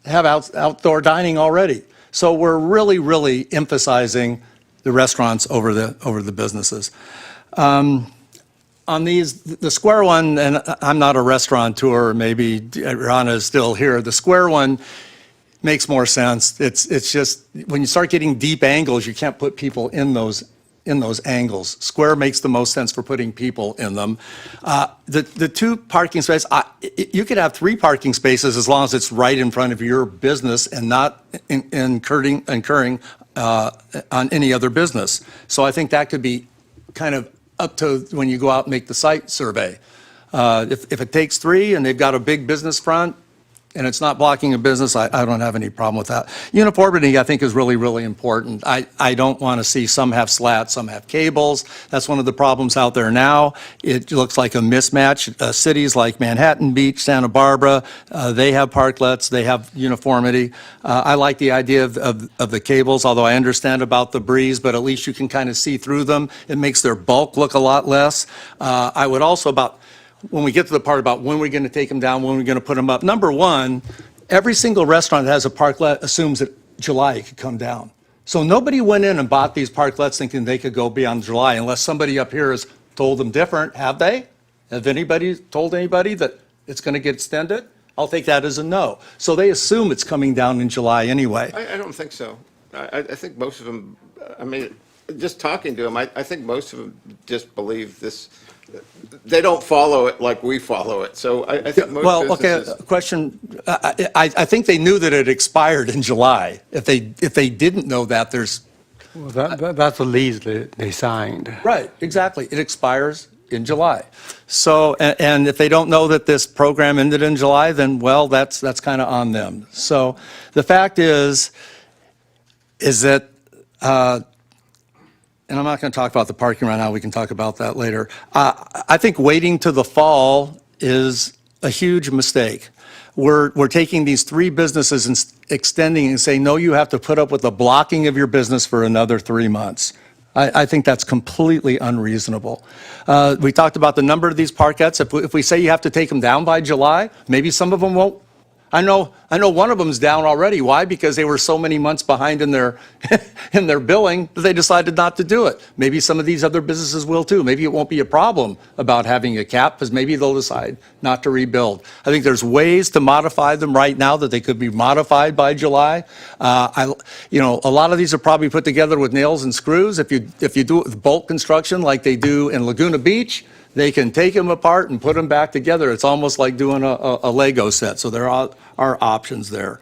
have outdoor dining already. So we're really, really emphasizing the restaurants over the businesses. On the square one, and I'm not a restaurateur, maybe Rana is still here, the square one makes more sense. It's just, when you start getting deep angles, you can't put people in those angles. Square makes the most sense for putting people in them. The 2 parking spaces, you could have 3 parking spaces as long as it's right in front of your business and not incurring on any other business. So I think that could be kind of up to when you go out and make the site survey. If it takes 3 and they've got a big business front, and it's not blocking a business, I don't have any problem with that. Uniformity, I think, is really, really important. I don't want to see some have slats, some have cables. That's one of the problems out there now. It looks like a mismatch. Cities like Manhattan Beach, Santa Barbara, they have parklets, they have uniformity. I like the idea of the cables, although I understand about the breeze, but at least you can kind of see through them. It makes their bulk look a lot less. I would also when we get to the part about when we're going to take them down, when we're going to put them up, number one, every single restaurant that has a parklet assumes that July it could come down. So nobody went in and bought these parklets thinking they could go beyond July unless somebody up here has told them different. Have they? Have anybody told anybody that it's going to get extended? I'll take that as a no. So they assume it's coming down in July anyway. I don't think so. I think most of them, just talking to them, I think most of them just believe this. They don't follow it like we follow it. So I think most businesses... Okay, question. I think they knew that it expired in July. If they didn't know that, there's Well, that's the lease they signed. Right, exactly. It expires in July. So, and if they don't know that this program ended in July, then, well, that's kind of on them. So the fact is that, and I'm not going to talk about the parking right now, we can talk about that later. I think waiting to the fall is a huge mistake. We're taking these 3 businesses and extending and saying, no, you have to put up with the blocking of your business for another 3 months. I think that's completely unreasonable. We talked about the number of these parkettes. If we say you have to take them down by July, maybe some of them won't. I know one of them's down already. Why? Because they were so many months behind in their in their billing that they decided not to do it. Maybe some of these other businesses will too. Maybe it won't be a problem about having a cap because maybe they'll decide not to rebuild. I think there's ways to modify them right now that they could be modified by July. A lot of these are probably put together with nails and screws. If you do it with bulk construction like they do in Laguna Beach, they can take them apart and put them back together. It's almost like doing a Lego set. So there are options there.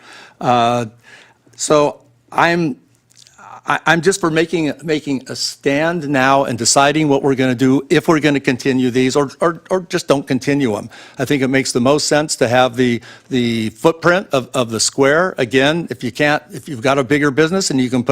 So I'm just for making a stand now and deciding what we're going to do, if we're going to continue these or just don't continue them. I think it makes the most sense to have the footprint of the square. Again, if you've got a bigger business and you can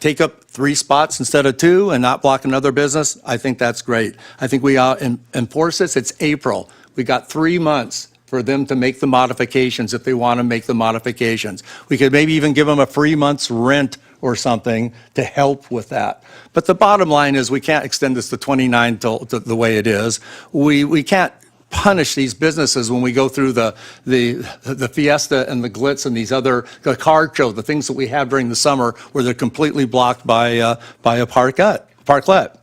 take up 3 spots instead of 2 and not block another business, I think that's great. I think we enforce this. It's April. We got 3 months for them to make the modifications if they want to make the modifications. We could maybe even give them a free month's rent or something to help with that. But the bottom line is we can't extend this to 29 to the way it is. We can't punish these businesses when we go through the Fiesta and the Glitz and the car show, the things that we have during the summer where they're completely blocked by a parklet.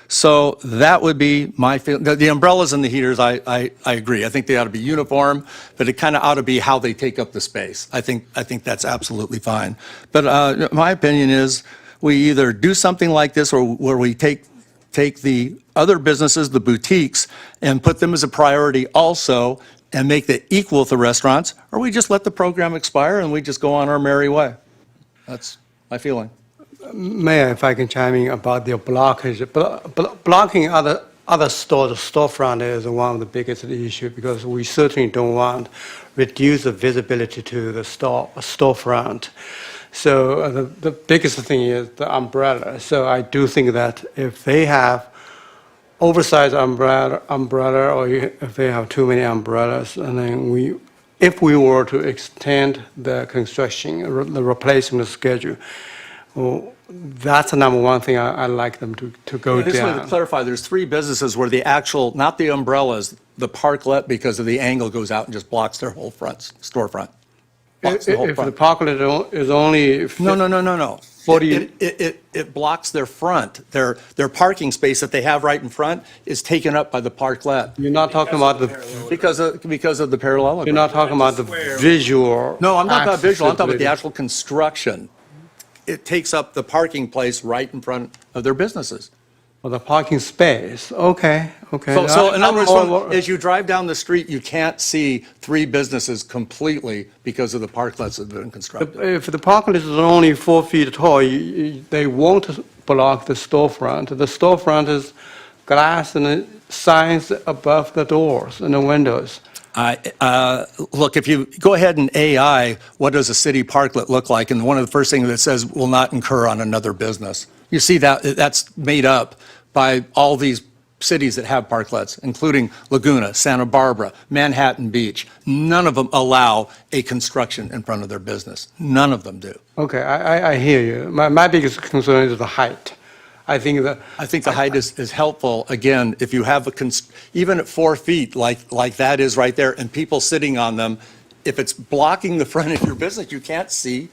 So that would be my feeling. The umbrellas and the heaters, I agree. I think they ought to be uniform, but it kind of ought to be how they take up the space. I think that's absolutely fine. But my opinion is we either do something like this or where we take the other businesses, the boutiques, and put them as a priority also and make that equal with the restaurants, or we just let the program expire and we just go on our merry way. That's my feeling. Mayor, if I can chime in about the blockage. Blocking other stores, storefront is one of the biggest issues because we certainly don't want to reduce the visibility to the storefront. So the biggest thing is the umbrella. So I do think that if they have oversized umbrella, or if they have too many umbrellas, and then if we were to extend the construction, the replacement schedule, well, that's the number one thing I'd like them to go down. I just wanted to clarify, there's 3 businesses where the actual, not the umbrellas, the parklet, because of the angle, goes out and just blocks their whole storefront. Blocks the whole If front. the parklet is only... No. 40... It blocks their front. Their parking space that they have right in front is taken up by the parklet. You're not talking about Because of the parallelogram. You're not talking about the visual... No, I'm not about visual. I'm talking about the actual construction. It takes up the parking place right in front of their businesses. Well, the parking space, okay. So in other words, as you drive down the street, you can't see 3 businesses completely because of the parklets that have been constructed. If the parklet is only 4 feet tall, they won't block the storefront. The storefront is glass and signs above the doors and the windows. Look, if you go ahead and AI, what does a city parklet look like? And one of the first things that says will not incur on another business. You see that's made up by all these cities that have parklets, including Laguna, Santa Barbara, Manhattan Beach. None of them allow a construction in front of their business. None of them do. Okay, I hear you. My biggest concern is the height. I think the height is helpful. Again, if you have even at 4 feet, like that is right there, and people sitting on them, if it's blocking the front of your business, you can't see.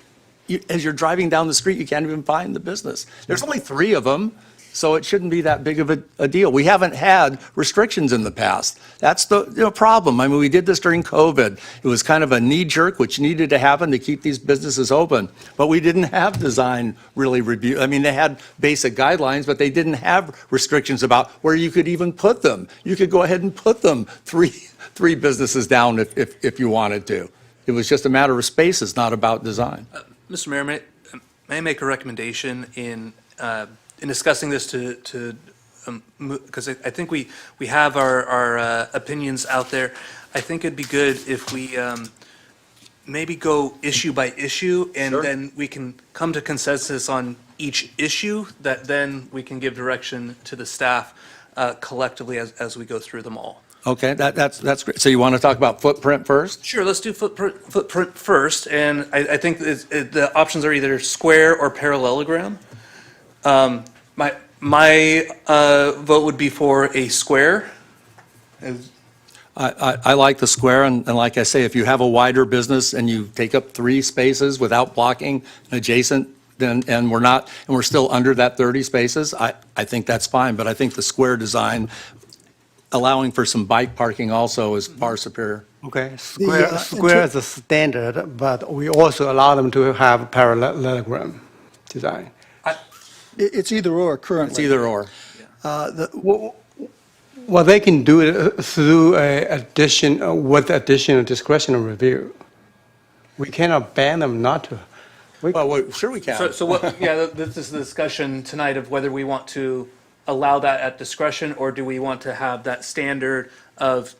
As you're driving down the street, you can't even find the business. There's only 3 of them, so it shouldn't be that big of a deal. We haven't had restrictions in the past. That's the problem. I mean, we did this during COVID. It was kind of a knee jerk, which needed to happen to keep these businesses open. But we didn't have design really review. I mean, they had basic guidelines, but they didn't have restrictions about where you could even put them. You could go ahead and put them three businesses down if you wanted to. It was just a matter of spaces, not about design. Mr. Mayor, May I make a recommendation in discussing this because I think we have our opinions out there. I think it'd be good if we maybe go issue by issue, and then we can come to consensus on each issue, that then we can give direction to the staff collectively as we go through them all. Okay, that's great. So you want to talk about footprint first? Sure, let's do footprint first, and I think the options are either square or parallelogram. My vote would be for a square. I like the square, and like I say, if you have a wider business and you take up 3 spaces without blocking adjacent, then, and we're still under that 30 spaces, I think that's fine, but I think the square design, allowing for some bike parking also, is far superior. Okay, square is a standard, but we also allow them to have parallelogram design. It's either or currently. It's either or. Well, they can do it through with additional discretionary review. We cannot ban them not to. Well, sure we can. So what, this is the discussion tonight of whether we want to allow that at discretion, or do we want to have that standard of,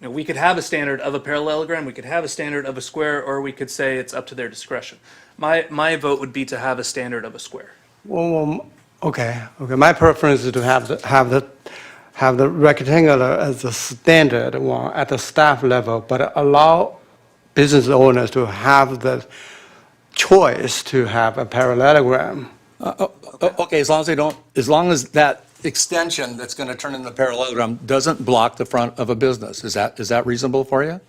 we could have a standard of a parallelogram, we could have a standard of a square, or we could say it's up to their discretion. My vote would be to have a standard of a square. Well, okay. My preference is to have the rectangular as the standard one at the staff level, but allow business owners to have the choice to have a parallelogram. Okay, as long as that extension that's going to turn into a parallelogram doesn't block the front of a business. Is that reasonable for you?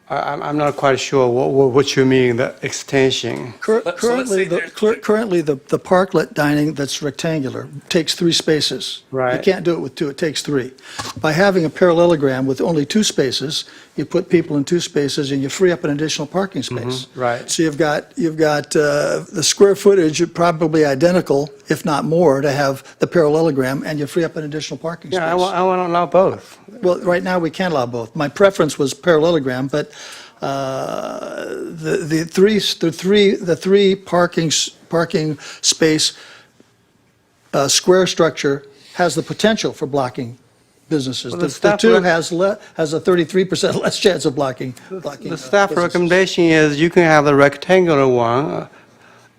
I'm not quite sure what you mean, the extension. Currently, the parklet dining that's rectangular takes 3 spaces. Right. You can't do it with 2, it takes 3. By having a parallelogram with only 2 spaces, you put people in 2 spaces and you free up an additional parking space. Right. So you've got the square footage probably identical, if not more, to have the parallelogram, and you free up an additional parking space. Yeah, I want to allow both. Well, right now, we can't allow both. My preference was parallelogram, but the three parking space square structure has the potential for blocking businesses. Well, The 2 has a 33% less chance of blocking. The staff recommendation is you can have the rectangular one,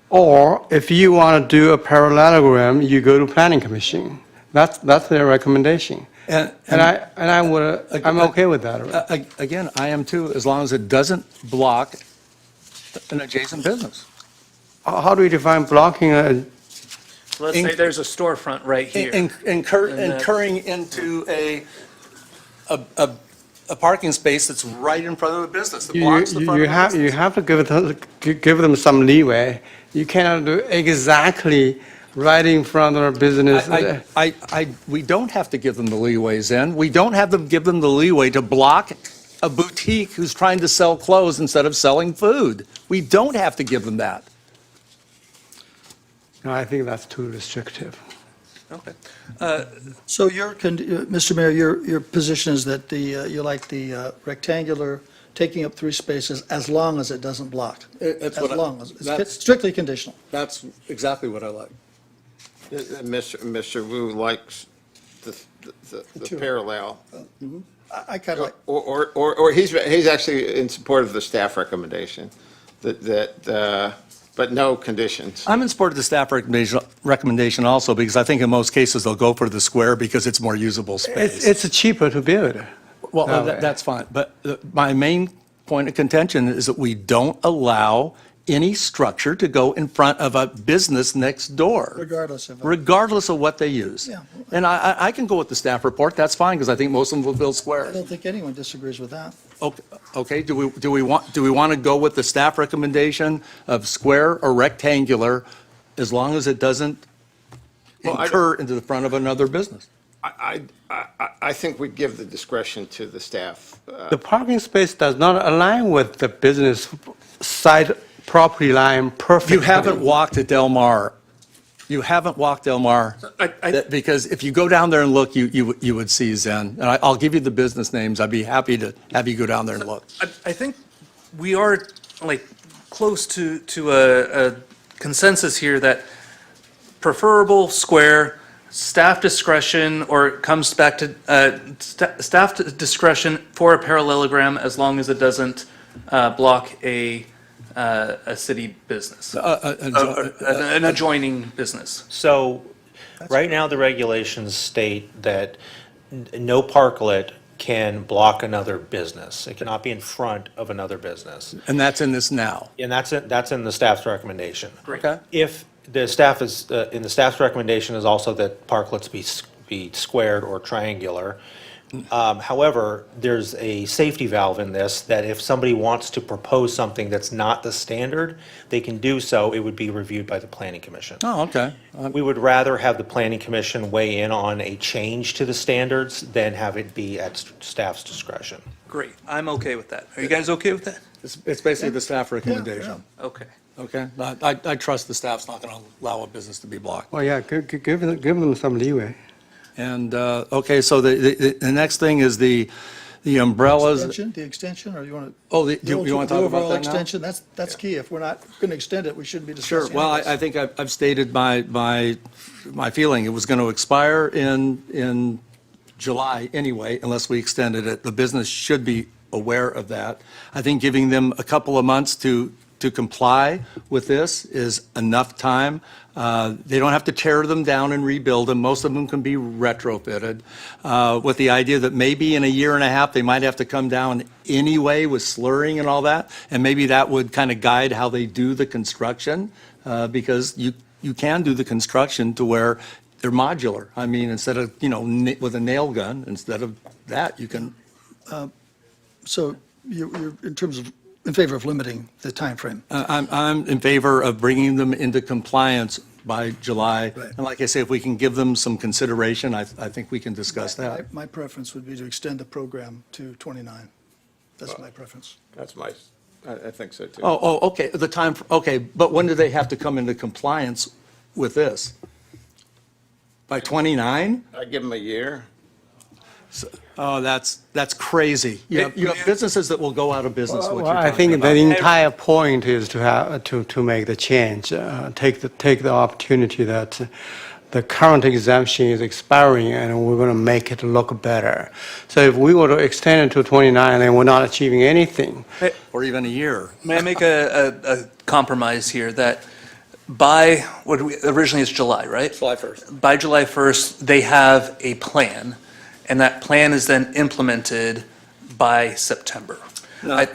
or if you want to do a parallelogram, you go to planning commission. That's their recommendation. And I'm okay with that. Again, I am too, as long as it doesn't block an adjacent business. How do we define blocking a? Let's say there's a storefront right here. Incurring into a parking space that's right in front of the business, that blocks the front of the business. You have to give them some leeway. You cannot do exactly right in front of our business. We don't have to give them the leeway, Zen. We don't have to give them the leeway to block a boutique who's trying to sell clothes instead of selling food. We don't have to give them that. No, I think that's too restrictive. Okay. So Mr. Mayor, your position is that you like the rectangular taking up 3 spaces as long as it doesn't block? It's strictly conditional. That's exactly what I like. Mr. Wu likes the parallel. I kind of like. Or he's actually in support of the staff recommendation, but no conditions. I'm in support of the staff recommendation also, because I think in most cases they'll go for the square because it's more usable space. It's cheaper to build. Well, that's fine, but my main point of contention is that we don't allow any structure to go in front of a business next door. Regardless of what they use. Yeah. And I can go with the staff report, that's fine, because I think most of them will build I squares. don't think anyone disagrees with that. Okay, do we want to go with the staff recommendation of square or rectangular, as long as it doesn't incur into the front of another business? I think we give the discretion to the staff. The parking space does not align with the business side property line perfectly. You haven't walked at Del Mar. You haven't walked Del Mar, because if you go down there and look, you would see Zen. And I'll give you the business names. I'd be happy to have you go down there and look. I think we are, like, close to a consensus here that preferable square, staff discretion, or it comes back to staff discretion for a parallelogram as long as it doesn't block a city business, an adjoining business. So, right now, the regulations state that no parklet can block another business. It cannot be in front of another business. And that's in this now. And that's in the staff's recommendation. Okay. If the staff is, in the staff's recommendation is also that parklets be squared or triangular. However, there's a safety valve in this that if somebody wants to propose something that's not the standard, they can do so. It would be reviewed by the planning commission. Oh, okay. We would rather have the planning commission weigh in on a change to the standards than have it be at staff's discretion. Great, I'm okay with that. Are you guys okay with that? It's basically the staff recommendation. Okay. Okay? I trust the staff's not going to allow a business to be blocked. Well, yeah, give them some leeway. And, okay, so the next thing is the umbrellas. The extension, or you want to? Oh, you want to talk about overall that now? extension, that's key. If we're not going to extend it, we shouldn't be discussing Sure. Well, anyways. I think I've stated my feeling. It was going to expire in July anyway, unless we extended it. The business should be aware of that. I think giving them a couple of months to comply with this is enough time. They don't have to tear them down and rebuild them. Most of them can be retrofitted, with the idea that maybe in a year and a half, they might have to come down anyway with slurring and all that. And maybe that would kind of guide how they do the construction, because you can do the construction to where they're modular. I mean, instead of, with a nail gun, instead of that, you can. So you're in favor of limiting the timeframe? I'm in favor of bringing them into compliance by July. Right. And like I say, if we can give them some consideration, I think we can discuss that. My preference would be to extend the program to 29. That's my preference. That's I think so too. Oh, okay, okay, but when do they have to come into compliance with this? By 29? I give them a year. Oh, that's crazy. You have businesses that will go out of business, what you're Well, I talking think about. the entire point is to have, to make the change, take the opportunity that the current exemption is expiring and we're going to make it look better. So if we were to extend it to 29 and we're not achieving anything. Or even a year. May I make a compromise here that by, originally it's July, right? July 1st. By July 1st, they have a plan, and that plan is then implemented by September. No,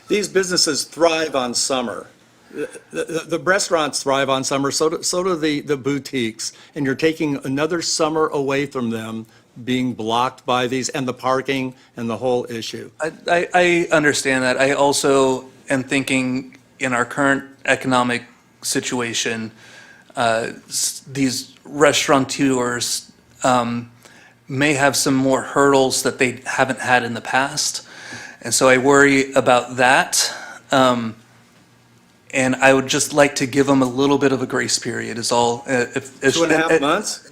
these businesses thrive on summer. The restaurants thrive on summer, so do the boutiques, and you're taking another summer away from them being blocked by these, and the parking, and the whole issue. I understand that. I also am thinking in our current economic situation, these restaurateurs may have some more hurdles that they haven't had in the past. And so I worry about that. And I would just like to give them a little bit of a grace period is all. 2.5 months?